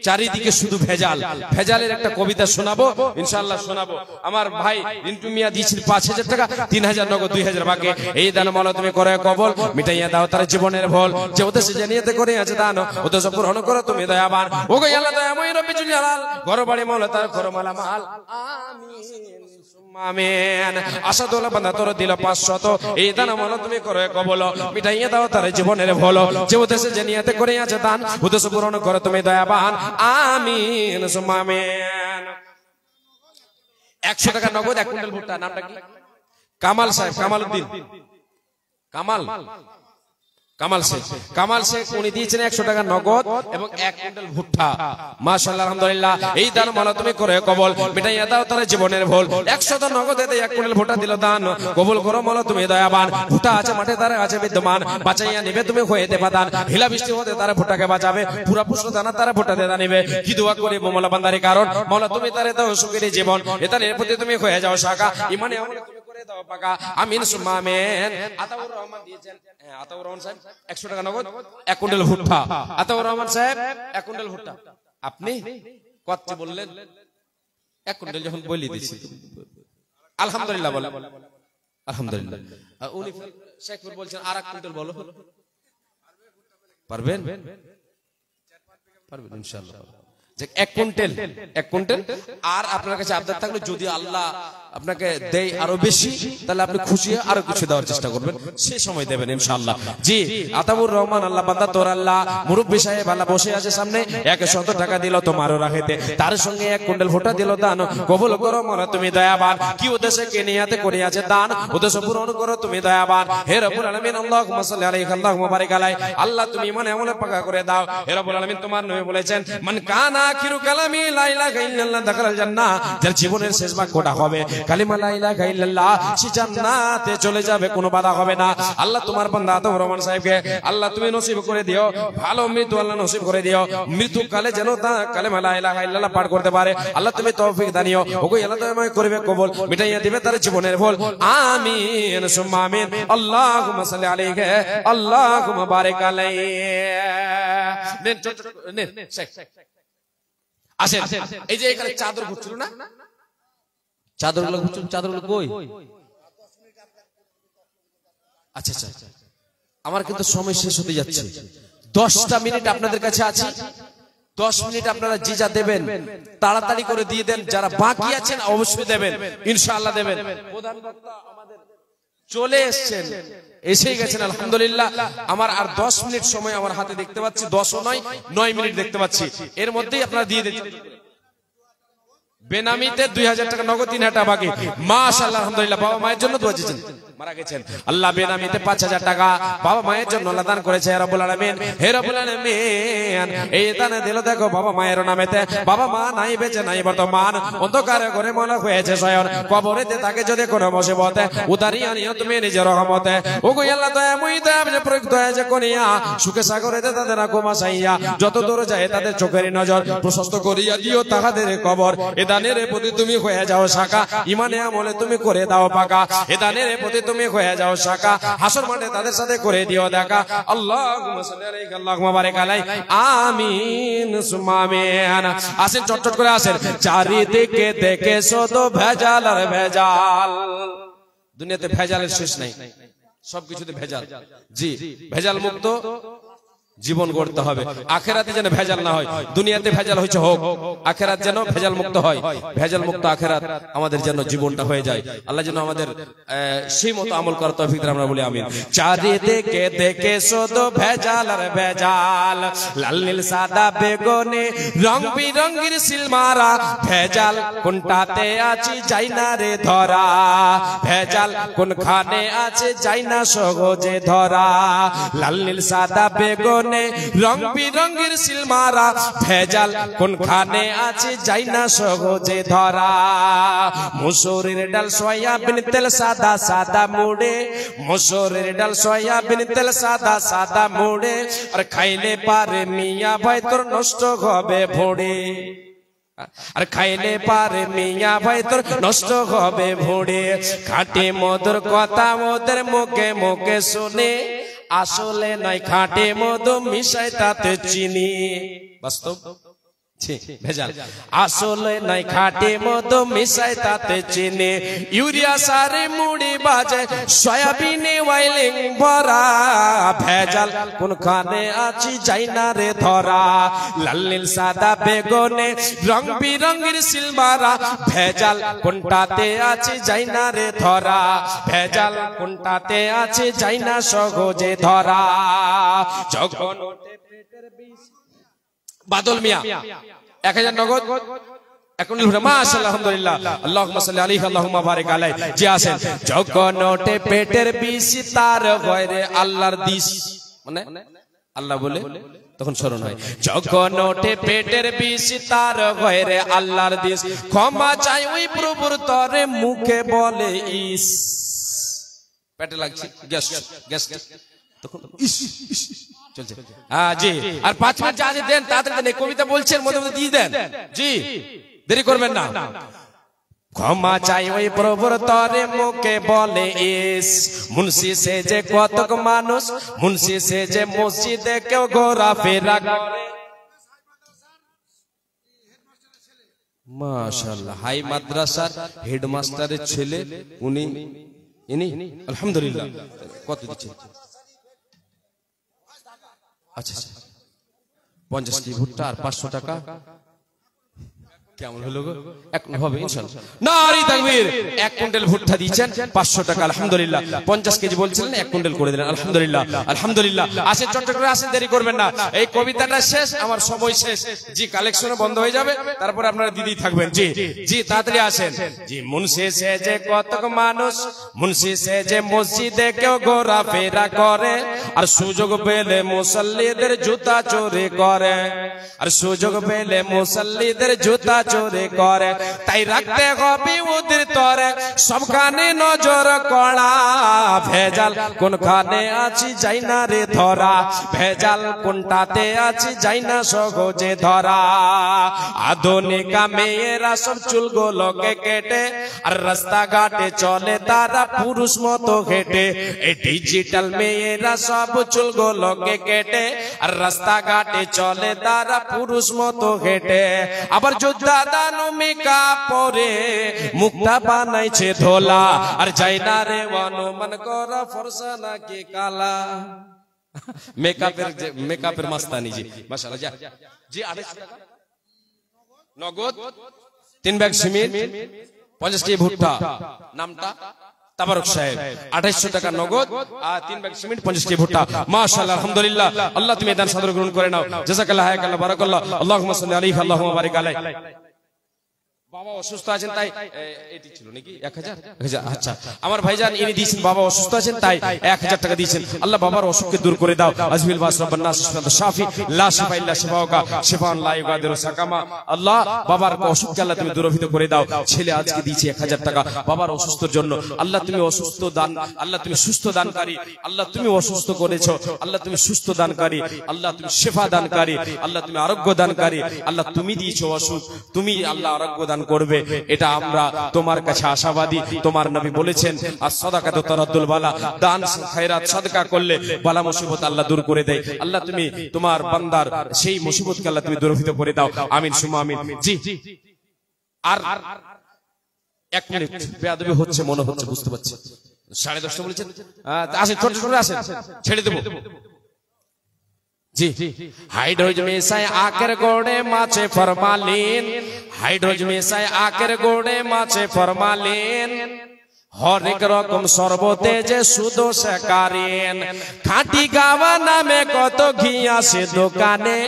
চারিদিকে শুধু ভেজাল, ভেজালের একটা কবিতা শোনাবো ইনশাআল্লাহ, শোনাবো। আমার ভাই রিন্টু মিয়া দিয়েছিল 5000 টাকা, 3000 নগদ, 2000 বাকি। এই দান মাওলা তুমি করে কবুল, মিটাইয়া দাও তার জীবনের ভুল। যে উদ্দেশ্যে জানিয়েতে করে আছে দান, উদ্দেশ্য পূরণ করো তুমি দয়াবান। ওগো আল্লাহ দয়াময় রব্বি জুল জালাল, ঘর বাড়ি মাওলা তার ঘর মালা মাল। আমিন আমিন। আসাদুল্লাহ বান্দা তোর দিল 500, এই দান মাওলা তুমি করে কবুল, মিটাইয়া দাও তার জীবনের ভুল। যে উদ্দেশ্যে জানিয়েতে করে আছে দান, উদ্দেশ্য পূরণ করো তুমি দয়াবান। আমিন সুম্মা আমিন। 100 টাকা নগদ, 1 কুইন্টাল ভুট্টা। নামটা কি? কামাল সাহেব, কামাল উদ্দিন, কামাল, কামাল শেখ, কামাল শেখ উনি দিয়েছেন 100 টাকা নগদ এবং 1 কুইন্টাল ভুট্টা। মাশাআল্লাহ, আলহামদুলিল্লাহ। এই দান মাওলা তুমি করে কবুল, মিটাইয়া দাও তার জীবনের ভুল। 100 নগদে 1 কুইন্টাল ভুট্টা দিল দান, কবুল করো মাওলা তুমি দয়াবান। ভুট্টা আছে মাঠে, তারে আছে বিদ্যমান, বাঁচাইয়া নিবে তুমি হয়ে দেবা দান। হিলা বৃষ্টি হতে তারে ভুট্টাকে বাঁচাবে, পুরা পুষ্প দানা তারে ভুট্টা দেদা নিবে। কি দোয়া করি মাওলা বান্দারি, কারণ মাওলা তুমি তারে দাও সুখের জীবন, এর প্রতি তুমি হয়ে যাও শাখা, ইমানে আমলে তুমি করে দাও পাকা। আমিন সুম্মা আমিন। আতাউর রহমান দিয়েছেন, আতাউর রহমান সাহেব 100 টাকা নগদ, 1 কুইন্টাল ভুট্টা। আতাউর রহমান সাহেব 1 কুইন্টাল ভুট্টা। আপনি কত বললেন? 1 কুইন্টাল যখন বলি দিছি, আলহামদুলিল্লাহ বলেন, আলহামদুলিল্লাহ। উনি শেখপুর বলছেন আর 1 কুইন্টাল বলো, পারবেন? পারবেন ইনশাআল্লাহ। যে 1 কুইন্টাল, 1 কুইন্টাল। আর আপনার কাছে আবদার থাকলে যদি আল্লাহ আপনাকে দেয় আরো বেশি, তাহলে আপনি খুশি হয়ে আরো কিছু দেওয়ার চেষ্টা করবেন, সেই সময় দেবেন ইনশাআল্লাহ। জি, আতাউর রহমান আল্লাহ বান্দা তোর আল্লাহ মুরব্বি সাহেব আল্লাহ বসে আছে সামনে, 100 টাকা দিল তোমারও রাখেতে, তার সঙ্গে 1 কুইন্টাল ভুট্টা দিল দান, কবুল করো মাওলা তুমি দয়াবান। কি উদ্দেশ্যে কে নিয়াতে করে আছে দান, উদ্দেশ্য পূরণ করো তুমি দয়াবান। হে রব্বুল আলামিন, আল্লাহুম্মা সাল্লি আলাইহি আল্লাহুম্মা বারিক আলাইহি। আল্লাহ তুমি ইমানে আমলে পাকা করে দাও। হে রব্বুল আলামিন, তোমার নবী বলেছেন, মান কানা আখিরু কালামি লা ইলাহা ইল্লাল্লাহ দাখালাল জান্নাহ। যার জীবনের শেষ বাক্যটা হবে কালিমা লা ইলাহা ইল্লাল্লাহ, সে জান্নাতে চলে যাবে, কোনো বাধা হবে না। আল্লাহ তোমার বান্দা আতাউর রহমান সাহেবকে আল্লাহ তুমি নসিব করে দিও, ভালো মৃত্যু আল্লাহ নসিব করে দিও, মৃত্যুকালে যেন তা কালিমা লা ইলাহা ইল্লাল্লাহ পাঠ করতে পারে আল্লাহ তুমি তৌফিক দানিও। ওগো আল্লাহ তোমায় করবে কবুল, মিটাইয়া দিবে তার জীবনের ভুল। আমিন সুম্মা আমিন। আল্লাহুম্মা সাল্লি আলাইহি আল্লাহুম্মা বারিক আলাইহি। আসেন, এই যে এখানে চাদর ঘুরছিল না, চাদরগুলো ঘুরছিল, চাদরগুলো কই? আচ্ছা আচ্ছা, আমার কিন্তু সময় শেষ হতে যাচ্ছে, 10টা মিনিট আপনাদের কাছে আছে। 10 মিনিট আপনারা যে যা দেবেন তাড়াতাড়ি করে দিয়ে দেন, যারা বাকি আছেন অবশ্যই দেবেন, ইনশাআল্লাহ দেবেন। প্রধান বক্তা আমাদের চলে এসেছেন, এসেই গেছেন আলহামদুলিল্লাহ। আমার আর 10 মিনিট সময় আমার হাতে দেখতে পাচ্ছি, 10ও নয় 9 মিনিট দেখতে পাচ্ছি, এর মধ্যেই আপনারা দিয়ে দিন। বেনামিতে 2000 টাকা নগদ, 3000 টাকা বাকি। মাশাআল্লাহ আলহামদুলিল্লাহ। বাবা মায়ের জন্য দোয়া চেয়েছেন, মারা গেছেন, আল্লাহ বেনামিতে 5000 টাকা বাবা মায়ের জন্য আল্লাহ দান করেছে। হে রব্বুল আলামিন, হে রব্বুল আলামিন, এই দান দিল দেখো বাবা মায়ের নামেতে। বাবা মা নাই বেঁচে নাই বর্তমান, অন্ধকারে ঘরে মনে হয়েছে শয়ন, কবরেতে তাকে যদি কোনো মুসিবতে উতারি আনিও তুমি নিজের রহমতে। ওগো আল্লাহ দয়াময়ী দয়া প্রযুক্ত হয়েছে কোনিয়া, সুখে সাগরেতে তাদের ঘুমাসাইয়া, যত দূর যায় তাদের চোখের নজর প্রশস্ত করিয়া দিও তাহাদের কবর। এ দানের প্রতি তুমি হয়ে যাও শাখা, ইমানে আমলে তুমি করে দাও পাকা। এ দানের প্রতি তুমি হয়ে যাও শাখা, হাসর মাঠে তাদের সাথে করে দিও দেখা। আল্লাহুম্মা সাল্লি আলাইহি আল্লাহুম্মা বারিক আলাইহি, আমিন সুম্মা আমিন। আসেন চটচট করে আসেন। চারিদিকে দেখে শুধু ভেজাল আর ভেজাল। দুনিয়াতে ভেজালের শেষ নাই, সবকিছুতে ভেজাল। জি, ভেজাল মুক্ত জীবন গড়তে হবে। আখেরাতে যেন ভেজাল না হয়, দুনিয়াতে ভেজাল হয়েছে হোক, আখেরাত যেন ভেজাল মুক্ত হয়। ভেজাল মুক্ত আখেরাত আমাদের যেন জীবনটা হয়ে যায়। আল্লাহ যেন আমাদের সেই মতো আমল করার তৌফিক দান, আমরা বলি আমিন। চারিদিকে দেখে শুধু ভেজাল আর ভেজাল, লাল নীল সাদা বেগুনি রং বিরঙের সিলমারা, ভেজাল কোনটাতে আছে যাই না রে ধরা, ভেজাল কোনখানে আছে যাই না সহজে ধরা। লাল নীল সাদা বেগুনি রং বিরঙের সিলমারা, ভেজাল কোনখানে আছে যাই না সহজে ধরা। মুসুরির ডাল সয়াবিন তেল সাদা সাদা মুড়ে, মুসুরির ডাল সয়াবিন তেল সাদা সাদা মুড়ে, আর খাইলে পারে মিয়া ভাই তোর নষ্ট হবে ভোড়ে, আর খাইলে পারে মিয়া ভাই তোর নষ্ট হবে ভোড়ে। খাঁটি মধুর কথা ওদের মুখে মুখে শুনে, আসলে নয় খাঁটি মধু মিশাই তাতে চিনি। বাস্তব ভেজাল, আসলে নয় খাঁটি মধু মিশাই তাতে চিনি। ইউরিয়া সারে মুড়ি বাজে সয়াবিনে ওয়াইলিং ভরা, ভেজাল কোনখানে আছি যাই না রে ধরা। লাল নীল সাদা বেগুনে রং বিরঙের সিলমারা, ভেজাল কোনটাতে আছে যাই না রে ধরা, ভেজাল কোনটাতে আছে যাই না সহজে ধরা। যখন বাদল মিয়া 1000 নগদ, মাশাআল্লাহ আলহামদুলিল্লাহ। আল্লাহুম্মা সাল্লি আলাইহি আল্লাহুম্মা বারিক আলাইহি। যে আছেন যখন ওঠে পেটের বিষ তার হয় রে আল্লাহর দিস, মানে আল্লাহ বলে তখন স্মরণ হয়। যখন ওঠে পেটের বিষ তার হয় রে আল্লাহর দিস, ক্ষমা চাই ওই প্রভুর তরে মুখে বলে ইস। পেটে লাগছে গ্যাস, গ্যাস তখন ইস চলছে। হ্যাঁ জি, আর 5 মিনিট যা দেন তাড়াতাড়ি দেন। কবিতা বলছেন মধ্যে মধ্যে দিয়ে দেন, জি দেরি করবেন না। ক্ষমা চাই ওই প্রভুর তরে মুখে বলে ইস, মুন্সি সে যে কতক মানুষ, মুন্সি সে যে মসজিদে কেউ ঘোরাফেরা করে। মাশাআল্লাহ, হাই মাদ্রাসার হেডমাস্টারের ছেলে উনি, ইনি আলহামদুলিল্লাহ। কত দিচ্ছেন? আচ্ছা 50 টি ভুট্টা আর 500 টাকা। কেমন হলো গো? এখন হবে ইনশাআল্লাহ। নারী তাকবীর। 1 কুইন্টাল ভুট্টা দিয়েছেন 500 টাকা আলহামদুলিল্লাহ। 50 কেজি বলছিলেন 1 কুইন্টাল করে দিলেন আলহামদুলিল্লাহ, আলহামদুলিল্লাহ। আসেন চট্ট করে আসেন, দেরি করবেন না। এই কবিতাটা শেষ, আমার সময় শেষ। জি কালেকশনও বন্ধ হয়ে যাবে, তারপরে আপনারা দিদি থাকবেন। জি জি তাড়াতাড়ি আসেন। জি মুন্সি সে যে কতক মানুষ, মুন্সি সে যে মসজিদে কেউ ঘোরাফেরা করে, আর সুযোগ পেলে মুসল্লিদের জুতা চুরি করে, আর সুযোগ পেলে মুসল্লিদের জুতা চুরি করে। তাই রাখতে হবে ওদের তরে সবখানে নজর কড়া, ভেজাল কোনখানে আছি যাই না রে ধরা, ভেজাল কোনটাতে আছি যাই না সহজে ধরা। আধুনিকা মেয়েরা সব চুলগুলোকে কেটে, আর রাস্তাঘাটে চলে তারা পুরুষ মতো হেঁটে। এই ডিজিটাল মেয়েরা সব চুলগুলোকে কেটে, আর রাস্তাঘাটে চলে তারা পুরুষ মতো হেঁটে। আবার যোদ্ধা দানো মেকআপ পরে মুখটা বানাইছে ধোলা, আর যাই না রে অনুমান করা ফর্সা নাকি কালা। মেকআপের মাস্তানি। জি মাশাআল্লাহ। জি 250 টাকা নগদ, 3 ব্যাগ সিমেন্ট, 50 টি ভুট্টা। নামটা তাবারক সাহেব 2800 টাকা নগদ আর 3 ব্যাগ সিমেন্ট 50 কেজি ভুট্টা। মাশাআল্লাহ, আলহামদুলিল্লাহ। আল্লাহ তুমি দান সাদর গ্রহণ করে নাও। জাযাকাল্লাহ, হায়াকাল্লাহ, বারাকাল্লাহ। আল্লাহুম্মা সাল্লি আলাইহি, আল্লাহুম্মা বারিক আলাইহি। বাবা অসুস্থ আছেন তাই এটি ছিল নাকি 1000? আচ্ছা, আমার ভাইজান ইনি দিয়েছেন, বাবা অসুস্থ আছেন তাই 1000 টাকা দিয়েছেন। আল্লাহ বাবার অসুখকে দূর করে দাও। আজমিল বাস রব্বান নাস শাফি লা শিফা ইল্লা শিফাউকা শিফান লা ইগাদিরু সাকামা। আল্লাহ বাবার অসুখকে আল্লাহ তুমি দূরীভূত করে দাও। ছেলে আজকে দিয়েছে 1000 টাকা বাবার অসুস্থর জন্য। আল্লাহ তুমি অসুস্থ দান, আল্লাহ তুমি সুস্থ দানকারী। আল্লাহ তুমি অসুস্থ করেছো, আল্লাহ তুমি সুস্থ দানকারী। আল্লাহ তুমি শিফা দানকারী। আল্লাহ তুমি আরোগ্য দানকারী। আল্লাহ তুমি দিয়েছো অসুখ, তুমি আল্লাহ আরোগ্য দান করবে, এটা আমরা তোমার কাছে আশাবাদী। তোমার নবী বলেছেন as-সাদাকাতু তারাদ্দুল বালা, দান খায়রাত সাদকা করলে বালা মুসিবত আল্লাহ দূর করে দেয়। আল্লাহ তুমি তোমার বান্দার সেই মুসিবতকে আল্লাহ তুমি দূরীভূত করে দাও। আমিন সুম্মা আমিন। জি, আর 1 মিনিট বেয়াদবি হচ্ছে মনে হচ্ছে, বুঝতে পারছি। 10:30 বলেছেন, আসেন ছোট ছোট আসেন, ছেড়ে দেব। জি, হাইড্রোজ মেশায় আখের গোড়ে মাছে ফরমালিন, হাইড্রোজ মেশায় আখের গোড়ে মাছে ফরমালিন, হরেক রকম শরবতে যে শুধু শেকারেন। খাঁটি গাওয়া নামে কত ঘি আসে দোকানে,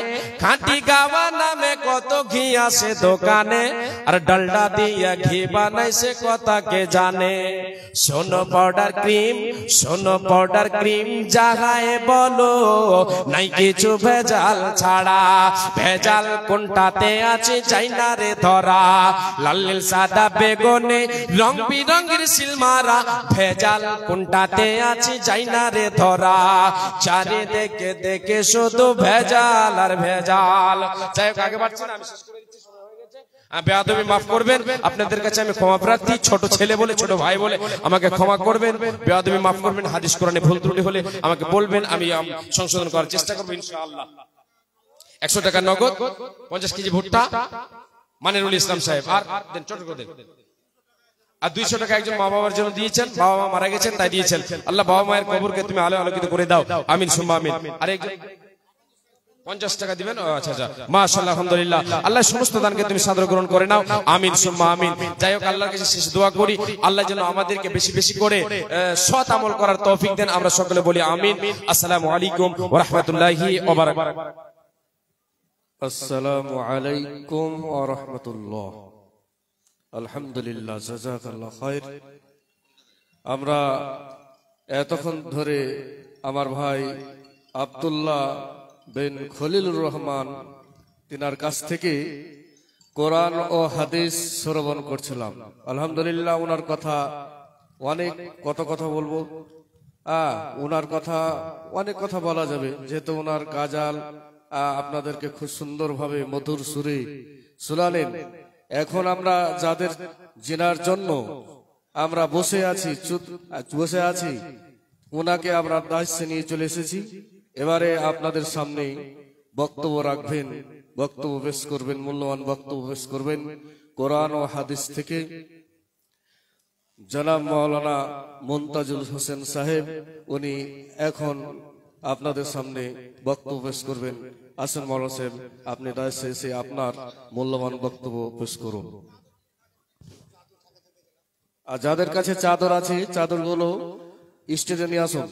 খাঁটি গাওয়া নামে কত ঘি আসে দোকানে, আর ডালডা দিয়া ঘি বানাই সে কথা কে জানে। সোনো পাউডার ক্রিম, সোনো পাউডার ক্রিম জাগায় বলো, নাই কিছু ভেজাল ছাড়া। ভেজাল কোনটাতে আছে চাই না রে ধরা, লাল নীল সাদা বেগুনে রং বিরঙের সিলমারা। ভেজাল কোনটাতে আছে চাই না রে ধরা, চারে দেখে দেখে শুধু ভেজাল আর ভেজাল। যাই হোক, আগে বাড়ছি না, আমি শেষ করে দিচ্ছি, সময় হয়ে গেছে। বেয়াদবি মাফ করবেন, আপনাদের কাছে আমি ক্ষমা প্রার্থী। ছোট ছেলে বলে, ছোট ভাই বলে আমাকে ক্ষমা করবেন, বেয়াদবি মাফ করবেন। হাদিস কোরআনে ভুল ত্রুটি হলে আমাকে বলবেন, আমি সংশোধন করার চেষ্টা করবো ইনশাআল্লাহ। 100 টাকা নগদ, 50 কেজি ভুট্টা মানিরুল ইসলাম সাহেব, আর দেন ছোট করে দেন। আর 200 টাকা একজন মা বাবার জন্য দিয়েছেন, বাবা মা মারা গেছেন তাই দিয়েছেন। আল্লাহ বাবা মায়ের কবরকে তুমি আলো আলোকিত করে দাও। আমিন সুম্মা আমিন। আর একজন 50 টাকা দিবেন। আচ্ছা আচ্ছা, মাশাআল্লাহ, আলহামদুলিল্লাহ। আল্লাহ সমস্ত দানকে তুমি সাদর গ্রহণ করে নাও। আমিন সুম্মা আমিন। যাই হোক, আল্লাহর কাছে শেষ দোয়া করি, আল্লাহ যেন আমাদেরকে বেশি বেশি করে সৎ আমল করার তৌফিক দেন। আমরা সকলে বলি আমিন। আসসালামু আলাইকুম ওয়া রাহমাতুল্লাহি ওয়া বারাকাতুহু। আসসালামু আলাইকুম ওয়া রাহমাতুল্লাহ। আলহামদুলিল্লাহ, জাযাকাল্লাহ খায়র। আমরা এতক্ষণ ধরে আমার ভাই আব্দুল্লাহ বিন খলিলুর রহমান তিনার কাছ থেকে কোরআন ও হাদিস শ্রবণ করছিলাম। আলহামদুলিল্লাহ, ওনার কথা অনেক কত কথা বলবো, ওনার কথা অনেক কথা বলা যাবে, যেহেতু ওনার গাজাল আপনাদেরকে খুব সুন্দরভাবে মধুর সুরে শোনালেন। এখন আমরা যাদের জেনার জন্য আমরা বসে আছি ওনাকে আমরা দায়িত্ব নিয়ে চলে এসেছি। এবারে আপনাদের সামনে বক্তব্য রাখবেন, বক্তব্য পেশ করবেন, মূল্যবান বক্তব্য পেশ করবেন কোরআন ও হাদিস থেকে জনাব মাওলানা মুনতাজুল হোসেন সাহেব। উনি এখন আপনাদের সামনে বক্তব্য পেশ করবেন। আসেন মাওলানা সাহেব, আপনি দায়িত্বে এসে আপনার মূল্যবান বক্তব্য পেশ করুন। আর যাদের কাছে চাদর আছে, চাদরগুলো স্টেজে নিয়ে আসুন।